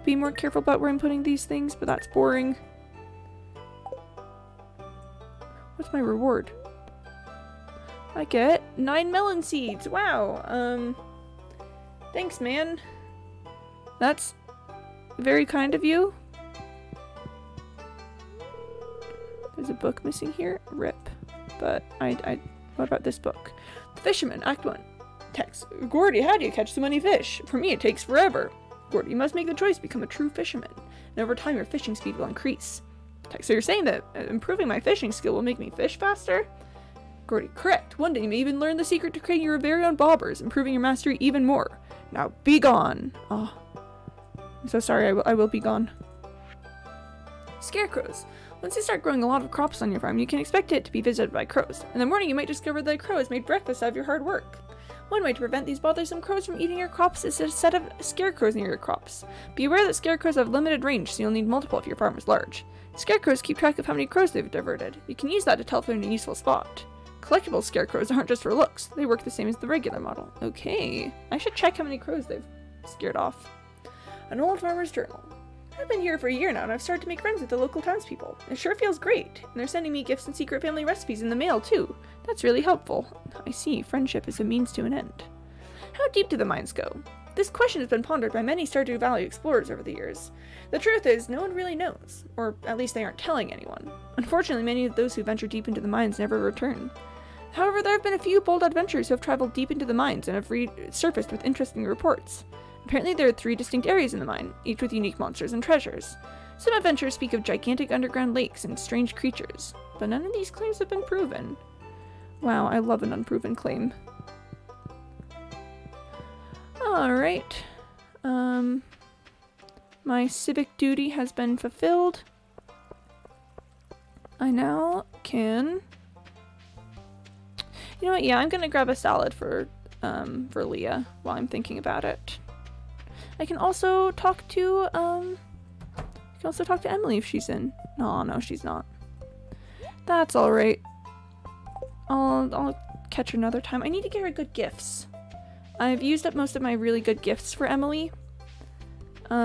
be more careful about where I'm putting these things, but that's boring. What's my reward? I get 9 melon seeds. Wow. Thanks, man. That's very kind of you. There's a book missing here. Rip. But what about this book? The Fisherman, Act 1. Text. Gordy, how do you catch so many fish? For me, it takes forever. Gordy, you must make the choice to become a true fisherman. And over time, your fishing speed will increase. Text. So you're saying that improving my fishing skill will make me fish faster? Gordy, correct. One day you may even learn the secret to creating your very own bobbers, improving your mastery even more. Now be gone. Oh, I'm so sorry. I will be gone. Scarecrows. Once you start growing a lot of crops on your farm, you can expect it to be visited by crows. In the morning, you might discover that a crow has made breakfast out of your hard work. One way to prevent these bothersome crows from eating your crops is to set up scarecrows near your crops. Be aware that scarecrows have limited range, so you'll need multiple if your farm is large. Scarecrows keep track of how many crows they've diverted. You can use that to tell if they're in a useful spot. Collectible scarecrows aren't just for looks. They work the same as the regular model. Okay. I should check how many crows they've scared off. An old farmer's journal. I've been here for a year now and I've started to make friends with the local townspeople. It sure feels great. And they're sending me gifts and secret family recipes in the mail too. That's really helpful. I see. Friendship is a means to an end. How deep do the mines go? This question has been pondered by many Stardew Valley explorers over the years. The truth is, no one really knows. Or at least they aren't telling anyone. Unfortunately, many of those who venture deep into the mines never return. However, there have been a few bold adventurers who have traveled deep into the mines and have resurfaced with interesting reports. Apparently there are 3 distinct areas in the mine, each with unique monsters and treasures. Some adventurers speak of gigantic underground lakes and strange creatures, but none of these claims have been proven. Wow, I love an unproven claim. Alright. My civic duty has been fulfilled. I now can... You know what, yeah, I'm gonna grab a salad for Leah while I'm thinking about it. I can also talk to, Emily if she's in. No, she's not. That's alright. I'll catch her another time. I need to get her good gifts. I've used up most of my really good gifts for Emily,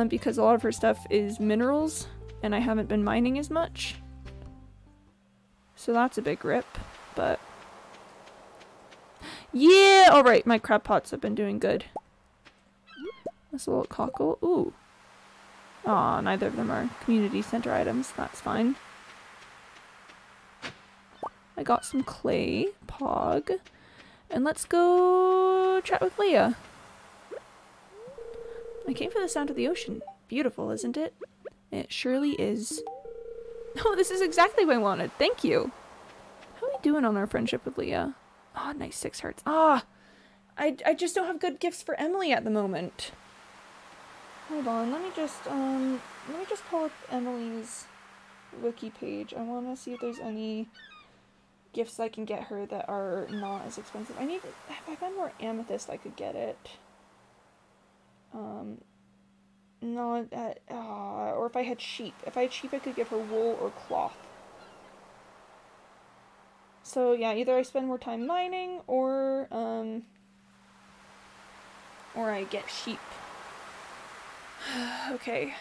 because a lot of her stuff is minerals, and I haven't been mining as much. So that's a big rip, but... Yeah! Alright, my crab pots have been doing good. That's a little cockle. Ooh. Aw, neither of them are community center items. That's fine. I got some clay, Pog. And let's go chat with Leah. I came for the sound of the ocean. Beautiful, isn't it? It surely is. Oh, this is exactly what I wanted. Thank you. How are we doing on our friendship with Leah? Oh, nice 6 hearts. Ah! I just don't have good gifts for Emily at the moment. Hold on, let me just pull up Emily's wiki page. I want to see if there's any gifts I can get her that are not as expensive. If I found more amethyst, I could get it. No, or if I had sheep. If I had sheep, I could give her wool or cloth. So yeah, either I spend more time mining, or I get sheep. Okay.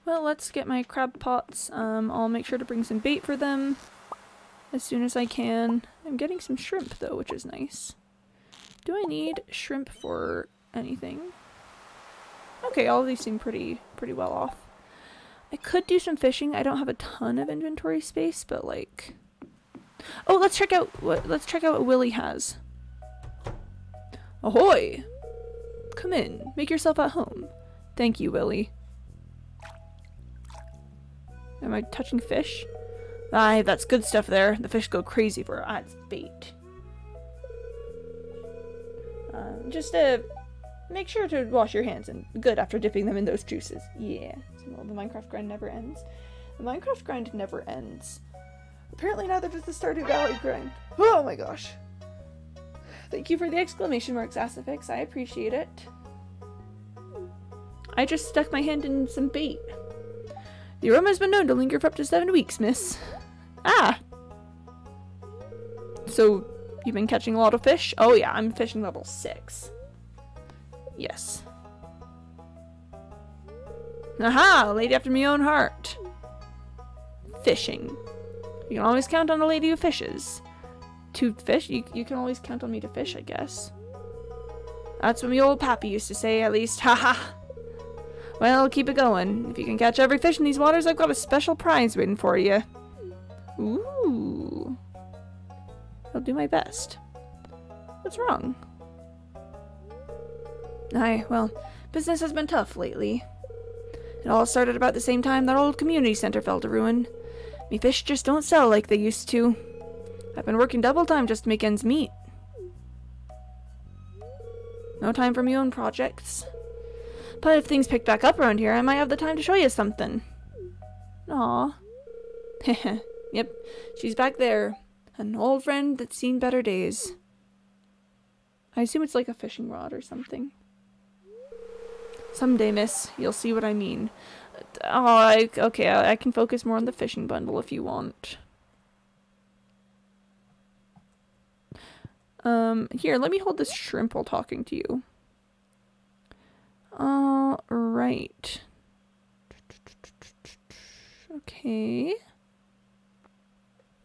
Well, let's get my crab pots. I'll make sure to bring some bait for them as soon as I can. I'm getting some shrimp though, which is nice. Do I need shrimp for anything? Okay, all of these seem pretty well off. I could do some fishing. I don't have a ton of inventory space, but like, oh, let's check out what Willy has. Ahoy! Come in. Make yourself at home. Thank you, Willy. Am I touching fish? Aye, that's good stuff there. The fish go crazy for it. Ah, it's bait. Just make sure to wash your hands and good after dipping them in those juices. Yeah. So, the Minecraft grind never ends. The Minecraft grind never ends. Apparently neither does the Stardew Valley grind. Oh my gosh. Thank you for the exclamation marks, Assifix. I appreciate it. I just stuck my hand in some bait. The aroma has been known to linger for up to 7 weeks, miss. Ah! So, you've been catching a lot of fish? Oh yeah, I'm fishing level 6. Yes. Aha! A lady after my own heart. Fishing. You can always count on a lady who fishes. To fish? You can always count on me to fish, I guess. That's what my old pappy used to say, at least. Haha! Well, keep it going. If you can catch every fish in these waters, I've got a special prize waiting for you. Ooh. I'll do my best. What's wrong? Aye, well, business has been tough lately. It all started about the same time that old community center fell to ruin. Me fish just don't sell like they used to. I've been working double time just to make ends meet. No time for me own projects. But if things pick back up around here, I might have the time to show you something. Aw. Yep, she's back there. An old friend that's seen better days. I assume it's like a fishing rod or something. Someday, miss, you'll see what I mean. Oh, okay, I can focus more on the fishing bundle if you want. Here, let me hold this shrimp while talking to you. Right. Okay.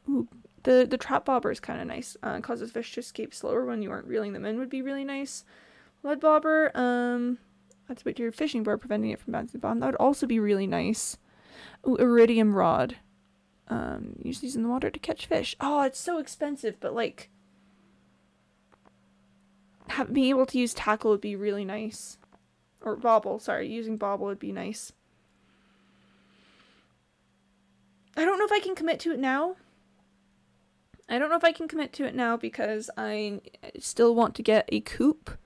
Ooh, the trap bobber is kind of nice. Causes fish to escape slower when you aren't reeling them in would be really nice. Lead bobber, that's what your fishing board, preventing it from bouncing the bottom. That would also be really nice. Ooh, iridium rod. Use these in the water to catch fish. Oh, it's so expensive, but like, being able to use tackle would be really nice. Or bobble, sorry, using bobble would be nice. I don't know if I can commit to it now. I don't know if I can commit to it now because I still want to get a coop.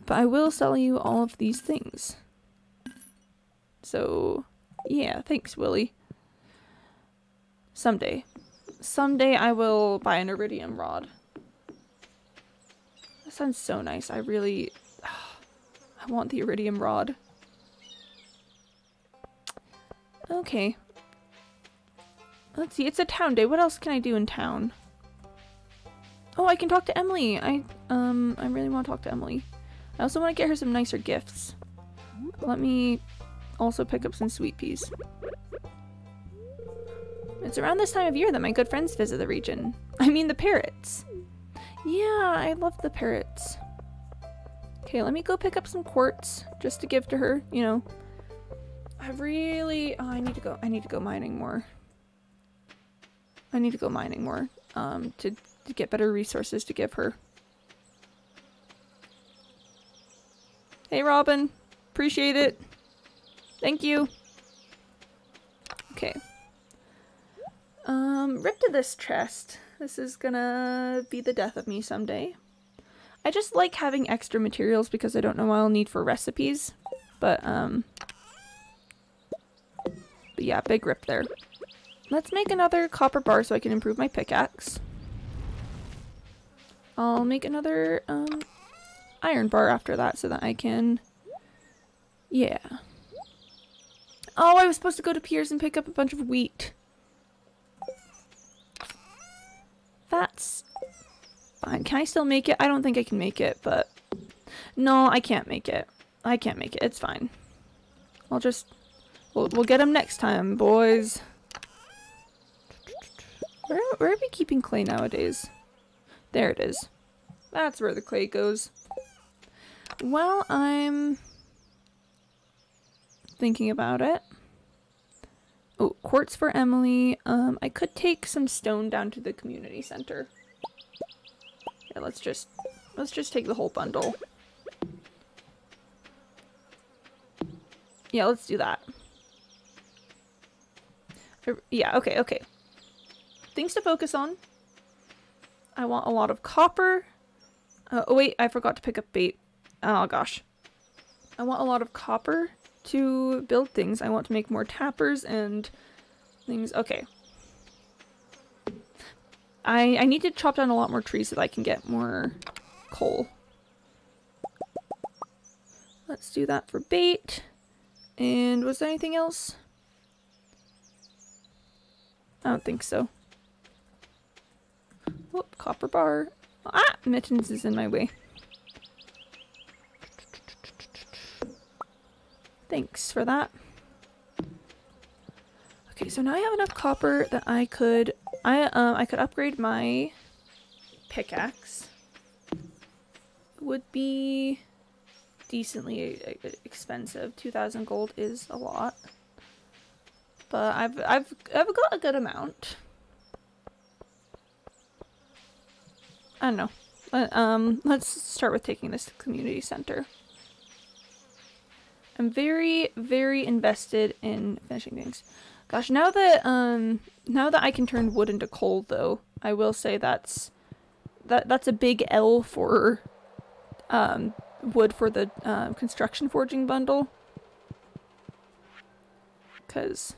But I will sell you all of these things. So, yeah, thanks, Willy. Someday. Someday I will buy an iridium rod. That sounds so nice. I really... I want the iridium rod. Okay. Let's see, it's a town day. What else can I do in town? Oh, I can talk to Emily. I really want to talk to Emily. I also want to get her some nicer gifts. Let me also pick up some sweet peas. It's around this time of year that my good friends visit the region. I mean the parrots. Yeah, I love the parrots. Okay, let me go pick up some quartz just to give to her, you know. I really... Oh, I need to go mining more. I need to go mining more to get better resources to give her. Hey, Robin. Appreciate it. Thank you. Okay. Rip to this chest. This is gonna be the death of me someday. I just like having extra materials because I don't know what I'll need for recipes. But yeah, big rip there. Let's make another copper bar so I can improve my pickaxe. I'll make another iron bar after that so that I can... Yeah. Oh, I was supposed to go to Piers and pick up a bunch of wheat. That's fine. Can I still make it? I don't think I can make it, but... No, I can't make it. I can't make it. It's fine. We'll get them next time, boys. Where are we keeping clay nowadays? There it is. That's where the clay goes. Well, I'm thinking about it. Oh, quartz for Emily. I could take some stone down to the community center. Yeah, let's just take the whole bundle. Yeah, let's do that. Yeah, okay. Things to focus on. I want a lot of copper. Oh wait, I forgot to pick up bait. Oh gosh. I want a lot of copper to build things. I want to make more tappers and things. Okay. I need to chop down a lot more trees so that I can get more coal. Let's do that for bait. And was there anything else? I don't think so. Whoop, copper bar. Ah, Mittens is in my way. Thanks for that. Okay, so now I have enough copper that I could upgrade my pickaxe. Would be decently expensive. 2,000 gold is a lot, but I've got a good amount. I don't know. Let's start with taking this to the community center. I'm very, very invested in finishing things. Gosh, now that I can turn wood into coal, though, I will say that's a big L for wood for the construction forging bundle. Cause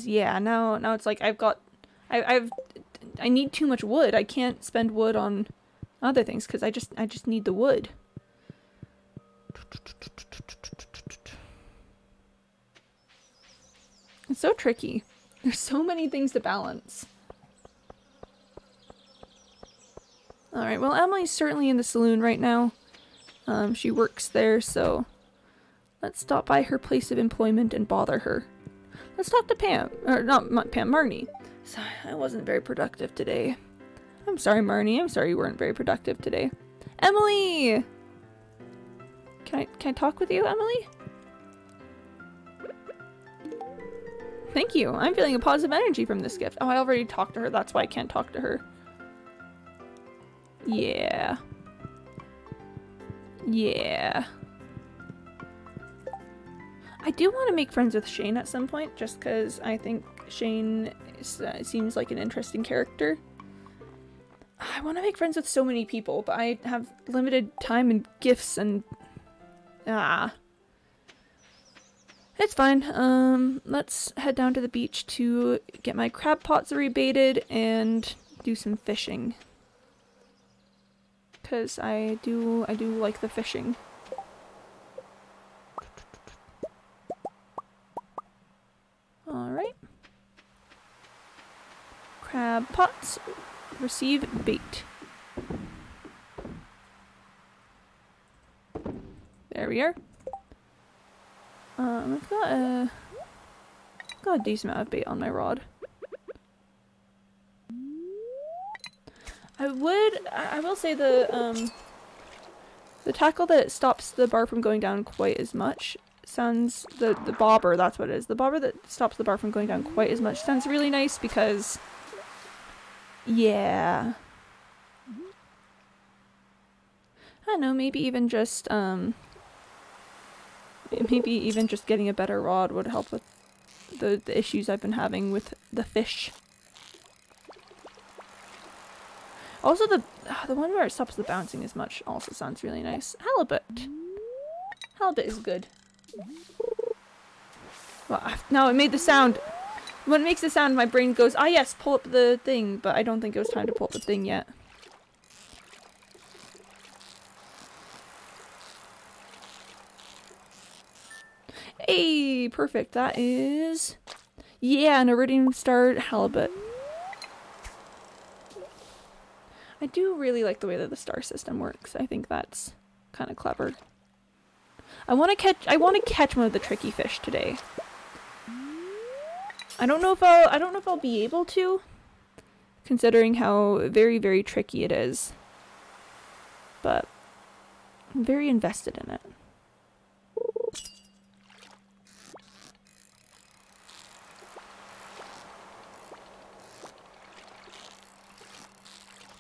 yeah, now it's like I need too much wood. I can't spend wood on other things because I just need the wood. It's so tricky. There's so many things to balance. Alright, well, Emily's certainly in the saloon right now. She works there, so let's stop by her place of employment and bother her. Let's talk to Pam. Or not Pam, Marnie. Sorry, I wasn't very productive today. I'm sorry, Marnie. I'm sorry you weren't very productive today. Emily! Can I talk with you, Emily? Thank you. I'm feeling a positive energy from this gift. Oh, I already talked to her. That's why I can't talk to her. Yeah. Yeah. I do want to make friends with Shane at some point, just because I think Shane seems like an interesting character. I want to make friends with so many people, but I have limited time and gifts and... It's fine. Let's head down to the beach to get my crab pots rebaited and do some fishing. Because I do like the fishing. Alright. Crab pots. Receive bait. There we are. I've got a decent amount of bait on my rod. I will say the tackle that stops the bar from going down quite as much sounds, the bobber, that's what it is. The bobber that stops the bar from going down quite as much sounds really nice because, yeah. I don't know, maybe even just getting a better rod would help with the issues I've been having with the fish. Also, the one where it stops the bouncing as much also sounds really nice. Halibut. Halibut is good. Well, now it made the sound. When it makes the sound, my brain goes, ah yes, pull up the thing, but I don't think it was time to pull up the thing yet. Hey, perfect. That is... yeah, an iridium starred halibut. I do really like the way that the star system works. I think that's kind of clever. I want to catch one of the tricky fish today. I don't know if I'll be able to, considering how very, very tricky it is. But I'm very invested in it.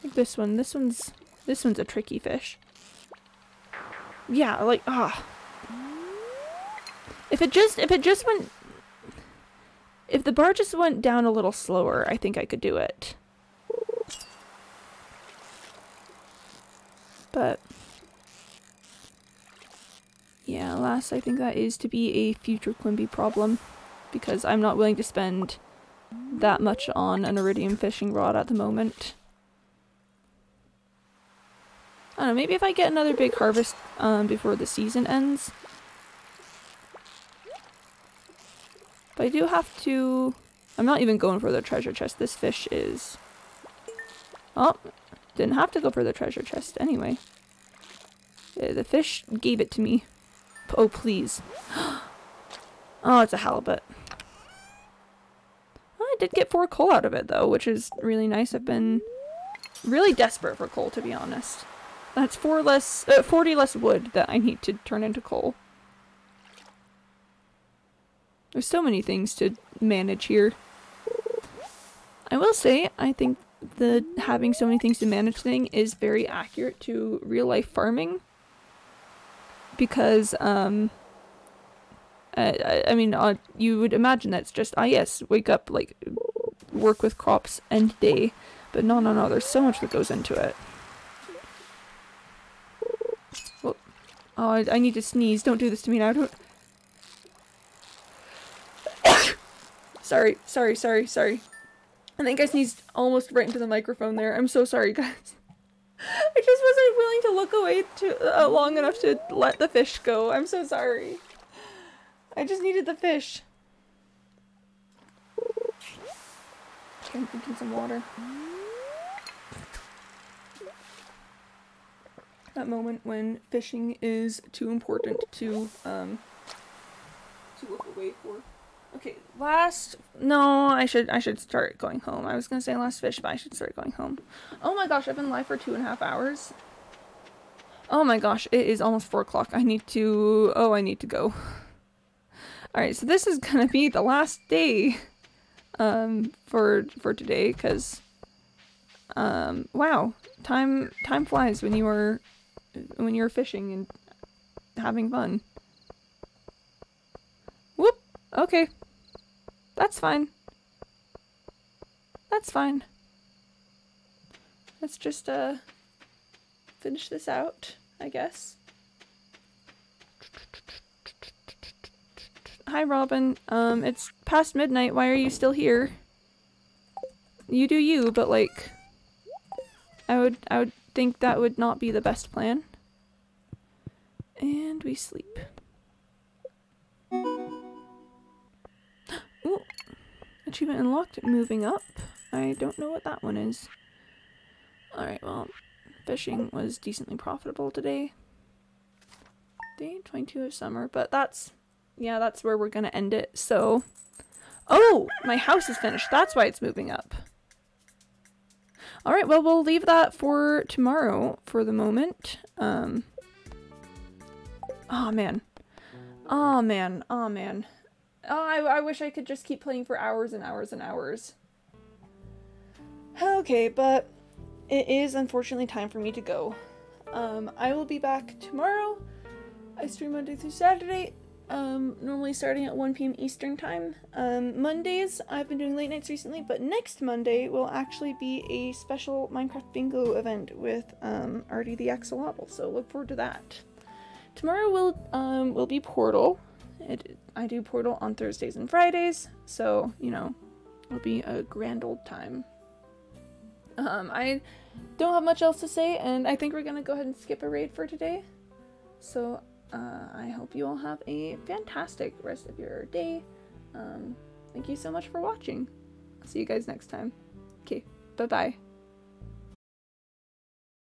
Like this one's a tricky fish. Yeah, like if the bar just went down a little slower, I think I could do it. But yeah, alas, I think that is to be a future Quimby problem, because I'm not willing to spend that much on an iridium fishing rod at the moment. I don't know, maybe if I get another big harvest before the season ends. But I do have to... I'm not even going for the treasure chest. This fish is... Oh, didn't have to go for the treasure chest anyway. The fish gave it to me. Oh, please. Oh, it's a halibut. Well, I did get 4 coal out of it though, which is really nice. I've been really desperate for coal, to be honest. That's 40 less wood that I need to turn into coal. There's so many things to manage here. I will say, I think the having so many things to manage thing is very accurate to real life farming. Because, I mean, you would imagine that's just, yes, wake up, like, work with crops end day. But no, there's so much that goes into it. Well, oh, I need to sneeze. Don't do this to me now. Don't. Sorry. I think I sneezed almost right into the microphone there. I'm so sorry, guys. I just wasn't willing to look away long enough to let the fish go. I'm so sorry. I just needed the fish. Okay, I'm drinking some water. That moment when fishing is too important to look away for. Okay, no, I should start going home. I was gonna say last fish, but I should start going home. Oh my gosh, I've been live for 2.5 hours. Oh my gosh, it is almost 4 o'clock. I need to go. Alright, so this is gonna be the last day, for today, cause, wow, time flies when you're fishing and having fun. Whoop, okay. That's fine. That's fine. Let's just, finish this out, I guess. Hi, Robin. It's past midnight. Why are you still here? You do you, but, like, I would think that would not be the best plan. And we sleep. Ooh. Achievement unlocked. Moving up. I don't know what that one is. Alright, well, fishing was decently profitable today. Day 22 of summer, but that's where we're gonna end it, so... Oh! My house is finished. That's why it's moving up. Alright, well, we'll leave that for tomorrow for the moment. Oh, man. Oh, man. Oh, man. Oh, I wish I could just keep playing for hours and hours and hours. Okay, but it is unfortunately time for me to go. I will be back tomorrow. I stream Monday through Saturday, normally starting at 1 p.m. Eastern time. Mondays, I've been doing late nights recently, but next Monday will actually be a special Minecraft bingo event with Artie the Axolotl, so look forward to that. Tomorrow will be Portal. I do Portal on Thursdays and Fridays, so, you know, it'll be a grand old time. I don't have much else to say, and I think we're gonna go ahead and skip a raid for today. So, I hope you all have a fantastic rest of your day. Thank you so much for watching. I'll see you guys next time. Okay, bye-bye.